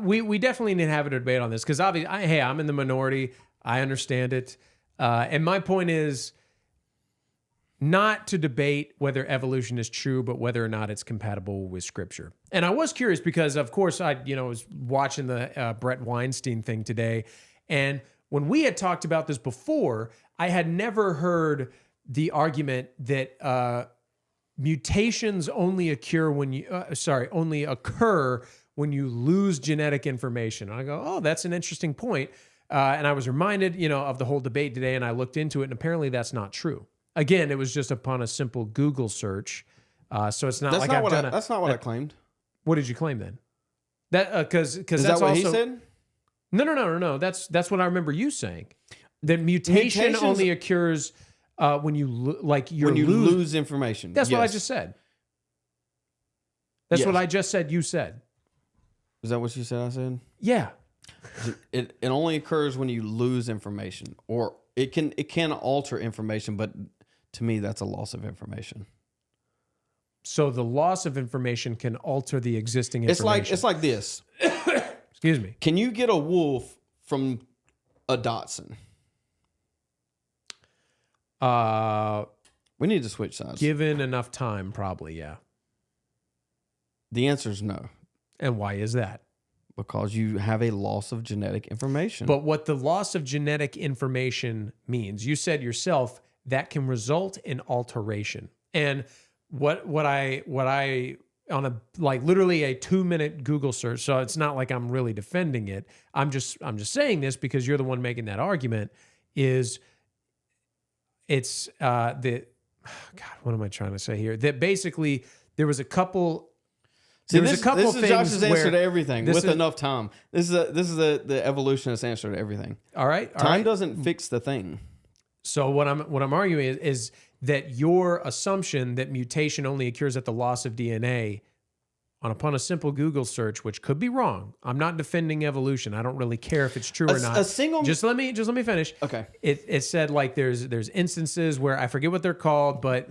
we definitely need to have a debate on this because obviously, hey, I'm in the minority. I understand it. And my point is not to debate whether evolution is true, but whether or not it's compatible with Scripture. And I was curious because, of course, I was watching the Brett Weinstein thing today. And when we had talked about this before, I had never heard the argument that mutations only occur when you lose genetic information. And I go, oh, that's an interesting point. And I was reminded, of the whole debate today, and I looked into it, and apparently that's not true. Again, it was just upon a simple Google search, so it's not That's like not I've what done. that's not what I claimed. What did you claim then? That because Is that's that what also, he said? No. That's what I remember you saying. That mutation only occurs when you lose information. That's Yes. what I just said. That's Yes. what I just said. You said. Is that what you said? I said. Yeah. It only occurs when you lose information, or it can alter information, but to me that's a loss of information. So the loss of information can alter the existing information. It's like this. Excuse me. Can you get a wolf from a Dachshund? We need to switch sides. Given enough time, probably, yeah. The answer is no. And why is that? Because you have a loss of genetic information. But what the loss of genetic information means, you said yourself, that can result in alteration. And what I on a literally a 2-minute Google search, so it's not like I'm really defending it. I'm just saying this because you're the one making that argument. What am I trying to say here? That basically there was a couple. This is Josh's answer to everything with enough time. This is the evolutionist answer to everything. All right. Time doesn't fix the thing. So what I'm arguing is that your assumption that mutation only occurs at the loss of DNA, upon a simple Google search, which could be wrong. I'm not defending evolution. I don't really care if it's true or not. Just let me finish. Okay. It said there's instances where I forget what they're called, but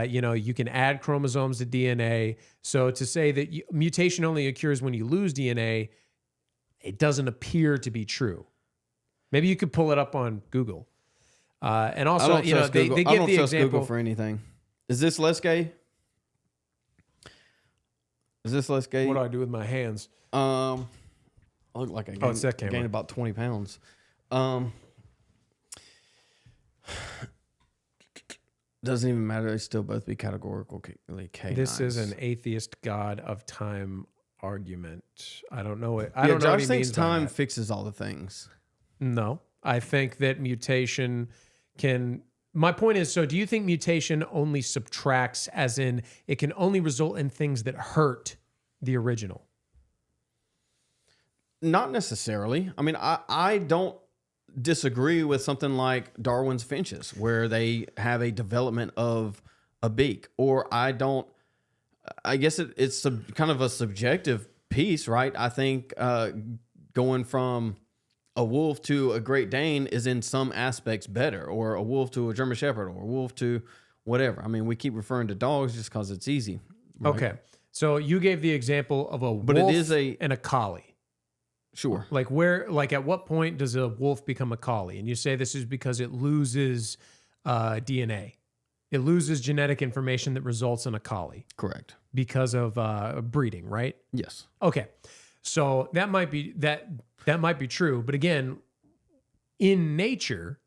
you can add chromosomes to DNA. So to say that mutation only occurs when you lose DNA, it doesn't appear to be true. Maybe you could pull it up on Google. And also, they give the example Google for anything. Is this less gay? Is this less gay? What do I do with my hands? I look like I gained about 20 pounds. Doesn't even matter. They still both be categorically canines. This is an atheist god of time argument. I don't know it. I don't know what he Josh thinks means by time that. fixes all the things. No, I think that mutation can. My point is, so do you think mutation only subtracts, as in it can only result in things that hurt the original? Not necessarily. I mean, I don't disagree with something like Darwin's finches, where they have a development of a beak. Or I guess it's kind of a subjective piece, right? I think going from a wolf to a Great Dane is in some aspects better, or a wolf to a German Shepherd, or a wolf to whatever. I mean, we keep referring to dogs just because it's easy. Right? Okay. So you gave the example of a wolf and a collie. Sure. At what point does a wolf become a collie? And you say this is because it loses DNA. It loses genetic information that results in a collie. Correct. Because of breeding, right? Yes. Okay. So that might be true, but again, in nature,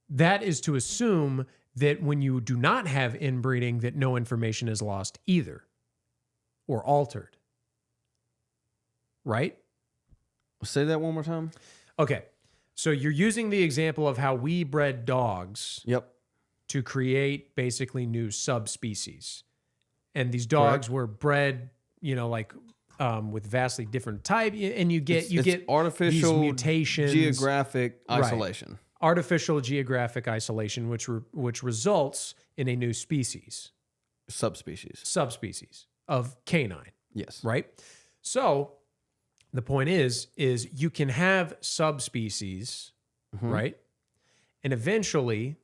that is to assume that when you do not have inbreeding, that no information is lost either or altered. Right? Say that one more time. Okay. So you're using the example of how we bred dogs. Yep. To create basically new subspecies. And these dogs were bred, with vastly different type, and you get artificial these mutations, geographic isolation. Right. Artificial geographic isolation, which results in a new species, subspecies of canine. Yes. Right. So The point is you can have subspecies, right? And eventually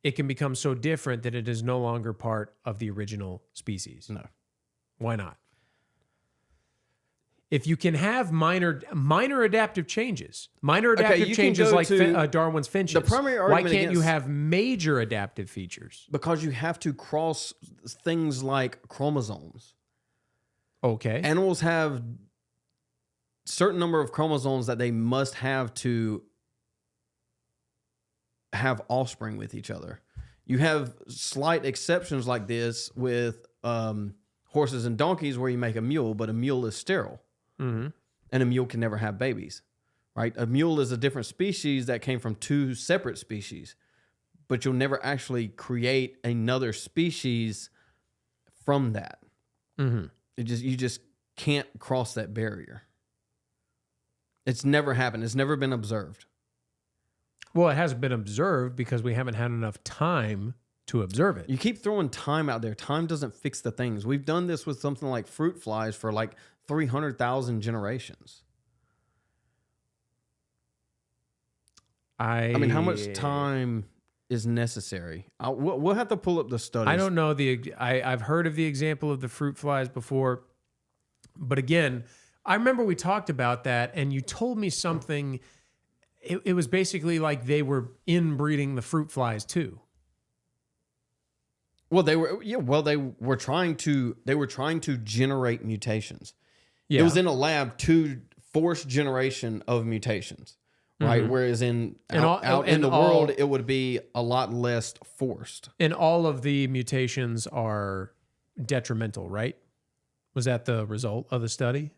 it can become so different that it is no longer part of the original species. No. Why not? If you can have minor adaptive changes, changes like Darwin's finches, the primary why argument can't you against- have major adaptive features? Because you have to cross things like chromosomes. Okay. Animals have certain number of chromosomes that they must have to have offspring with each other. You have slight exceptions like this with horses and donkeys where you make a mule, but a mule is sterile. Mm-hmm. And a mule can never have babies, right? A mule is a different species that came from two separate species, but you'll never actually create another species from that. Mm-hmm. You just can't cross that barrier. It's never happened. It's never been observed. Well, it hasn't been observed because we haven't had enough time to observe it. You keep throwing time out there. Time doesn't fix the things. We've done this with something like fruit flies for like 300,000 generations. I mean, how much time is necessary? We'll have to pull up the studies. I don't know. I've heard of the example of the fruit flies before. But again, I remember we talked about that and you told me something. It was basically like they were inbreeding the fruit flies too. Well, they were trying to generate mutations. Yeah. It was in a lab to force generation of mutations, right? Mhm. Whereas out in in the all- world, it would be a lot less forced. And all of the mutations are detrimental, right? Was that the result of the study?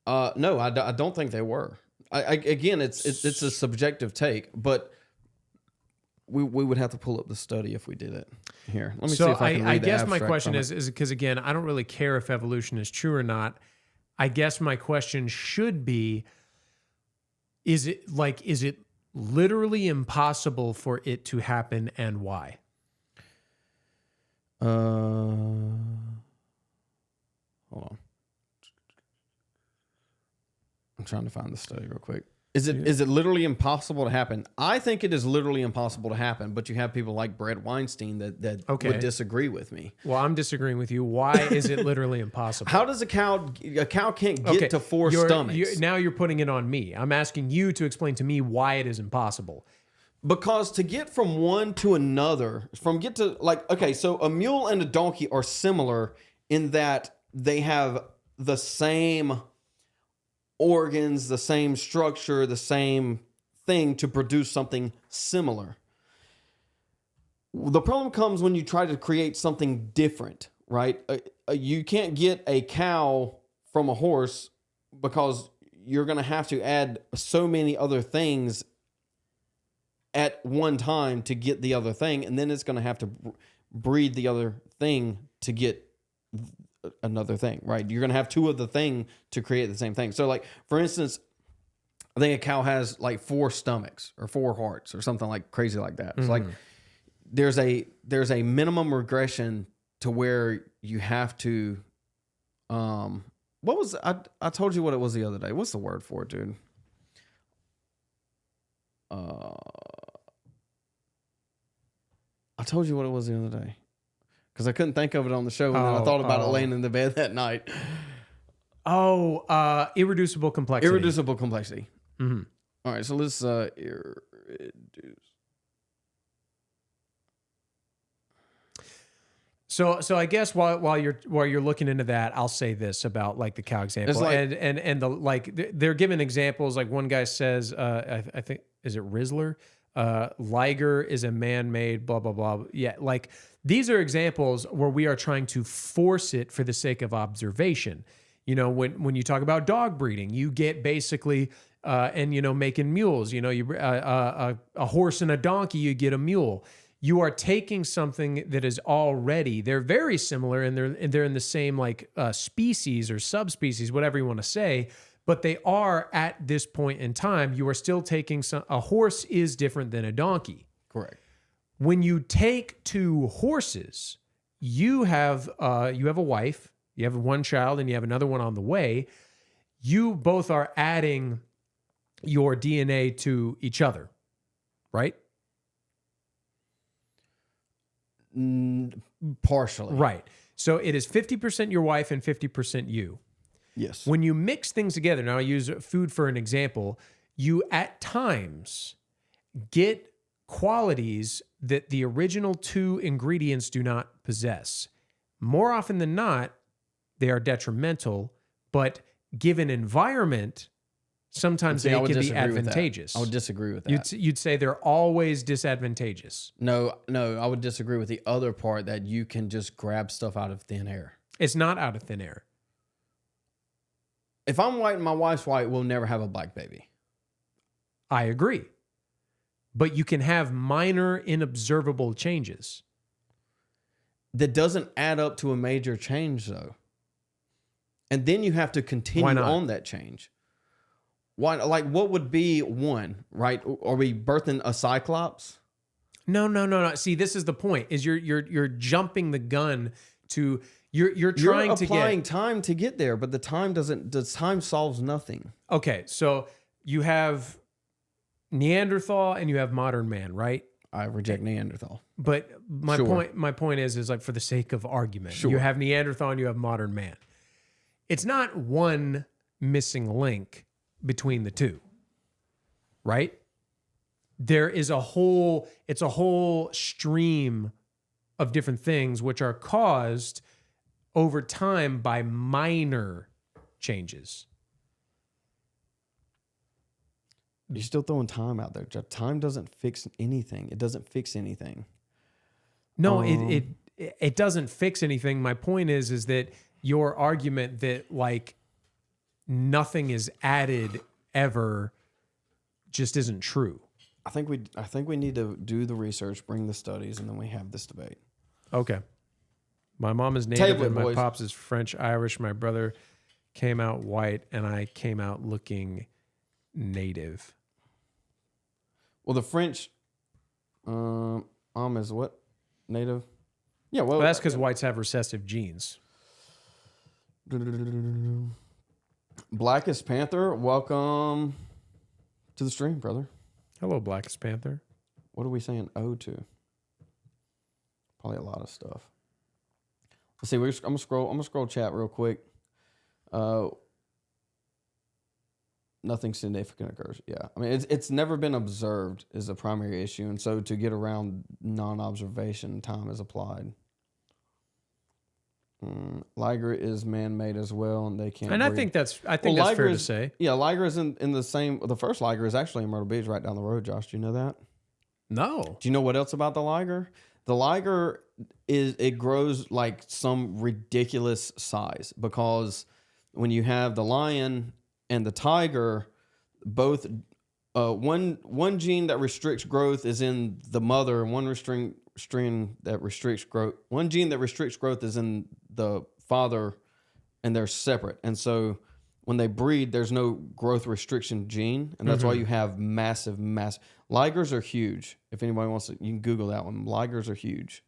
No, I don't think they were. Again, it's a subjective take, but we would have to pull up the study if we did it. Here, let me see if I can read I the guess my abstract question from is it. because again, I don't really care if evolution is true or not. I guess my question should be, is it literally impossible for it to happen and why? Hold on. I'm trying to find the study real quick. Is it literally impossible to happen? I think it is literally impossible to happen, but you have people like Brett Weinstein that Okay. would disagree with me. Well, I'm disagreeing with you. Why is it literally impossible? How does a cow can't get to four stomachs? Now you're putting it on me. I'm asking you to explain to me why it is impossible. Because to get from one to another, so a mule and a donkey are similar in that they have the same organs, the same structure, the same thing to produce something similar. The problem comes when you try to create something different, right? You can't get a cow from a horse because you're going to have to add so many other things at one time to get the other thing, and then it's going to have to breed the other thing to get another thing, right? You're going to have two of the thing to create the same thing. So like, for instance, I think a cow has like 4 stomachs or 4 hearts or something like crazy like that. It's like there's a minimum regression to where you have to, what was, I told you what it was the other day. What's the word for it, dude? I told you what it was the other day. Because I couldn't think of it on the show, and then I thought about it laying in the bed that night. Irreducible complexity. Irreducible complexity. Mm-hmm. All right, so let's irreduce. So I guess while you're looking into that, I'll say this about like the cow example, like, and the like they're giving examples. Like one guy says, I think is it Rizzler, Liger is a man-made blah blah blah. Yeah, like these are examples where we are trying to force it for the sake of observation. You know, when you talk about dog breeding, you get basically and you know making mules. You know, a horse and a donkey, you get a mule. You are taking something that is already, they're very similar and they're in the same like species or subspecies, whatever you want to say, but they are at this point in time, you are still taking a horse is different than a donkey. Correct. When you take 2 horses, you have a wife, you have one child and you have another one on the way. you both are adding your DNA to each other, right? Partially. Right. So it is 50% your wife and 50% you. Yes. When you mix things together, now I use food for an example, you at times get qualities that the original two ingredients do not possess. More often than not, they are detrimental, but given environment, sometimes See, they I would can be disagree with that. advantageous. I would disagree with that. You'd say they're always disadvantageous. No, I would disagree with the other part that you can just grab stuff out of thin air. It's not out of thin air. If I'm white and my wife's white, we'll never have a black baby. I agree. But you can have minor, inobservable changes. That doesn't add up to a major change, though. And then you have to continue on that change. Why? Like, what would be one, right? Are we birthing a cyclops? No. See, this is the point. Is you're jumping the gun to you're trying to applying time to get there, but the time solves nothing. Okay, so you have Neanderthal and you have modern man, right? I reject Neanderthal. But my point is like, for the sake of argument, you have Neanderthal and you have modern man. It's not one missing link between the two, right? There is it's a whole stream of different things which are caused over time by minor changes. You're still throwing time out there, Jeff. Time doesn't fix anything. It doesn't fix anything. No, it doesn't fix anything. My point is that your argument that like nothing is added ever just isn't true. I think we need to do the research, bring the studies, and then we have this debate. Okay. My mom is native and my pops is French Irish. My brother came out white and I came out looking native. Well, the French mom is what? Native? Yeah, well that's because whites have recessive genes. Blackest Panther, welcome to the stream, brother. Hello, Blackest Panther. What are we saying ode to? Probably a lot of stuff. Let's see. I'm gonna scroll chat real quick. Nothing significant occurs. Yeah, I mean it's never been observed is the primary issue, and so to get around non-observation, time is applied. Liger is man-made as well, and they can't. And breed. I think that's fair to say. Yeah, Liger is in the same. The first Liger is actually in Myrtle Beach, right down the road. Josh, do you know that? No. Do you know what else about the Liger? The Liger it grows like some ridiculous size because when you have the lion and the tiger, both one gene that restricts growth is in the mother, and one gene that restricts growth is in the father, and they're separate. And so when they breed, there's no growth restriction gene, and that's why you have massive. Ligers are huge. If anybody wants to, you can Google that one. Ligers are huge.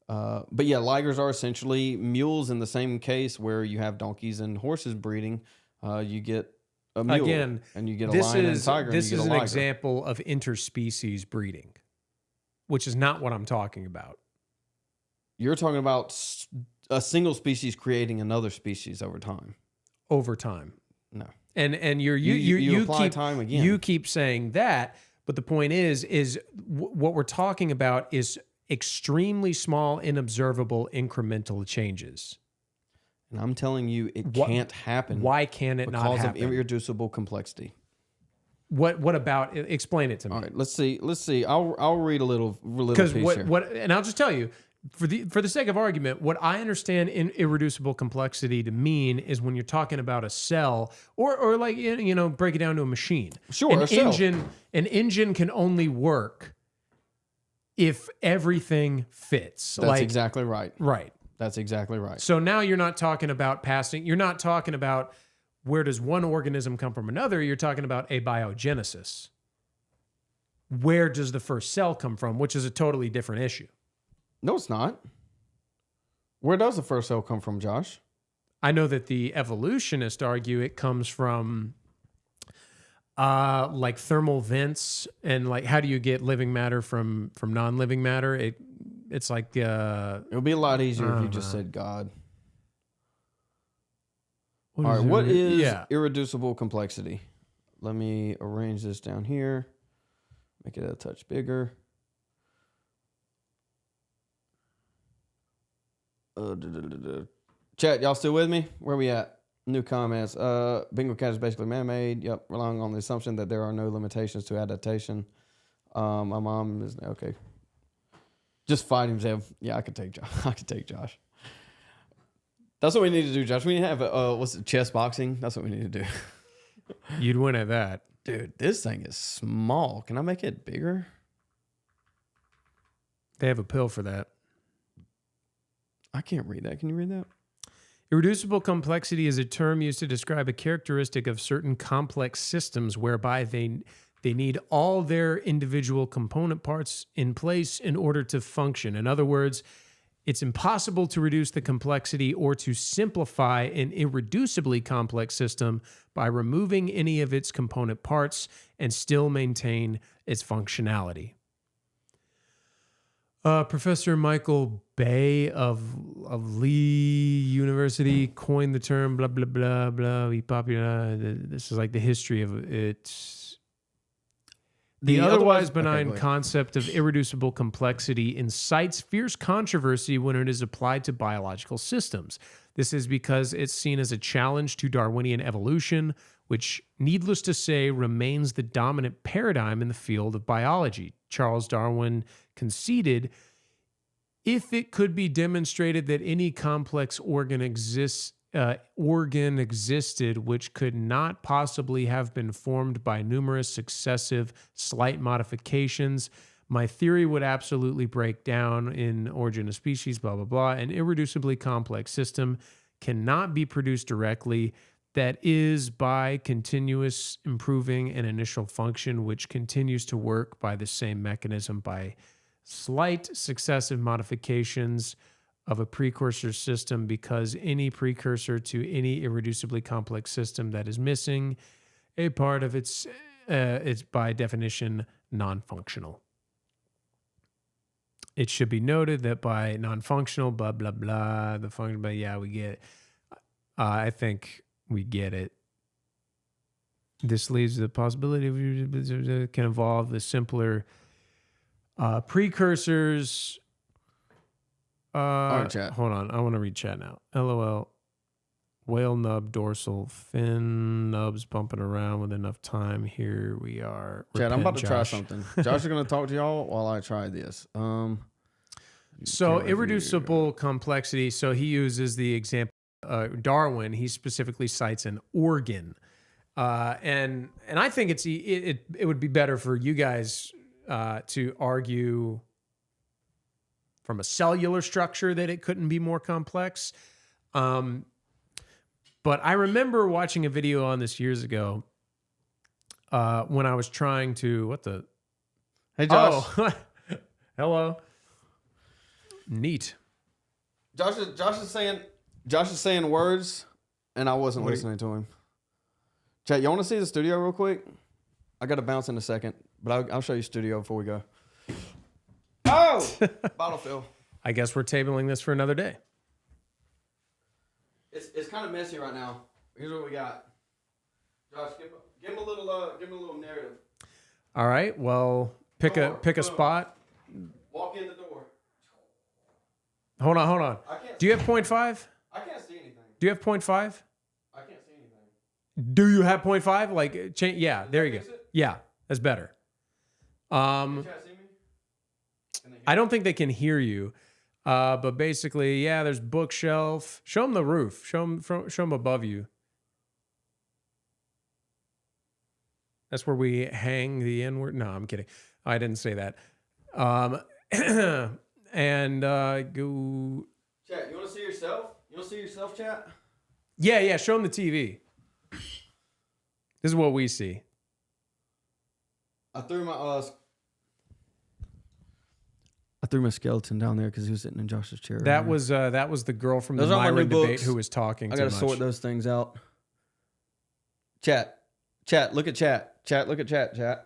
But yeah, ligers are essentially mules in the same case where you have donkeys and horses breeding. You get a mule, again, and you get a lion and a tiger. This and you is get a an liger. example of interspecies breeding, which is not what I'm talking about. You're talking about a single species creating another species over time. Over time, no. And you apply keep time again. You keep saying that, but the point is what we're talking about is extremely small, inobservable, incremental changes. And I'm telling you, it can't happen. Why can it not happen? Because of irreducible complexity. What about? Explain it to me. All right, let's see. I'll read a little piece here. And I'll just tell you, for the sake of argument, what I understand in irreducible complexity to mean is when you're talking about a cell or like break it down to a machine. Sure, An engine can only work if everything fits. That's exactly right. Right. That's exactly right. So now you're not talking about passing. You're not talking about where does one organism come from another. You're talking about abiogenesis. Where does the first cell come from, which is a totally different issue. No, it's not. Where does the first cell come from, Josh? I know that the evolutionists argue it comes from like thermal vents and like how do you get living matter from non-living matter? It's like it would be a lot easier if you just said God. All right, what is irreducible complexity? Let me arrange this down here. Make it a touch bigger. Chat, y'all still with me? Where we at? New comments. Bingo cat is basically man-made. Yep, relying on the assumption that there are no limitations to adaptation. My mom is okay. Just fight him, Zev. Yeah, I could take Josh. I could take Josh. That's what we need to do, Josh. We need to have what's it, chess boxing. That's what we need to do. You'd win at that. Dude, this thing is small. Can I make it bigger? They have a pill for that. I can't read that. Can you read that? Irreducible complexity is a term used to describe a characteristic of certain complex systems whereby they need all their individual component parts in place in order to function. In other words, it's impossible to reduce the complexity or to simplify an irreducibly complex system by removing any of its component parts and still maintain its functionality. Professor Michael Bay of Lee University coined the term blah, blah, blah, blah, popular. This is like the history of it. The otherwise benign concept of irreducible complexity incites fierce controversy when it is applied to biological systems. This is because it's seen as a challenge to Darwinian evolution, which, needless to say, remains the dominant paradigm in the field of biology. Charles Darwin conceded if it could be demonstrated that any complex organ existed which could not possibly have been formed by numerous successive slight modifications, my theory would absolutely break down in Origin of Species, blah, blah, blah. An irreducibly complex system cannot be produced directly. That is by continuous improving an initial function which continues to work by the same mechanism by slight successive modifications of a precursor system, because any precursor to any irreducibly complex system that is missing a part of it's by definition non-functional. It should be noted that by non-functional, blah, blah, blah, the function, but yeah, we get it. I think we get it. This leaves the possibility of can involve the simpler precursors. Right, chat. Hold on. I want to read chat now. LOL. Whale nub dorsal fin nubs bumping around with enough time. Here we are. Chat, I'm about to try Josh. something. Josh is going to talk to y'all while I try this. So irreducible complexity. So he uses the example Darwin. He specifically cites an organ, and I think it would be better for you guys to argue from a cellular structure that it couldn't be more complex. But I remember watching a video on this years ago when I was trying to, what the? Hey, Josh. Oh, hello. Neat. Josh is saying words, and I wasn't listening to him. Chat, you want to see the studio real quick? I got to bounce in a second, but I'll show you studio before we go. Oh! Bottle fill. I guess we're tabling this for another day. It's kind of messy right now. Here's what we got. Josh, give him a little narrative. All right. Well, pick a spot. Walk in the door. Hold on. Do you have 0.5? I can't see anything. Do you have 0.5? I can't see anything. Do you have 0.5? Like, change? Yeah, there you go. Yeah, that's better. Can you see me? I don't think they can hear you, but basically, yeah, there's bookshelf. Show them the roof. Show them above you. That's where we hang the N-word. No, I'm kidding. I didn't say that. And go. Chat, you want to see yourself? You want to see yourself, chat? Yeah. Show them the TV. This is what we see. I threw my I threw my skeleton down there because he was sitting in Josh's chair. That was the girl from the Those are my Myron new debate books. who was talking I too gotta much. sort those things out. Chat, look at chat. Look at chat.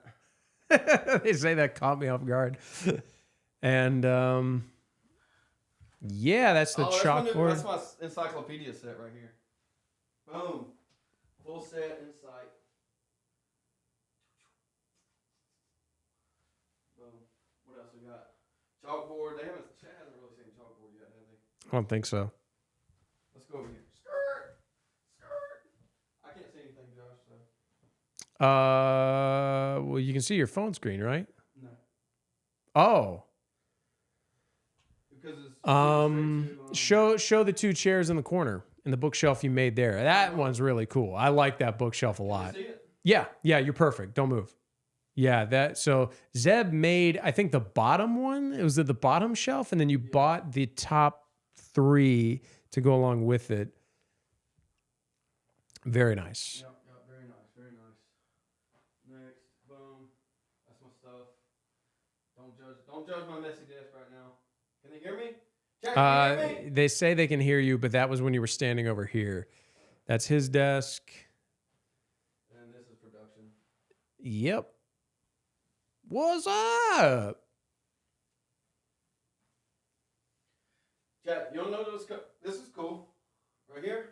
They say that caught me off guard. And yeah, that's the chalkboard. That's my encyclopedia set right here. Boom. Full set insight. Boom. What else we got? Chalkboard. Chat hasn't really seen chalkboard yet, have they? I don't think so. Let's go over here. Skirt. I can't see anything, Josh. So. Well, you can see your phone screen, right? No. Oh. Because it's show the 2 chairs in the corner in the bookshelf you made there. That one's really cool. I like that bookshelf a lot. Can you see it? Yeah, you're perfect. Don't move. Yeah, so Zeb made, I think, the bottom one. It was at the bottom shelf, and then you bought the top 3 to go along with it. Very nice. Yep, very nice. Next, boom. That's my stuff. Don't judge my messy desk right now. Can they hear me? Chat, can you hear me? They say they can hear you, but that was when you were standing over here. That's his desk. And this is production. Yep. What's up? Chat, you don't know this is cool. Right here,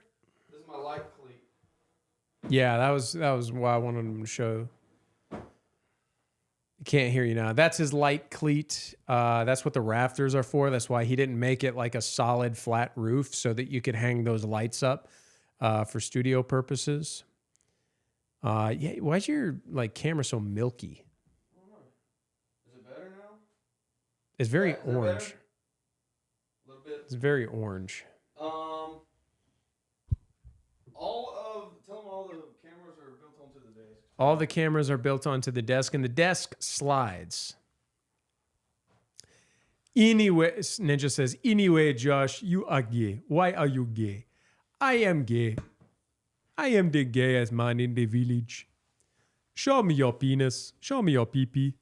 this is my light cleat. Yeah, that was why I wanted him to show. Can't hear you now. That's his light cleat. That's what the rafters are for. That's why he didn't make it like a solid flat roof so that you could hang those lights up for studio purposes. Yeah, why's your camera so milky? I don't know. Is it better now? It's very Is that orange. better? A little bit. It's very orange. Tell them all the cameras are built onto the desk. All the cameras are built onto the desk, and the desk slides. Anyway, Ninja says, anyway, Josh, you are gay. Why are you gay? I am gay. I am the gayest man in the village. Show me your penis. Show me your pee-pee.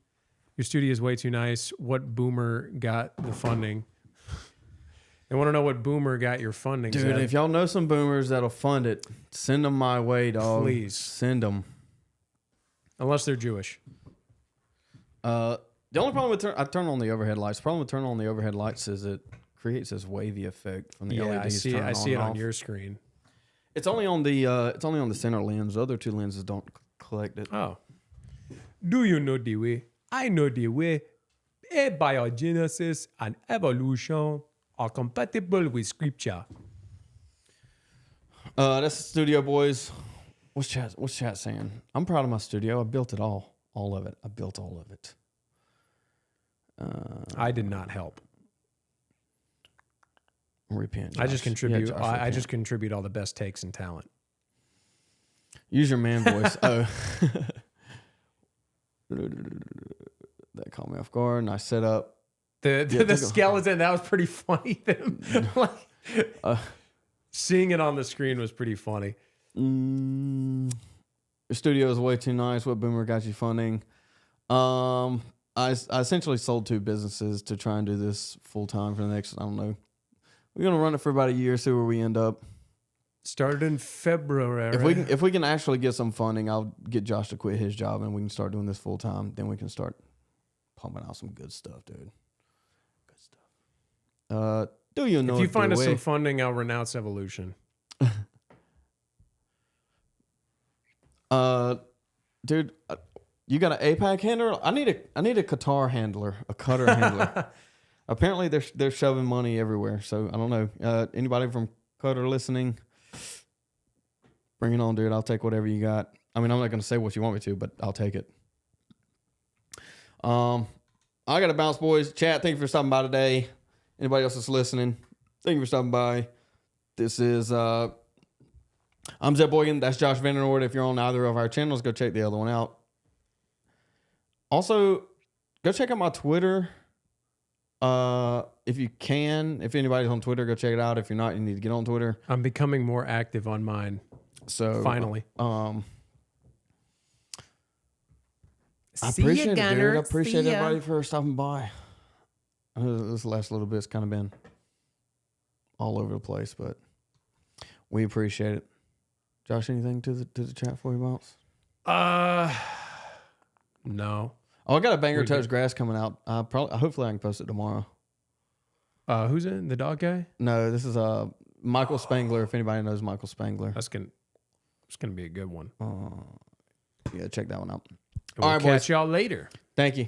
Your studio is way too nice. What boomer got the funding? They want to know what boomer got your funding. Dude, Zeb. if y'all know some boomers that'll fund it, send them my way, dog. Please. Send them. Unless they're Jewish. The only problem with I turn on the overhead lights. The problem with turning on the overhead lights is it creates this wavy effect from the LEDs. I see it on off. your screen. It's only on the center lens. The other 2 lenses don't collect it. Oh. Do you know the way? I know the way. Abiogenesis and evolution are compatible with scripture. That's the studio, boys. What's chat saying? I'm proud of my studio. I built it all of it. I built all of it. I did not help. Repent. I just Josh. contribute. Yeah, Josh, I repent. just contribute all the best takes and talent. Use your man voice. Oh, that caught me off guard. Nice setup. The skeleton, that was pretty funny. Seeing it on the screen was pretty funny. Your studio is way too nice. What boomer got you funding? I essentially sold 2 businesses to try and do this full time for the next, I don't know. We're gonna run it for about a year, see where we end up. Started in February. If we can actually get some funding, I'll get Josh to quit his job and we can start doing this full time. Then we can start pumping out some good stuff, dude. Good stuff. Do you know? If you find us some funding, I'll renounce evolution. Dude, you got an APAC handler? I need a Qatar handler, a Qatar handler. Apparently, they're shoving money everywhere. So I don't know. Anybody from Qatar listening? Bring it on, dude. I'll take whatever you got. I mean, I'm not going to say what you want me to, but I'll take it. I got to bounce, boys. Chat, thank you for stopping by today. Anybody else that's listening, thank you for stopping by. This is I'm Zeb Boygan. That's Josh Vandernoord. If you're on either of our channels, go check the other one out. Also, go check out my Twitter. If you can, if anybody's on Twitter, go check it out. If you're not, you need to get on Twitter. I'm becoming more active on mine. So finally, I appreciate it, dude. I appreciate everybody for stopping by. This last little bit's kind of been all over the place, but we appreciate it. Josh, anything to the chat for you, Bounce? No. Oh, I got a Banger Toast Grass coming out. Hopefully I can post it tomorrow. Who's in? The dog guy? No, this is Michael Spangler. If anybody knows Michael Spangler, it's gonna be a good one. Yeah, check that one out. We'll catch y'all later. Thank you.